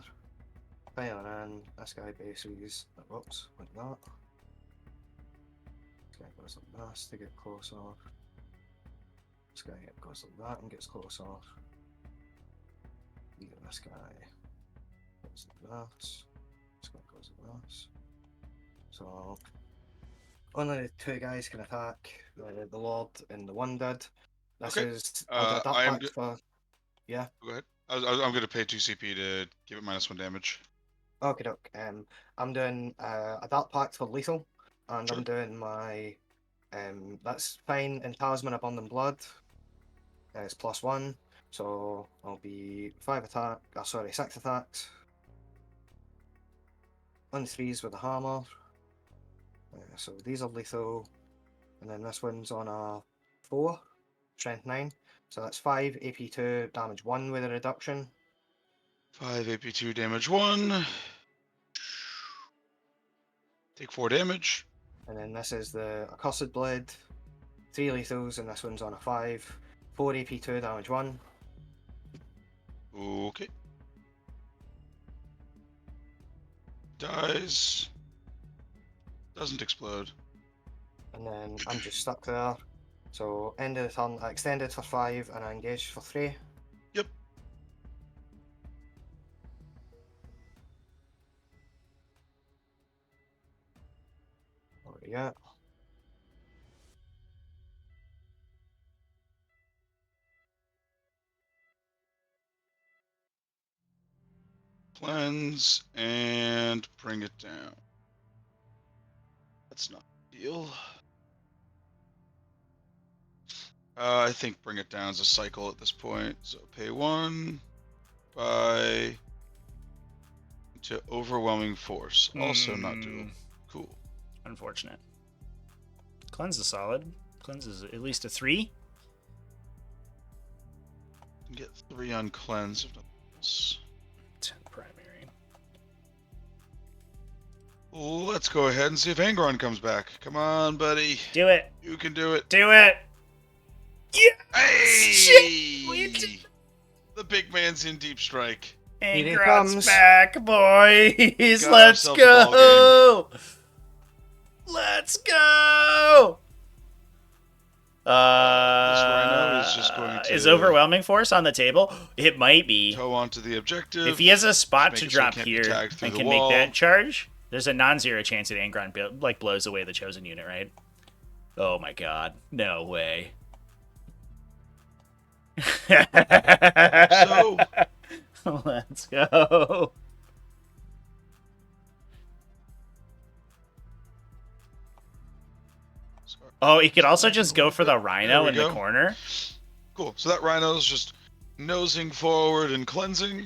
Speaker 3: Firing in, this guy bases, whoops, like that. This guy goes like this to get closer. This guy goes like that and gets closer. This guy goes like that. This guy goes like this. So only the 2 guys can attack, the Lord and the Wounded. This
Speaker 2: Okay.
Speaker 3: is
Speaker 2: I am
Speaker 3: for... Yeah.
Speaker 2: Go ahead. I'm going to pay 2 CP to give it -1 damage.
Speaker 3: Okay, doke. I'm doing a Dark Pact for lethal, and
Speaker 2: Sure.
Speaker 3: I'm doing my that's fine in Talisman Abundant Blood. It's +1, so I'll be 6 attacks. On 3s with the hammer. So these are lethal, and then this one's on a 4, strength 9. So that's 5 AP2, damage 1 with a reduction.
Speaker 2: 5 AP2, damage 1. Take 4 damage.
Speaker 3: And then this is the Accursed Blade, 3 lethals, and this one's on a 5, 4 AP2, damage 1.
Speaker 2: Okay. Dies. Doesn't explode.
Speaker 3: And then I'm just stuck there. So end of the turn, I extended for 5 and I engaged for 3.
Speaker 2: Yep.
Speaker 3: What do we got?
Speaker 2: Cleanse and bring it down. That's not a deal. I think bring it down is a cycle at this point. So pay 1 by to overwhelming force. Also not doable. Cool.
Speaker 1: Unfortunate. Cleanse is solid. Cleanse is at least a 3.
Speaker 2: Get 3 on cleanse. If nothing else.
Speaker 1: 10 primary.
Speaker 2: Let's go ahead and see if Angron comes back. Come on, buddy.
Speaker 1: Do it.
Speaker 2: You can do it.
Speaker 1: Do it. Yeah.
Speaker 2: Hey!
Speaker 1: Shit!
Speaker 2: The big man's in deep strike.
Speaker 3: Here he
Speaker 1: Angron's
Speaker 3: comes.
Speaker 1: back, boys.
Speaker 2: Got
Speaker 1: Let's
Speaker 2: ourselves a ball
Speaker 1: go. Let's go.
Speaker 2: This rhino is just going to
Speaker 1: Is overwhelming force on the table? It might be.
Speaker 2: toe onto the objective.
Speaker 1: If he has a spot
Speaker 2: Just
Speaker 1: to
Speaker 2: make it so it
Speaker 1: drop
Speaker 2: can't be
Speaker 1: here
Speaker 2: tagged through
Speaker 1: and
Speaker 2: the
Speaker 1: can
Speaker 2: wall.
Speaker 1: make that charge, there's a non-zero chance that Angron like blows away the chosen unit, right? Oh my god. No way.
Speaker 2: So
Speaker 1: Let's go. Oh, he could also just go for the rhino
Speaker 2: we
Speaker 1: in the
Speaker 2: go.
Speaker 1: corner.
Speaker 2: cool. So that rhino's just nosing forward and cleansing.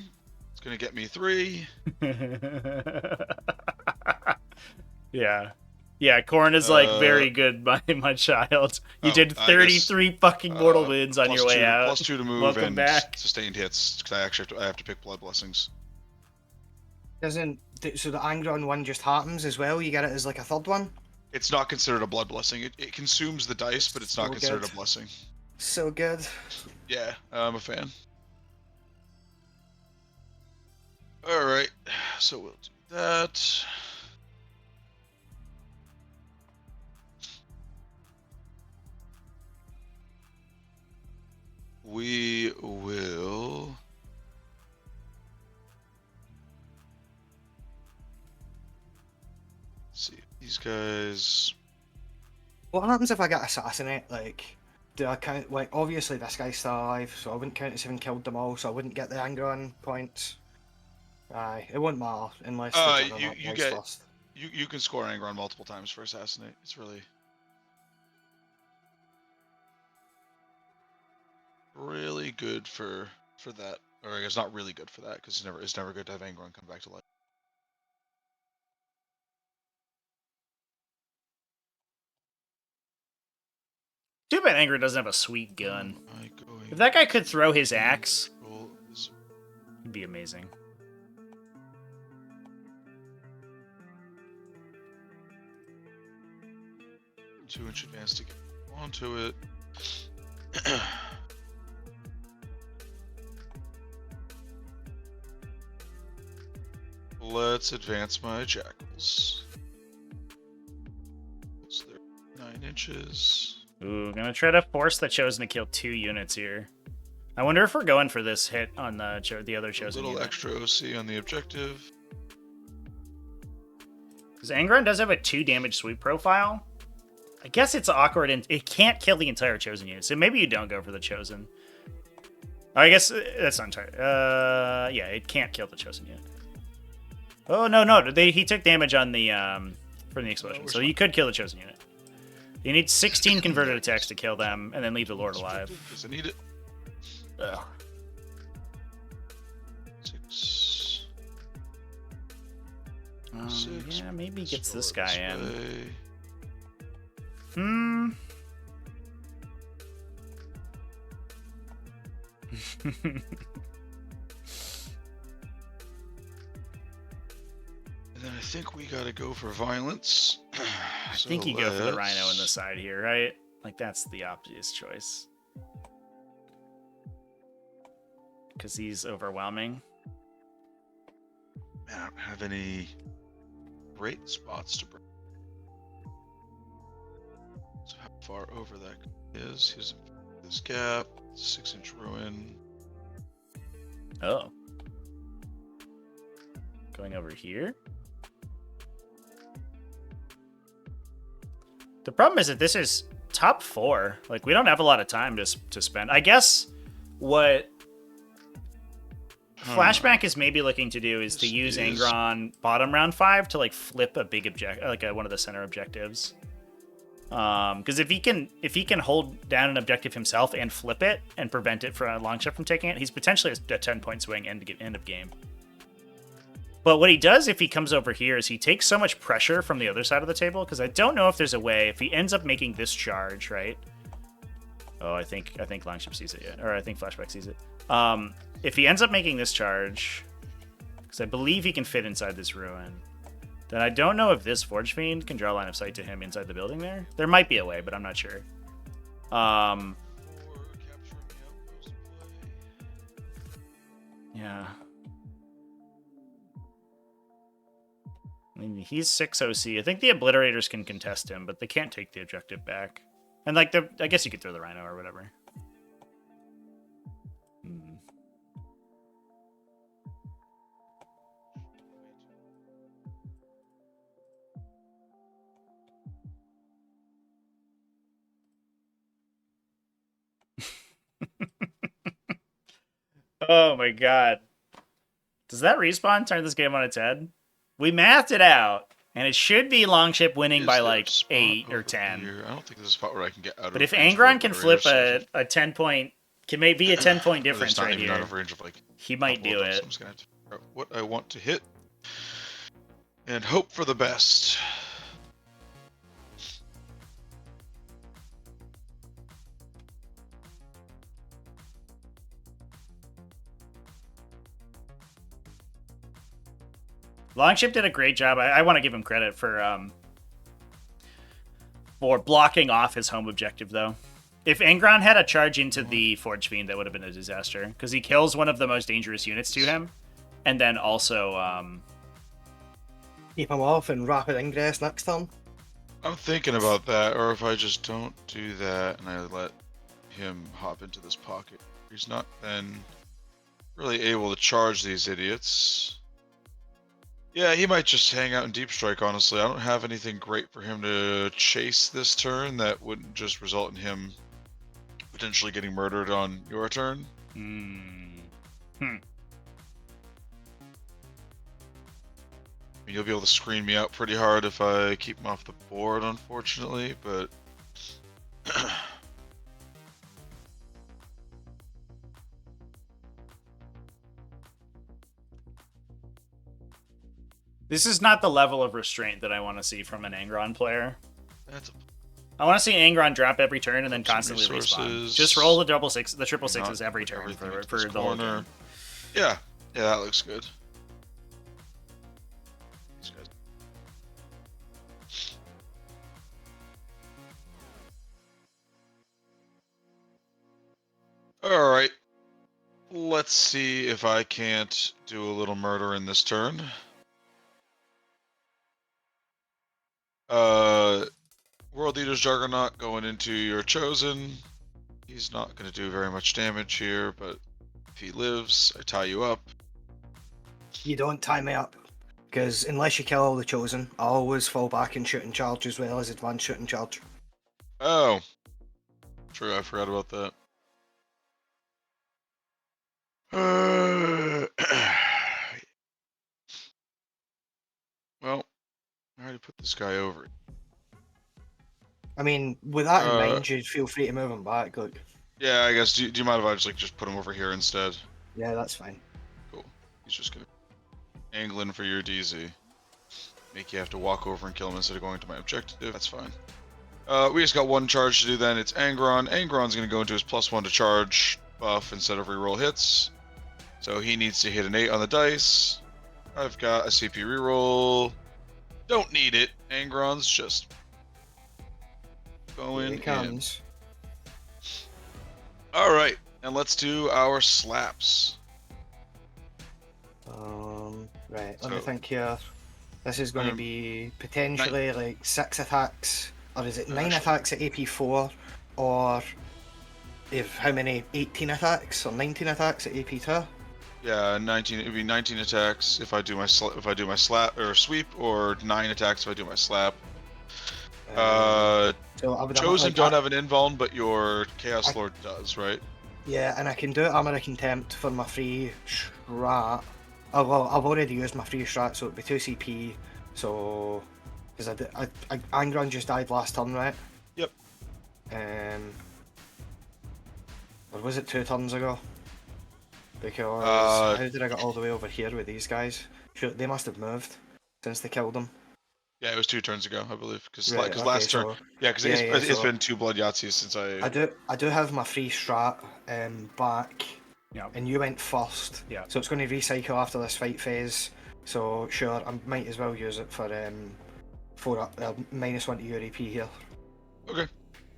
Speaker 2: It's gonna get me 3.
Speaker 1: Yeah. Yeah, Corn is like very good, my child. You did
Speaker 2: I guess,
Speaker 1: 33 fucking mortal wounds on your way
Speaker 2: +2,
Speaker 1: out.
Speaker 2: +2 to move
Speaker 1: Welcome
Speaker 2: and
Speaker 1: back.
Speaker 2: sustained hits because I actually have to pick blood blessings.
Speaker 3: Doesn't so the Angron one just happens as well? You get it as like a third one?
Speaker 2: It's not considered a blood blessing. It consumes the dice, but it's not
Speaker 3: So
Speaker 2: considered
Speaker 3: good.
Speaker 2: a blessing.
Speaker 3: So good.
Speaker 2: Yeah, I'm a fan. Alright, so we'll do that. We will... see if these guys...
Speaker 3: What happens if I get assassinate? Like, do I count? Like, obviously this guy's still alive, so I wouldn't count as having killed them all, so I wouldn't get the Angron points. Aye, it wouldn't matter unless the Juggernaut
Speaker 2: you
Speaker 3: dies
Speaker 2: get-
Speaker 3: first.
Speaker 2: You can score Angron multiple times for assassinate. It's really good for that. Or I guess not really good for that because it's never good to have Angron come back to life.
Speaker 1: Too bad Angry doesn't have a sweet gun.
Speaker 2: Am I going
Speaker 1: If that guy could throw his axe,
Speaker 2: roll this-
Speaker 1: it'd be amazing.
Speaker 2: Two-inch advance to get onto it. Let's advance my jackals. So they're 9 inches.
Speaker 1: Ooh, gonna try to force the Chosen to kill 2 units here. I wonder if we're going for this hit on the other
Speaker 2: A
Speaker 1: Chosen
Speaker 2: little
Speaker 1: unit.
Speaker 2: extra OC on the objective.
Speaker 1: Because Angron does have a 2 damage sweep profile. I guess it's awkward and it can't kill the entire Chosen unit, so maybe you don't go for the Chosen. I guess that's not entirely. Yeah, it can't kill the Chosen unit. Oh no, he took damage on the from the explosion, so you could kill the Chosen unit. You need 16 converted attacks to kill them, and then leave the Lord alive.
Speaker 2: Because I need it.
Speaker 1: Ugh.
Speaker 2: 6. Six,
Speaker 1: Yeah, maybe he gets this
Speaker 2: scroll
Speaker 1: guy
Speaker 2: this
Speaker 1: in.
Speaker 2: way. And then I think we gotta go for violence.
Speaker 1: I think you go for the Rhino in the side here, right? Like, that's the obvious choice. Because he's overwhelming.
Speaker 2: I don't have any great spots to bring. So how far over that is? Here's this gap, 6-inch ruin.
Speaker 1: Oh. Going over here? The problem is that this is top 4. Like, we don't have a lot of time to spend. I guess what Flashback is maybe looking to do is to use Angron bottom round 5 to, like, flip a big object, like one of the center objectives. Because if he can hold down an objective himself and flip it and prevent it from a long shot from taking it, he's potentially a 10-point swing end of game. But what he does if he comes over here is he takes so much pressure from the other side of the table, because I don't know if there's a way, if he ends up making this charge, right? Oh, I think Longship sees it yet, or I think Flashback sees it. If he ends up making this charge, because I believe he can fit inside this ruin, then I don't know if this Forge Fiend can draw line of sight to him inside the building there. There might be a way, but I'm not sure. Yeah. I mean, he's 6 OC. I think the Obliterators can contest him, but they can't take the objective back. And, like, I guess you could throw the Rhino or whatever. Oh my god. Does that respawn turn this game on its head? We mathed it out, and it should be Longship winning by like 8 or 10.
Speaker 2: Here? I don't think there's a spot where I can get out of.
Speaker 1: But if Angron can flip a 10-point, can maybe be a 10-point difference right here,
Speaker 2: out of range of, like,
Speaker 1: he might do it.
Speaker 2: So I'm just gonna have to figure out what I want to hit and hope for the best.
Speaker 1: Longship did a great job. I want to give him credit for blocking off his home objective, though. If Angron had a charge into the Forge Fiend, that would have been a disaster, because he kills one of the most dangerous units to him, and then also
Speaker 3: keep him off and rapid ingress next turn.
Speaker 2: I'm thinking about that, or if I just don't do that and I let him hop into this pocket, he's not then really able to charge these idiots. Yeah, he might just hang out in Deep Strike, honestly. I don't have anything great for him to chase this turn that wouldn't just result in him potentially getting murdered on your turn. You'll be able to screen me out pretty hard if I keep him off the board, unfortunately, but...
Speaker 1: This is not the level of restraint that I want to see from an Angron player. I want to see Angron drop every turn and then constantly respawn. Just roll the triple sixes every turn for the whole game.
Speaker 2: Yeah, that looks good. These guys. All right. Let's see if I can't do a little murder in this turn. World Eater's Juggernaut going into your Chosen. He's not going to do very much damage here, but if he lives, I tie you up.
Speaker 3: You don't tie me up, because unless you kill all the Chosen, I always fall back and shoot and charge as well as advanced shoot and charge.
Speaker 2: Oh. True, I forgot about that. Well, I already put this guy over.
Speaker 3: I mean, with that in mind, you'd feel free to move him back. Look.
Speaker 2: Yeah, I guess. Do you mind if I just put him over here instead?
Speaker 3: Yeah, that's fine.
Speaker 2: Cool. He's just gonna angling for your DZ. Make you have to walk over and kill him instead of going to my objective. That's fine. We just got one charge to do then. It's Angron. Angron's gonna go into his +1 to charge buff instead of reroll hits. So he needs to hit an 8 on the dice. I've got a CP reroll. Don't need it. Angron's just going in. Alright, and let's do our slaps.
Speaker 3: Right, let me think here. This is going to be potentially like 6 attacks, or is it 9 attacks at AP4, or if how many? 18 attacks or 19 attacks at AP2?
Speaker 2: Yeah, 19. It'd be 19 attacks if I do my slap or sweep, or 9 attacks if I do my slap.
Speaker 3: So I would
Speaker 2: Chosen
Speaker 3: like
Speaker 2: don't have an invuln, but your Chaos Lord does, right?
Speaker 3: Yeah, and I can do Armor of Contempt for my free strat. Oh, well, I've already used my free strat, so it'd be 2 CP. So, because Angron just died last turn, right?
Speaker 2: Yep.
Speaker 3: Or was it 2 turns ago? Because how did I get all the way over here with these guys? Sure, they must have moved since they killed them.
Speaker 2: Yeah, it was 2 turns ago, I believe. Because
Speaker 3: Right, okay,
Speaker 2: last turn.
Speaker 3: so
Speaker 2: Yeah, because
Speaker 3: yeah,
Speaker 2: it's
Speaker 3: so
Speaker 2: been 2 blood Yahtzees since
Speaker 3: I do have my free strat back,
Speaker 1: Yeah.
Speaker 3: and you went first.
Speaker 1: Yeah.
Speaker 3: So it's going to recycle after this fight phase. So sure, I might as well use it for -1 to your EP here.
Speaker 2: Okay.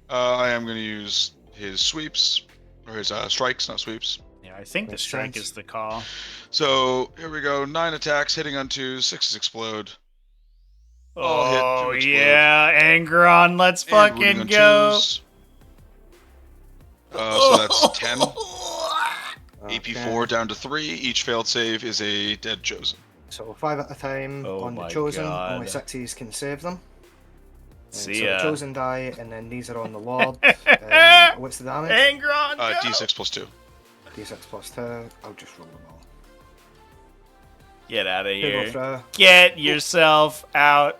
Speaker 2: I am going to use his sweeps, or his strikes, not sweeps.
Speaker 1: Yeah, I think the
Speaker 3: Makes
Speaker 1: strike
Speaker 3: sense.
Speaker 1: is the call.
Speaker 2: So here we go. 9 attacks, hitting on 2, 6s explode. All hit,
Speaker 1: Oh
Speaker 2: 2 explode.
Speaker 1: yeah, Angron, let's
Speaker 2: And wounding
Speaker 1: fucking
Speaker 2: on
Speaker 1: go.
Speaker 2: 2s. So that's 10. AP4 down to 3. Each failed save is a dead chosen.
Speaker 3: So 5 at a time
Speaker 1: Oh
Speaker 3: on the
Speaker 1: my
Speaker 3: chosen.
Speaker 1: God.
Speaker 3: Only 6s can save them.
Speaker 1: See
Speaker 3: so
Speaker 1: ya.
Speaker 3: the chosen die, and then these are on the lord. What's the damage?
Speaker 1: Angron, go.
Speaker 2: D6 plus 2.
Speaker 3: D6 plus 2. I'll just roll them all.
Speaker 1: Get out of
Speaker 3: Two go
Speaker 1: here.
Speaker 3: through.
Speaker 1: Get yourself out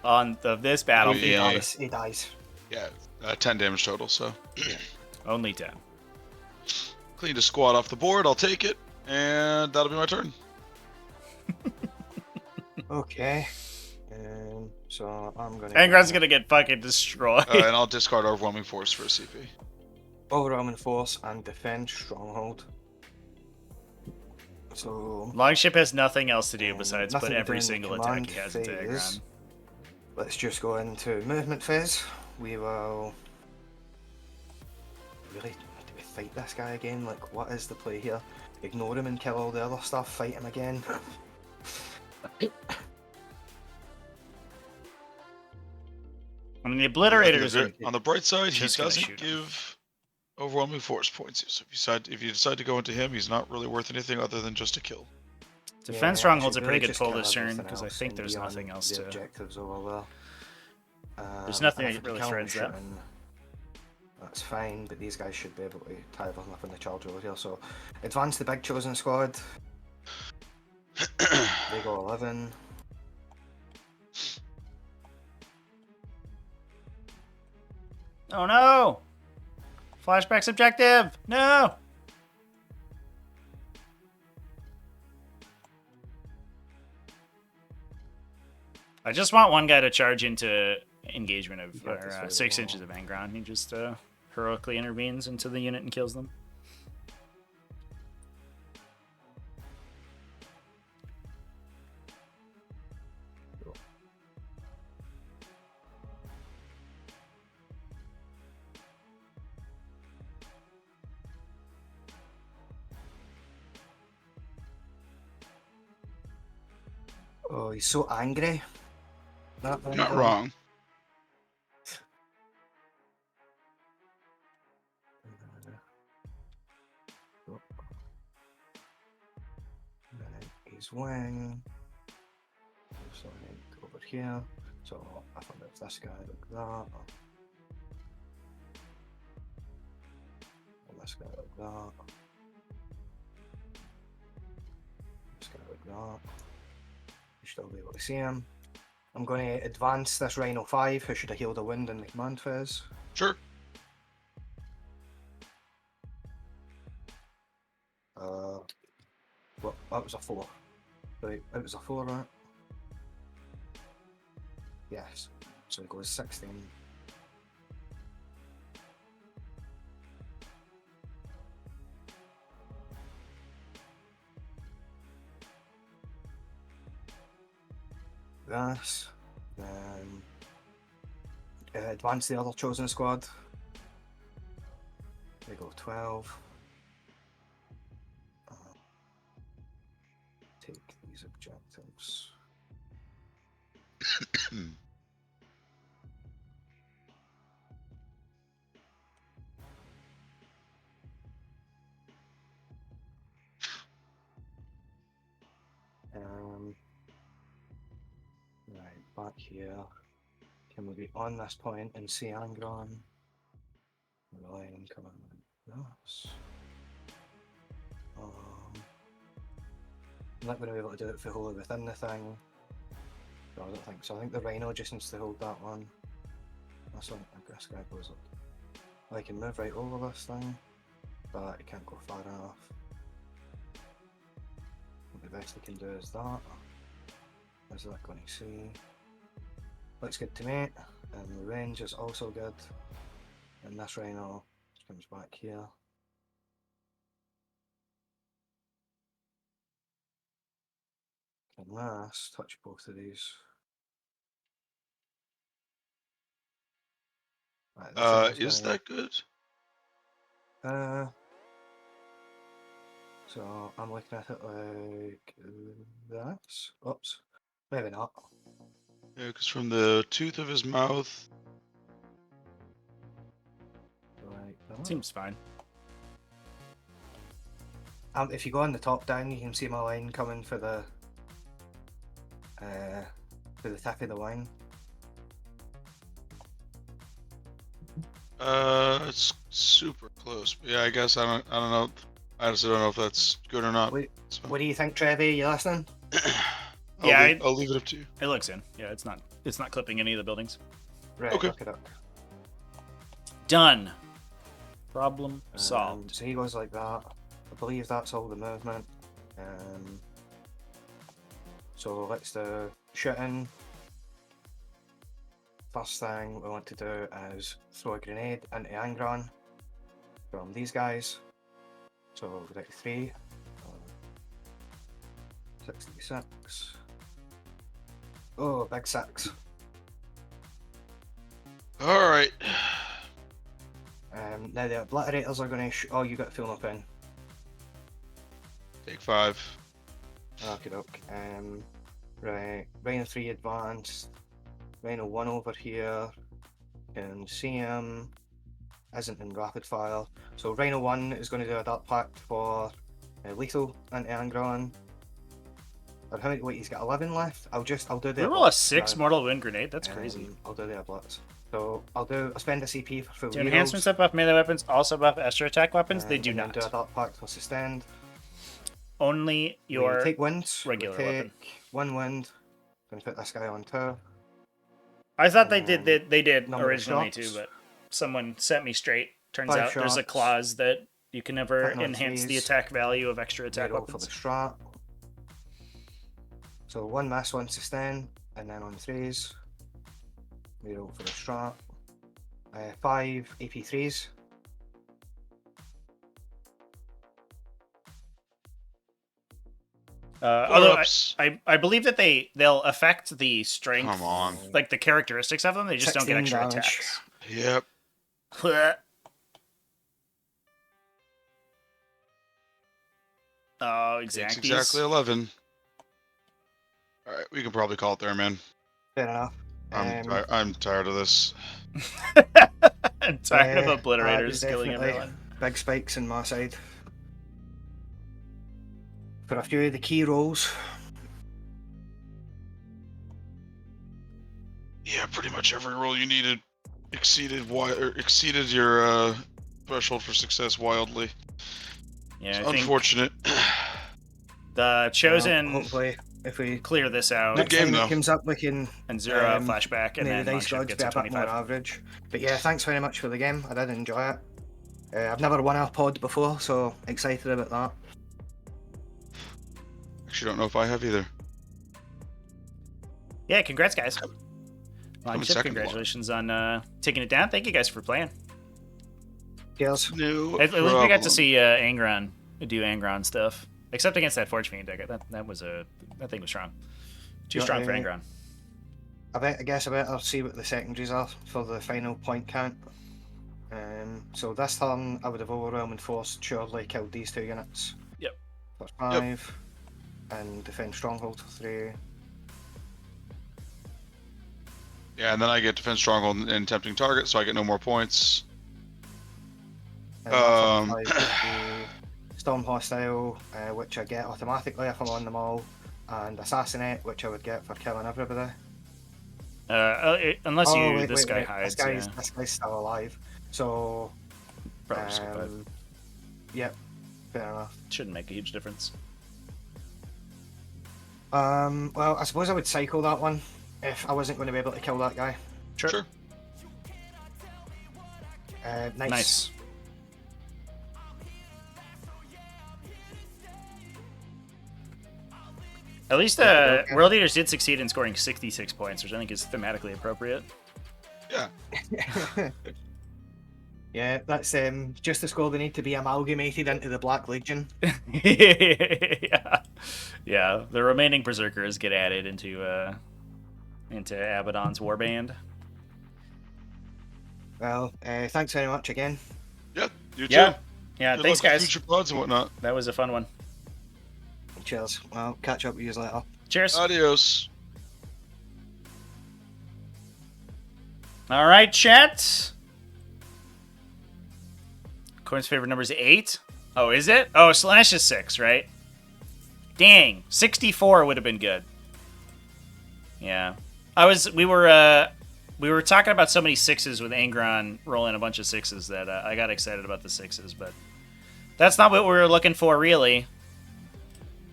Speaker 1: on this
Speaker 3: He
Speaker 1: battlefield.
Speaker 3: dies. He dies.
Speaker 2: Yeah, 10 damage total, so.
Speaker 1: Only 10.
Speaker 2: Cleaned a squad off the board, I'll take it. And that'll be my turn.
Speaker 3: Okay. So I'm gonna.
Speaker 1: Angron's gonna get fucking destroyed.
Speaker 2: And I'll discard Overwhelming Force for a CP.
Speaker 3: Overwhelming force and defend stronghold. So
Speaker 1: Longship has nothing else to do besides
Speaker 3: nothing
Speaker 1: put
Speaker 3: to
Speaker 1: every
Speaker 3: do in
Speaker 1: single
Speaker 3: command
Speaker 1: attack he has into
Speaker 3: phase.
Speaker 1: Angron.
Speaker 3: Let's just go into movement phase. We will. Really, do we fight this guy again? Like, what is the play here? Ignore him and kill all the other stuff. Fight him again.
Speaker 1: I mean, the Obliterators are...
Speaker 2: On the bright side, he
Speaker 1: just gonna
Speaker 2: doesn't
Speaker 1: shoot him.
Speaker 2: give Overwhelming Force points. So if you decide to go into him, he's not really worth anything other than just a kill.
Speaker 1: Defense
Speaker 3: Yeah,
Speaker 1: Stronghold's a
Speaker 3: actually,
Speaker 1: pretty
Speaker 3: really
Speaker 1: good
Speaker 3: just
Speaker 1: pull
Speaker 3: kill
Speaker 1: this turn,
Speaker 3: everything
Speaker 1: because I
Speaker 3: else
Speaker 1: think
Speaker 3: and
Speaker 1: there's
Speaker 3: be on
Speaker 1: nothing else
Speaker 3: the
Speaker 1: to...
Speaker 3: objectives over there.
Speaker 1: There's nothing
Speaker 3: and
Speaker 1: that
Speaker 3: if we
Speaker 1: really
Speaker 3: kill
Speaker 1: threads that.
Speaker 3: shooting, That's fine, but these guys should be able to tie them up in the charge over here. So advance the big chosen squad. They go 11.
Speaker 1: Oh no! Flashback's objective! No! I just want one guy to charge into engagement of
Speaker 3: You got this very
Speaker 1: 6
Speaker 3: well.
Speaker 1: inches of Angron. He just heroically intervenes into the unit and kills them.
Speaker 3: Oh, he's so angry.
Speaker 2: Not wrong.
Speaker 3: His wing. So over here. So I thought if this guy like that. And this guy like that. This guy like that. You should be able to see him. I'm going to advance this Rhino 5, who should have healed a wound in the command phase.
Speaker 2: Sure.
Speaker 3: Well, that was a 4. Right, it was a 4, right? Yes. So it goes 16. This. Then advance the other chosen squad. They go 12. Take these objectives. Right, back here. Can we be on this point and see Angron? Relying coming like this. I'm not going to be able to do it for wholly within the thing. No, I don't think so. I think the Rhino just needs to hold that one. That's what this guy goes up. I can move right over this thing, but it can't go far enough. best he can do is that. Is that going to see? Looks good to me. And the range is also good. And this rhino comes back here. Can last touch both of these. Right, this rhino's
Speaker 2: Is
Speaker 3: gonna-
Speaker 2: that good?
Speaker 3: So I'm looking at it like this. Oops, maybe not.
Speaker 2: Yeah, because from the tooth of his mouth.
Speaker 3: Like that.
Speaker 1: Seems fine.
Speaker 3: If you go on the top down, you can see my line coming for the tip of the line.
Speaker 2: It's super close. But yeah, I guess I don't know. I honestly don't know if that's good or not. So,
Speaker 3: What do you think, Trevi? You listening?
Speaker 2: I'll leave it up to you.
Speaker 1: It looks in. Yeah, it's not clipping any of the buildings.
Speaker 3: Right,
Speaker 2: Okay.
Speaker 3: look it up.
Speaker 1: Done. Problem solved.
Speaker 3: So he goes like that. I believe that's all the movement. So let's do shooting. First thing we want to do is throw a grenade into Angron from these guys. So we'll go down to 3. 66. Oh, big 6.
Speaker 2: All right.
Speaker 3: Now the obliterators are going to. Oh, you got full up in.
Speaker 2: Take 5.
Speaker 3: Okay, doke. Right. Rhino 3 advanced. Rhino 1 over here. Can see him. Isn't in rapid fire. So Rhino 1 is going to do a dart pact for lethal into Angron. Or how many? Wait, he's got 11 left. I'll do the.
Speaker 1: We roll a
Speaker 3: ablitz
Speaker 1: 6
Speaker 3: now.
Speaker 1: mortal wound grenade. That's crazy.
Speaker 3: I'll do the ablitz. So I'll spend a CP for full
Speaker 1: Do
Speaker 3: rerolls,
Speaker 1: enhancements that buff melee weapons also buff extra attack weapons? They do
Speaker 3: and then
Speaker 1: not.
Speaker 3: do a dart pact for sustained.
Speaker 1: Only your
Speaker 3: We take winds.
Speaker 1: regular
Speaker 3: we take
Speaker 1: weapon.
Speaker 3: 1 wind. Gonna put this guy on 2.
Speaker 1: I thought they did
Speaker 3: number of
Speaker 1: originally
Speaker 3: shots.
Speaker 1: too, but someone set me straight. Turns
Speaker 3: 5
Speaker 1: out there's a
Speaker 3: shots.
Speaker 1: clause that you can never
Speaker 3: Hitting on
Speaker 1: enhance the
Speaker 3: 3s.
Speaker 1: attack value of extra attack
Speaker 3: Reroll for the
Speaker 1: weapons.
Speaker 3: strat. So 1 miss, 1 sustain, and then on 3s, reroll for the strat. 5 AP3s.
Speaker 1: Although
Speaker 2: Whoops.
Speaker 1: I believe that they'll affect the strength,
Speaker 2: Come on.
Speaker 1: like the characteristics of them. They just don't get
Speaker 3: 16
Speaker 1: extra
Speaker 3: damage.
Speaker 1: attacks.
Speaker 2: Yep.
Speaker 1: Oh,
Speaker 2: Takes
Speaker 1: exactly.
Speaker 2: exactly 11. All right, we can probably call it there, man.
Speaker 3: Fair enough.
Speaker 2: I'm tired of this.
Speaker 1: I'm tired of
Speaker 3: that
Speaker 1: obliterators
Speaker 3: was
Speaker 1: killing
Speaker 3: definitely
Speaker 1: everyone.
Speaker 3: Big spikes on my side. For a few of the key rolls.
Speaker 2: Yeah, pretty much every roll you needed exceeded your threshold for success wildly.
Speaker 1: Yeah,
Speaker 2: It's
Speaker 1: I think
Speaker 2: unfortunate.
Speaker 1: the chosen
Speaker 3: Hopefully, if we
Speaker 1: clear this out
Speaker 2: Good game,
Speaker 3: time
Speaker 2: though.
Speaker 3: it comes up, we can
Speaker 1: and zero out
Speaker 3: um,
Speaker 1: flashback, and
Speaker 3: maybe
Speaker 1: then
Speaker 3: the dice
Speaker 1: Longship
Speaker 3: gods
Speaker 1: gets
Speaker 3: be
Speaker 1: a
Speaker 3: a bit more
Speaker 1: 25.
Speaker 3: average. But yeah, thanks very much for the game. I did enjoy it. I've never won a pod before, so excited about that.
Speaker 2: Actually, don't know if I have either.
Speaker 1: Yeah, congrats, guys.
Speaker 2: Coming
Speaker 1: Longship,
Speaker 2: second.
Speaker 1: congratulations on taking it down. Thank you guys for playing.
Speaker 3: Cheers.
Speaker 2: No
Speaker 1: At least we got to
Speaker 2: problem.
Speaker 1: see Angron do Angron stuff. Except against that Forge Fiend deck. That thing was strong. Too
Speaker 3: Yeah,
Speaker 1: strong for Angron.
Speaker 3: I guess I better see what the secondaries are for the final point count. So this turn, I would have overwhelming force surely killed these 2 units.
Speaker 1: Yep.
Speaker 3: For 5. And defend stronghold for 3.
Speaker 2: Yeah, and then I get defense stronghold and tempting target, so I get no more points.
Speaker 3: And that's on 5 would be Storm Hostile, which I get automatically if I'm on them all, and Assassinate, which I would get for killing everybody.
Speaker 1: Unless
Speaker 3: Wait,
Speaker 1: this guy
Speaker 3: wait.
Speaker 1: hides.
Speaker 3: This guy's still alive. So,
Speaker 1: Probably skip 5.
Speaker 3: yep, fair enough.
Speaker 1: Shouldn't make a huge difference.
Speaker 3: Well, I suppose I would cycle that one if I wasn't going to be able to kill that guy.
Speaker 2: Sure.
Speaker 3: Nice.
Speaker 1: At least
Speaker 3: Okay.
Speaker 1: World Eaters did succeed in scoring 66 points, which I think is thematically appropriate.
Speaker 2: Yeah.
Speaker 3: Yeah, that's just the score they need to be amalgamated into the Black Legion.
Speaker 1: Yeah. Yeah, the remaining Berserkers get added into Abaddon's warband.
Speaker 3: Well, thanks very much again.
Speaker 2: Yeah. You too.
Speaker 1: Yeah. Yeah,
Speaker 2: Good
Speaker 1: thanks,
Speaker 2: luck with
Speaker 1: guys.
Speaker 2: future pods and whatnot.
Speaker 1: That was a fun one.
Speaker 3: Cheers. Well, catch up with you later.
Speaker 1: Cheers.
Speaker 2: Adios.
Speaker 1: All right, chat. Coin's favorite number is 8. Oh, is it? Oh, Slash is 6, right? Dang, 64 would have been good. Yeah, we were talking about so many 6s with Angron rolling a bunch of 6s that I got excited about the 6s, but that's not what we were looking for, really.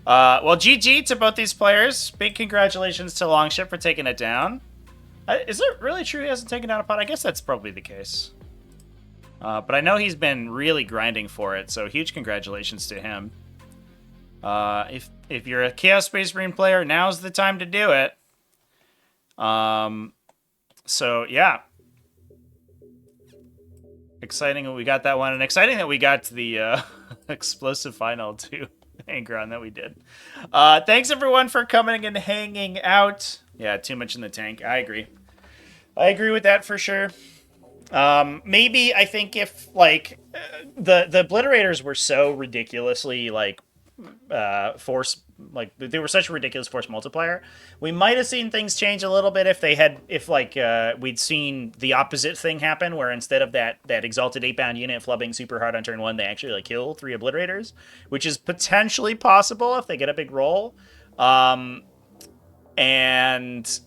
Speaker 1: Well, GG to both these players. Big congratulations to Longship for taking it down. Is it really true he hasn't taken down a pot? I guess that's probably the case. But I know he's been really grinding for it, so huge congratulations to him. If you're a Chaos Space Marine player, now's the time to do it. So yeah. Exciting that we got that one, and exciting that we got to the explosive final to Angron that we did. Thanks everyone for coming and hanging out. Yeah, too much in the tank. I agree. I agree with that for sure. Maybe I think if like the obliterators were so ridiculously like force, like they were such a ridiculous force multiplier, we might have seen things change a little bit if we'd seen the opposite thing happen, where instead of that exalted 8-bound unit flubbing super hard on turn 1, they actually like kill 3 obliterators, which is potentially possible if they get a big roll. And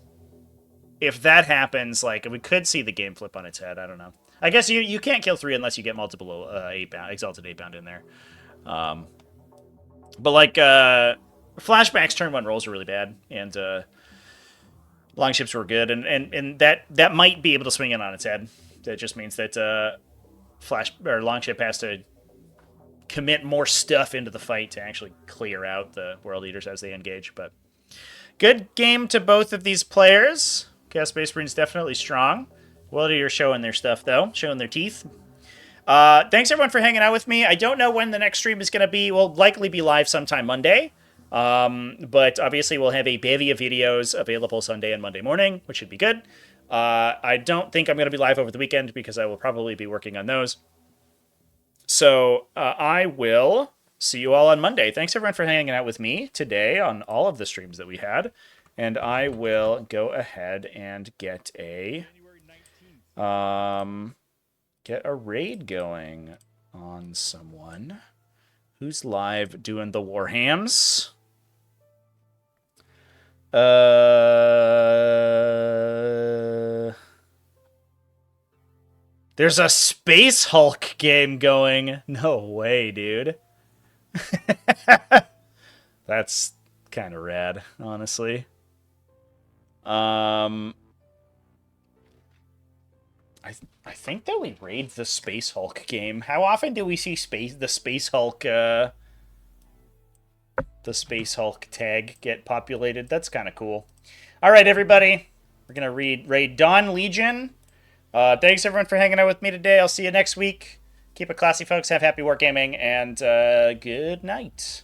Speaker 1: if that happens, like, we could see the game flip on its head. I don't know. I guess you can't kill 3 unless you get multiple 8-bound, exalted 8-bound in there. But like flashbacks, turn 1 rolls are really bad, and longships were good, and that might be able to swing it on its head. That just means that longship has to commit more stuff into the fight to actually clear out the World Eaters as they engage. But good game to both of these players. Chaos Space Marine's definitely strong. World Eaters showing their stuff, though. Showing their teeth. Thanks, everyone, for hanging out with me. I don't know when the next stream is going to be. We'll likely be live sometime Monday. But obviously, we'll have a bevy of videos available Sunday and Monday morning, which should be good. I don't think I'm going to be live over the weekend because I will probably be working on those. So I will see you all on Monday. Thanks, everyone, for hanging out with me today on all of the streams that we had. And I will go ahead and get a raid going on someone who's live doing the Warhams. There's a Space Hulk game going. No way, dude. That's kind of rad, honestly. I think that we raid the Space Hulk game. How often do we see the Space Hulk tag get populated? That's kind of cool. All right, everybody. We're going to raid Dawn Legion. Thanks, everyone, for hanging out with me today. I'll see you next week. Keep it classy, folks. Have happy wargaming, and good night.